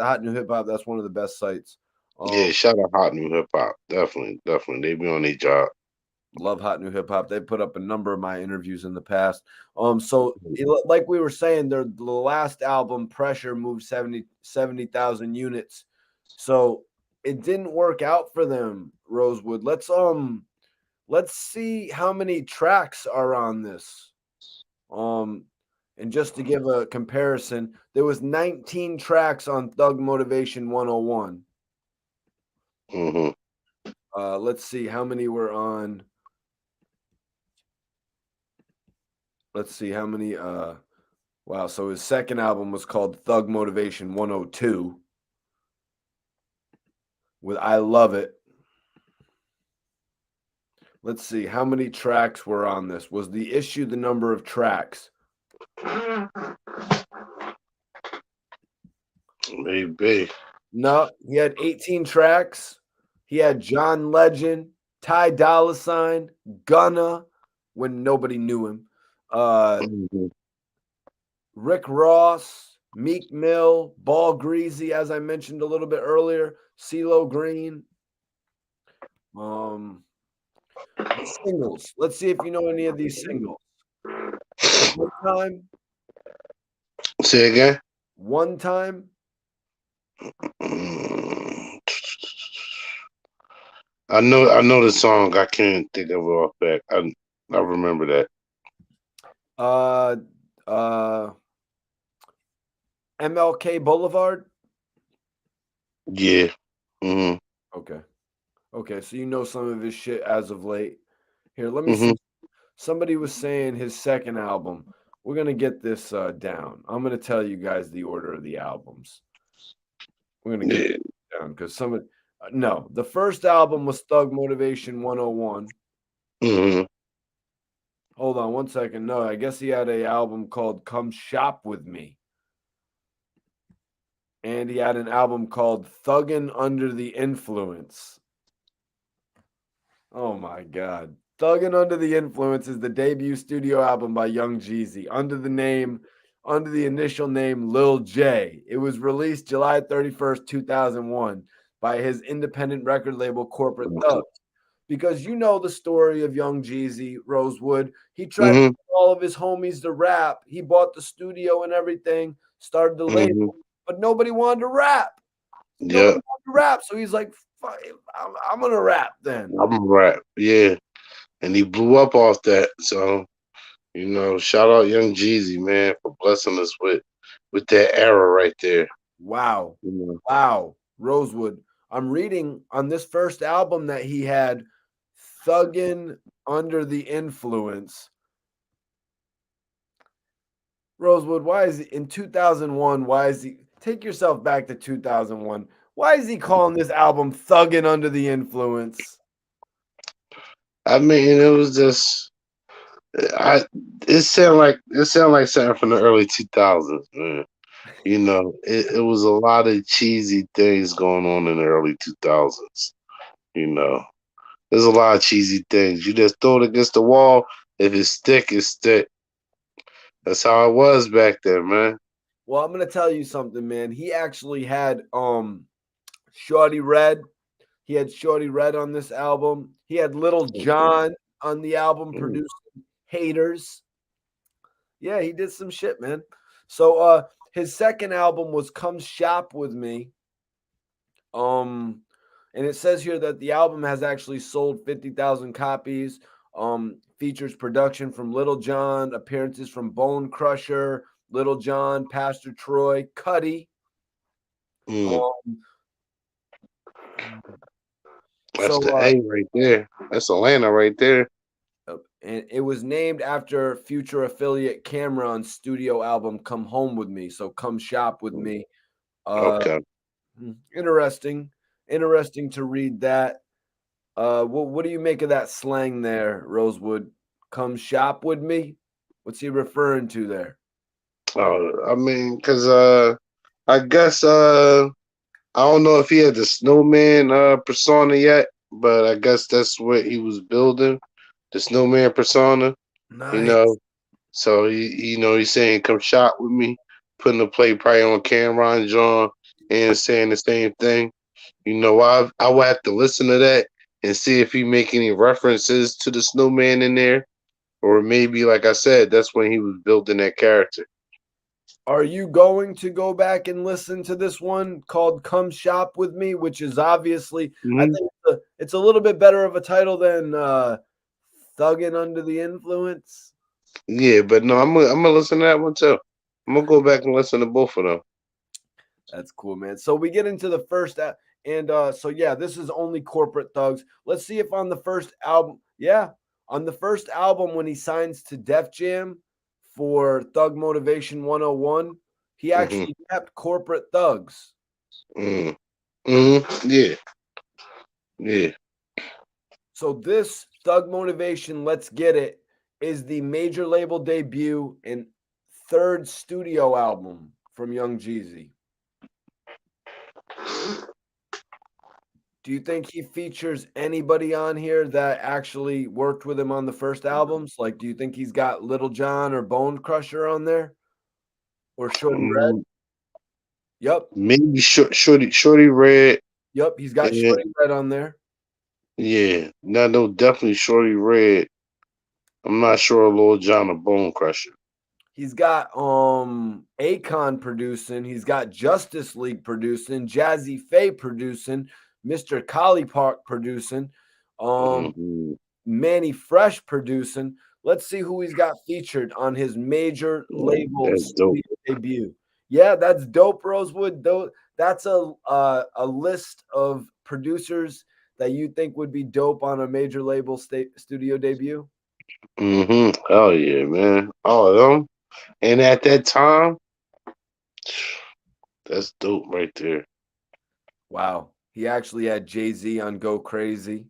Hot New Hip Hop. That's one of the best sites. Yeah, shout out Hot New Hip Hop. Definitely. They be on their job. Love Hot New Hip Hop. They put up a number of my interviews in the past. Like we were saying, the last album, Pressure, moved 70,000 units So it didn't work out for them, Rosewood. Let's see how many tracks are on this. And just to give a comparison, there was 19 tracks on Thug Motivation 101. Let's see how many were on. Let's see how many. Wow. So his second album was called Thug Motivation 102 with I Love It. Let's see how many tracks were on this. Was the issue the number of tracks? Maybe. No, he had 18 tracks. He had John Legend, Ty Dolla $ign, Gunna, when nobody knew him, Rick Ross, Meek Mill, Ball Greasy, as I mentioned a little bit earlier, CeeLo Green. Singles. Let's see if you know any of these singles. One Time. Say again. One Time. I know the song. I can't think of it off back. I remember that. MLK Boulevard. Yeah. Okay, so you know some of his shit as of late. Here, let me see. Somebody was saying his second album. We're gonna get this down. I'm gonna tell you guys the order of the albums. We're gonna get it down because no, the first album was Thug Motivation 101. Hold on one second. No, I guess he had an album called Come Shop With Me. And he had an album called Thuggin' Under the Influence. Oh my God. Thuggin' Under the Influence is the debut studio album by Young Jeezy under the initial name Lil J. It was released July 31st, 2001 by his independent record label Corporate Thugs. Because you know the story of Young Jeezy, Rosewood. He tried to get all of his homies to rap. He bought the studio and everything, started the label, but nobody wanted to rap. Nobody wanted to rap. So he's like, I'm going to rap then. I'm gonna rap, yeah. And he blew up off that. So, shout out Young Jeezy, man, for blessing us with that era right there. Wow. Wow. Rosewood. I'm reading on this first album that he had, Thuggin' Under the Influence. Rosewood, why is he in 2001? Why is he take yourself back to 2001? Why is he calling this album Thuggin' Under the Influence? I mean, it was just it sounded like something from the early 2000s, man. It was a lot of cheesy things going on in the early 2000s. There's a lot of cheesy things. You just throw it against the wall. If it's stick, it's stick. That's how it was back then, man. Well, I'm gonna tell you something, man. He actually had Shorty Red. He had Shorty Red on this album. He had Little John on the album producing Haters. Yeah, he did some shit, man. So his second album was Come Shop With Me. And it says here that the album has actually sold 50,000 copies. Features production from Little John, appearances from Bone Crusher, Little John, Pastor Troy, Cuddy. That's the A right there. That's Atlanta right there. And it was named after future affiliate Cameron's studio album Come Home With Me. So Come Shop With Me. Okay. Interesting to read that. What do you make of that slang there, Rosewood? Come shop with me? What's he referring to there? I mean, because I guess I don't know if he had the snowman persona yet, but I guess that's what he was building, the snowman persona. Nice. So he's saying, "Come shop with me," putting the play probably on camera and John and saying the same thing. I would have to listen to that and see if he make any references to the snowman in there, or maybe, like I said, that's when he was building that character. Are you going to go back and listen to this one called "Come Shop with Me," which is obviously, I Mm-hmm. think it's a little bit better of a title than "Thuggin' Under the Influence." Yeah, but no, I'm gonna listen to that one too. I'm gonna go back and listen to both of them. That's cool, man. So we get into the first and so yeah, this is only corporate thugs. Let's see if on the first album, yeah, on the first album when he signs to Def Jam for Thug Motivation 101, he Mm-hmm. actually kept corporate thugs. Mm-hmm. Mm-hmm. Yeah. Yeah. So this Thug Motivation, Let's Get It, is the major label debut and third studio album from Young Jeezy. Do you think he features anybody on here that actually worked with him on the first albums? Like, do you think he's got Little John or Bone Crusher on there? Or Shorty Red? Mm, Yep. maybe Shorty Red. Yep. He's got And Shorty Red on there. yeah, no, definitely Shorty Red. I'm not sure Lil John or Bone Crusher. He's got Akon producing. He's got Justice League producing. Jazzy Faye producing. Mr. Collie Park producing. Mm-hmm. Manny Fresh producing. Let's see who he's got featured on his major label That's dope. studio debut. Yeah, that's dope, Rosewood. Though that's a list of producers that you think would be dope on a major label studio debut. Mm-hmm. Oh yeah, man. All of them. And at that time, that's dope right there. Wow, he actually had Jay-Z on Go Crazy.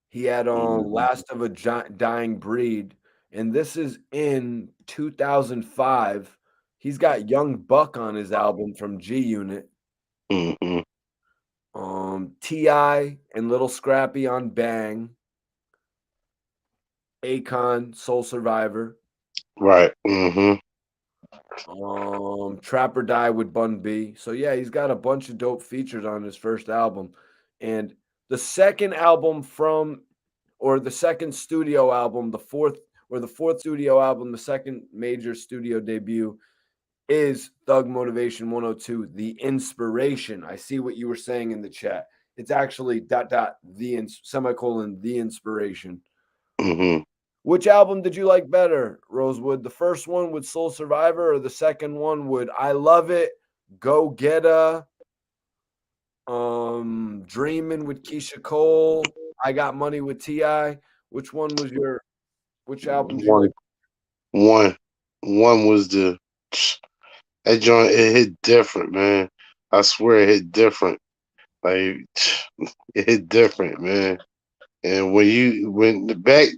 He had Mm-hmm. Last of a Dying Breed, and this is in 2005. He's got Young Buck on his album from G Unit. Mm-hmm. Ti and Little Scrappy on Bang. Akon, Soul Survivor. Right. Mm-hmm. Trap or Die with Bun B. So yeah, he's got a bunch of dope features on his first album, and the second album from, or the second studio album, the fourth studio album, the second major studio debut is Thug Motivation 102, The Inspiration. I see what you were saying in the chat. It's actually semicolon the inspiration. Mm-hmm. Which album did you like better, Rosewood? The first one with Soul Survivor or the second one with I Love It, Go Getta, Dreamin' with Keisha Cole, I Got Money with T.I.? Which album did you One, like? one, one was that joint. It hit different, man. I swear it hit different. Like it hit different, man. And when back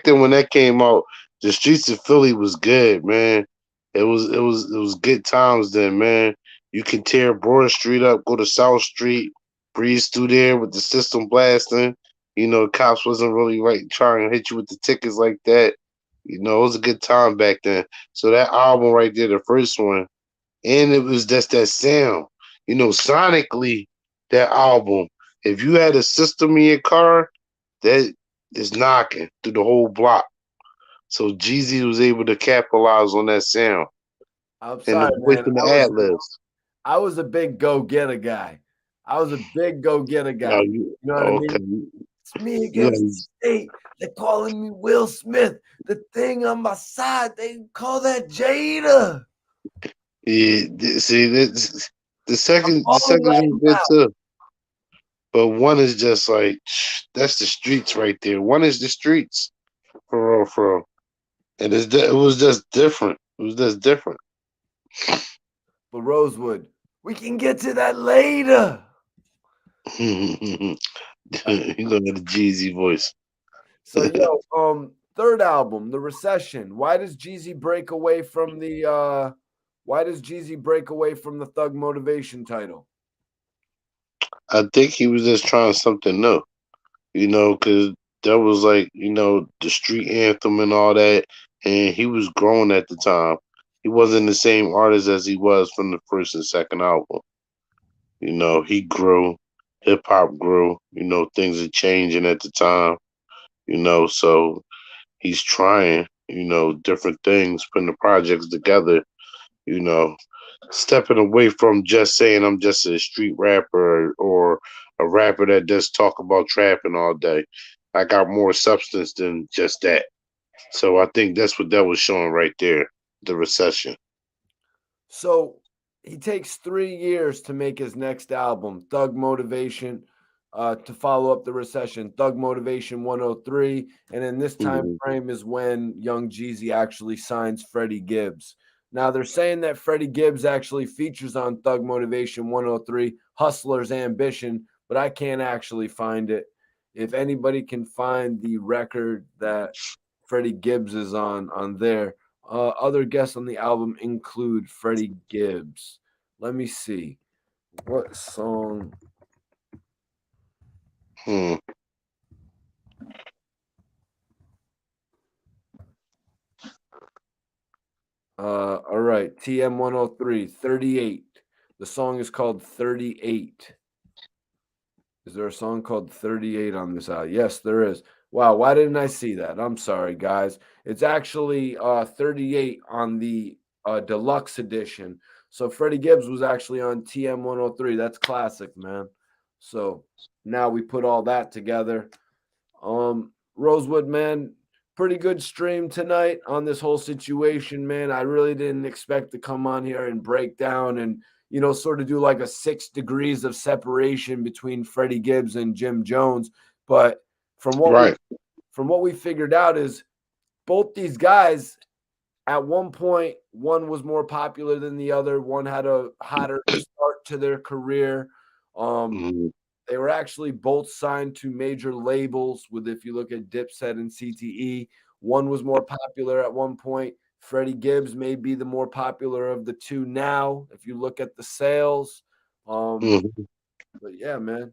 then when that came out, the streets of Philly was good, man. It was good times then, man. You can tear Broad Street up, go to South Street, breeze through there with the system blasting. Cops wasn't really right trying to hit you with the tickets like that. It was a good time back then. So that album right there, the first one, and it was just that sound. Sonically, that album. If you had a system in your car, that is knocking through the whole block. So Jeezy was able to capitalize on that sound I'm and the sorry, voice man. and the ad libs. I was a big go getter guy. I was a big go getter guy. Oh, You know what I okay. mean? It's me You against the state. They're calling me Will Smith. The thing on my side, they call that Jada. see, the I'm second, the balling second right one did now. too. But one is just like that's the streets right there. One is the streets for real, for real. And it was just different. It was just different. But Rosewood, we can get to that later. You gonna get the Jeezy voice. So third album, The Recession. Why does Jeezy break away from the Thug Motivation title? I think he was just trying something new, because that was like, the street anthem and all that, and he was growing at the time. He wasn't the same artist as he was from the first and second album. He grew, hip hop grew, things are changing at the time, so he's trying. different things, putting the projects together, you know, stepping away from just saying I'm just a street rapper or a rapper that just talk about trapping all day. I got more substance than just that. So I think that's what that was showing right there, the recession. So he takes 3 years to make his next album, Thug Motivation, to follow up the recession, Thug Motivation 103. And in this time Mhm. frame is when young Jeezy actually signs Freddie Gibbs. Now they're saying that Freddie Gibbs actually features on Thug Motivation 103, Hustler's Ambition, but I can't actually find it. If anybody can find the record that Freddie Gibbs is on there, other guests on the album include Freddie Gibbs. Let me see. What song? Hmm. All right. TM 103, 38. The song is called 38. Is there a song called 38 on this album? Yes, there is. Wow, why didn't I see that? I'm sorry, guys. It's actually 38 on the deluxe edition. So Freddie Gibbs was actually on TM 103. That's classic, man. So now we put all that together. Rosewood, man, pretty good stream tonight on this whole situation, man. I really didn't expect to come on here and break down and sort of do like a 6 degrees of separation between Freddie Gibbs and Jim Jones. But from what we Right. from what we figured out is both these guys at one point, one was more popular than the other. One had a hotter start to their career. Um, Mhm. they were actually both signed to major labels with, if you look at Dipset and CTE, one was more popular at one point. Freddie Gibbs may be the more popular of the two now, if you look at the sales. Um, Mhm. but yeah, man.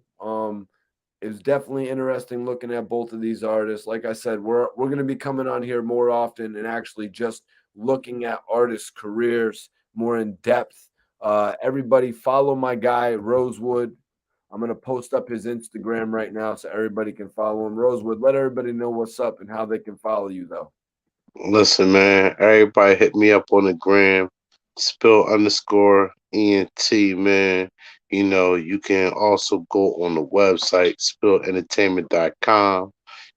It was definitely interesting looking at both of these artists. Like I said, we're going to be coming on here more often and actually just looking at artists' careers more in depth. Everybody follow my guy Rosewood. I'm going to post up his Instagram right now so everybody can follow him. Rosewood, let everybody know what's up and how they can follow you though. Listen, man, everybody hit me up on the gram, spill underscore ENT, man. You can also go on the website, spillentertainment.com.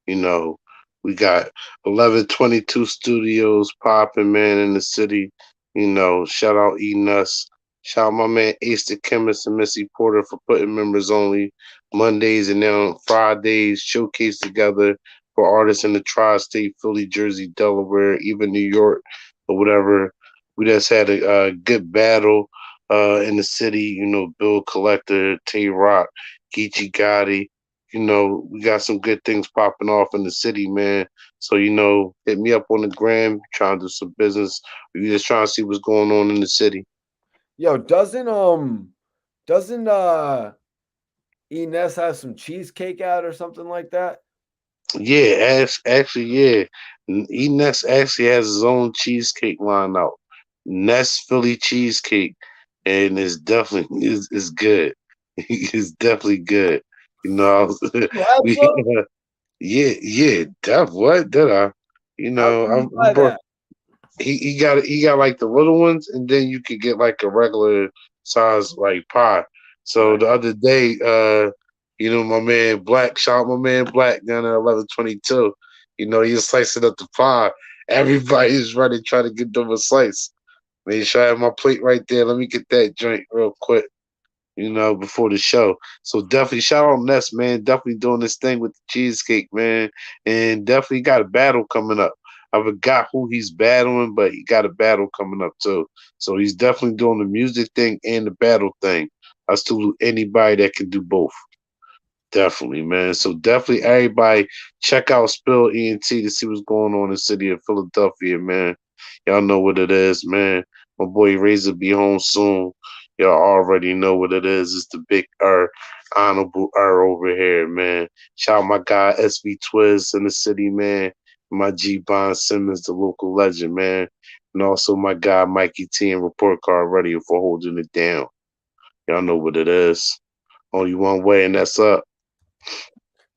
You know, we got 1122 studios popping, man, in the city. Shout out E Nuts. Shout out my man Ace the Chemist and Missy Porter for putting members only Mondays and then Fridays showcase together for artists in the tri-state, Philly, Jersey, Delaware, even New York or whatever. We just had a good battle in the city. Bill Collector, Tay Rock, Geechee Gotti. We got some good things popping off in the city, man. So, hit me up on the gram, trying to do some business. Or you just trying to see what's going on in the city. Yo, doesn't Ines have some cheesecake out or something like that? Yeah, actually, yeah. Ness actually has his own cheesecake line out. Ness Philly cheesecake, and it's good. It's definitely good. I was, You have we some? yeah. That what did I? How can you I buy brought that? he got like the little ones, and then you could get like a regular size like pie. So Nice. the other day, my man Black, shout out my man Black down at 1122. He was slicing up the pie. Everybody's running trying to get them a slice. Man, sure I have my plate right there. Let me get that joint real quick. Before the show. So definitely shout out Ness, man. Definitely doing this thing with the cheesecake, man. And definitely got a battle coming up. I forgot who he's battling, but he got a battle coming up too. So he's definitely doing the music thing and the battle thing. I salute anybody that can do both. Definitely, man. So definitely everybody check out Spill ENT to see what's going on in the city of Philadelphia, man. Y'all know what it is, man. My boy Razor be home soon. Y'all already know what it is. It's the big honorable over here, man. Shout out my guy SB Twiz in the city, man. My G Bond Simmons, the local legend, man. And also my guy Mikey T and Report Card Radio for holding it down. Y'all know what it is. Only one way, and that's up.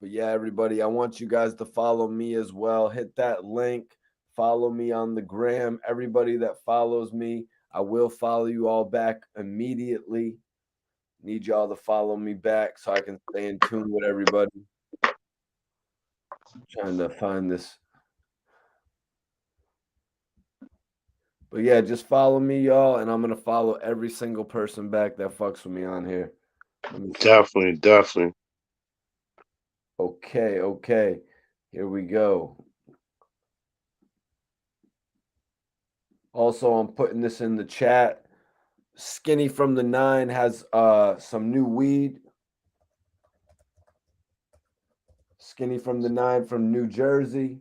But yeah, everybody, I want you guys to follow me as well. Hit that link, Follow me on the gram. Everybody that follows me, I will follow you all back immediately. Need y'all to follow me back so I can stay in tune with everybody. Trying to find this. But yeah, just follow me, y'all, and I'm gonna follow every single person back that fucks with me on here. Definitely, definitely. Okay, okay. Here we go. Also, I'm putting this in the chat. Skinny from the 9 has some new weed. Skinny from the 9 from New Jersey.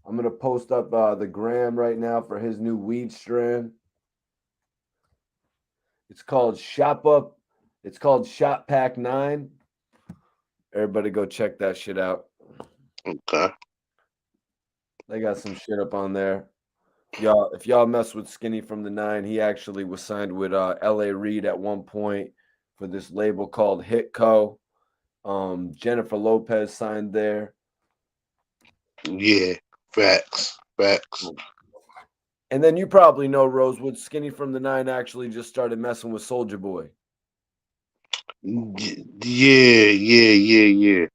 I'm gonna post up the gram right now for his new weed strand. It's called Shop Up. It's called Shop Pack 9. Everybody go check that shit out. Okay. They got some shit up on there. Y'all, if y'all mess with Skinny from the 9, he actually was signed with LA Reid at one point for this label called Hitco. Jennifer Lopez signed there. Yeah, facts, facts. And then you probably know, Rosewood, Skinny from the 9 actually just started messing with Soulja Boy. Yeah, yeah.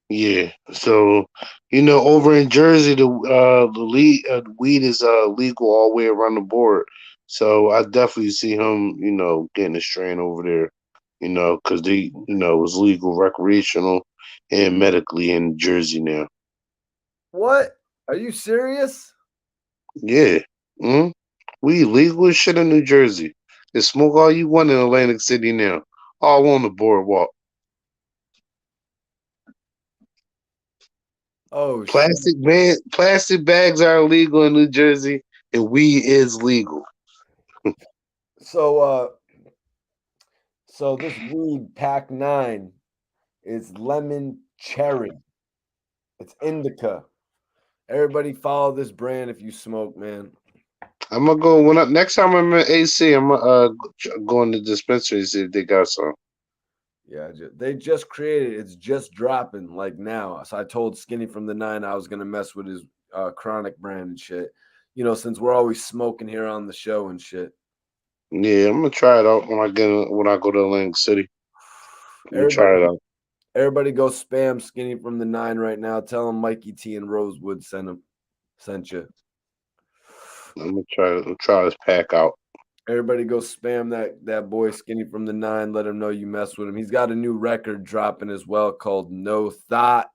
Yeah. So, over in Jersey, the weed is legal all the way around the board. So I definitely see him, getting a strain over there, because it's legal, recreational, and medically in Jersey now. What? Are you serious? Yeah. Mm-hmm. We legal as shit in New Jersey. And smoke all you want in Atlantic City now. All on the boardwalk. Oh shit. Plastic bags are illegal in New Jersey, and weed is legal. So so this weed pack 9 is lemon cherry. It's indica. Everybody follow this brand if you smoke, man. I'm gonna go next time I'm in AC. I'm gonna go in the dispensary and see if they got some. Yeah, they just created it. It's just dropping like now. So I told Skinny from the 9 I was gonna mess with his chronic brand and shit. Since we're always smoking here on the show and shit. Yeah, I'm gonna try it out when I go to Atlantic City. I'm gonna try it out. Everybody go spam Skinny from the 9 right now. Tell him Mikey T and Rosewood sent you. I'm gonna try this pack out. Everybody go spam that boy Skinny from the 9. Let him know you mess with him. He's got a new record dropping as well called No Thought.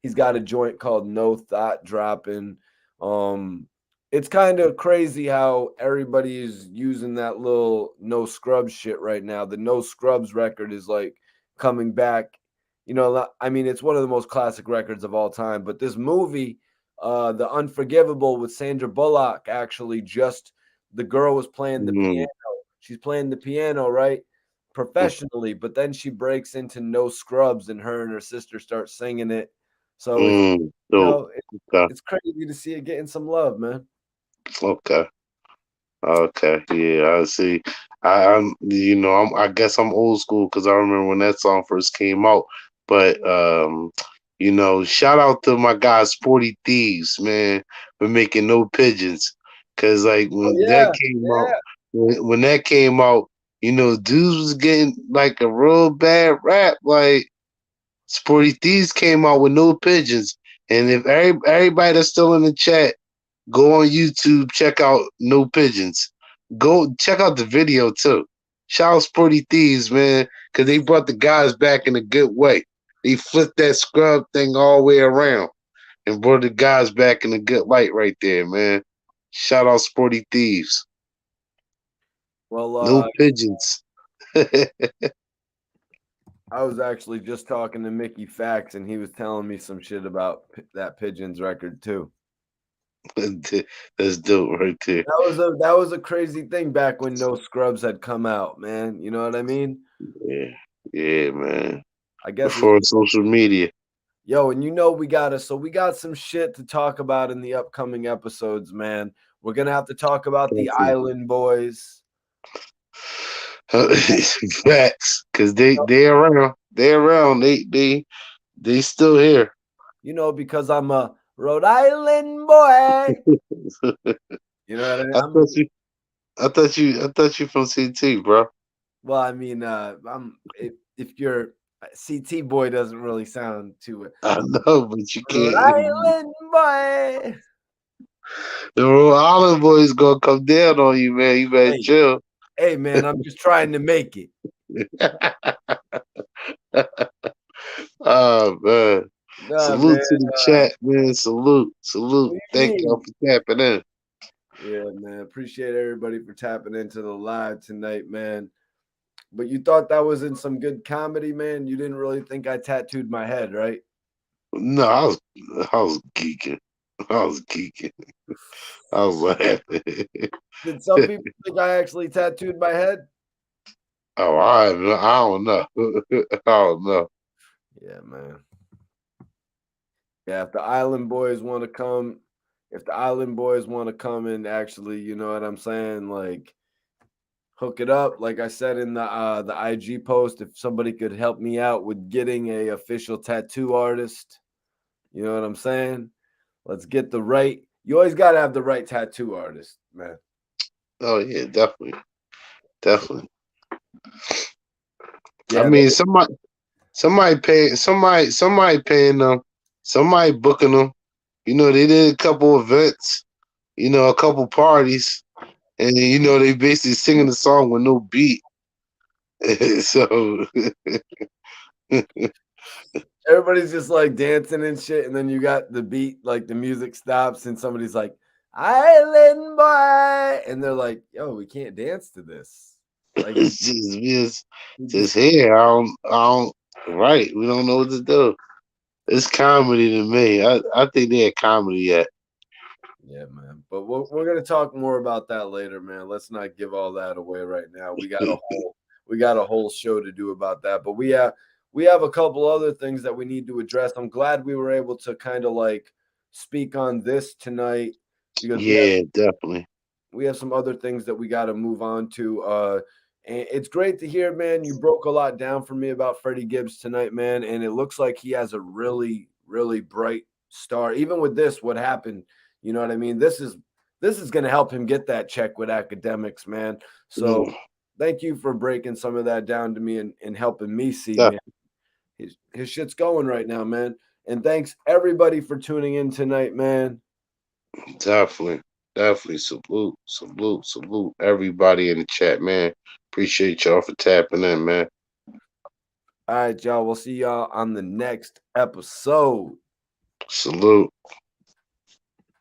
He's got a joint called No Thought dropping. It's kind of crazy how everybody is using that little No Scrubs shit right now. The No Scrubs record is like coming back. I mean, it's one of the most classic records of all time. But this movie, The Unforgivable with Sandra Bullock, actually the girl was playing the piano. She's playing the piano, right? Professionally, but then she breaks into No Scrubs and her sister start singing it. So it's crazy to see it getting some love, man. Okay. Okay. Yeah, I see. I guess I'm old school because I remember when that song first came out. But shout out to my guy Sporty Thieves, man, for making No Pigeons. Cause like when that came out, when that came out, dudes was getting like a real bad rap. Like Sporty Thieves came out with No Pigeons. And if everybody that's still in the chat, go on YouTube, check out No Pigeons. Go check out the video too. Shout out Sporty Thieves, man, because they brought the guys back in a good way. They flipped that scrub thing all the way around and brought the guys back in a good light right there, man. Shout out Sporty Thieves. Well, No Pigeons. I was actually just talking to Mickey Fax, and he was telling me some shit about that Pigeons record too. That's dope right there. That was a crazy thing back when No Scrubs had come out, man. You know what I mean? Yeah, man. I guess before social media. Yo, and we got some shit to talk about in the upcoming episodes, man. We're gonna have to talk about the Island Boys. Facts, because they're around. They're around. They still here. Because I'm a Rhode Island boy. You know what I mean? I thought you from CT, bro. Well, I mean, if you're CT boy doesn't really sound too I know, but you Rhode can't. Island boy. The Rhode Island boys gonna come down on you, man. You better Hey, chill. hey, man, I'm just trying to make it. Oh man. Nah, man. Salute to the chat, man. Salute. What do Thank you y'all mean? for tapping in. Yeah, man. Appreciate everybody for tapping into the live tonight, man. But you thought that was in some good comedy, man. You didn't really think I tattooed my head, right? No, I was geeking. I was geeking. I was laughing. Did some people think I actually tattooed my head? Oh, I don't know. I don't know. Yeah, man. Yeah, if the Island Boys want to come, if the Island Boys want to come and actually, you know what I'm saying, like hook it up. Like I said in the IG post, if somebody could help me out with getting a official tattoo artist, you know what I'm saying? Let's get the right. You always got to have the right tattoo artist, man. Oh yeah, definitely. Definitely. I Yeah, mean, somebody paying them, somebody booking them. You know, they did a couple events, you know, a couple parties, and you know they basically singing the song with no beat. So everybody's just like dancing and shit, and then you got the beat, like the music stops, and somebody's like, "Island boy," and they're like, "Yo, we can't dance to this." Like, it's you just just here. I don't. Right, we don't know what to do. It's comedy to me. I think they're comedy yet. yeah, man. But we're gonna talk more about that later, man. Let's not give all that away right now. We got a whole show to do about that. But we have a couple other things that we need to address. I'm glad we were able to kind of like speak on this tonight because Yeah, definitely. we have some other things that we got to move on to. And it's great to hear, man. You broke a lot down for me about Freddie Gibbs tonight, man. And it looks like he has a really, really bright star. Even with this, what happened, you know what I mean? This is going to help him get that check with Akademiks, man. So Mm, thank you for breaking some of that down to me and helping me see, def- man. His shit's going right now, man. And thanks everybody for tuning in tonight, man. Definitely. Definitely. Salute everybody in the chat, man. Appreciate y'all for tapping in, man. All right, y'all. We'll see y'all on the next episode. Salute.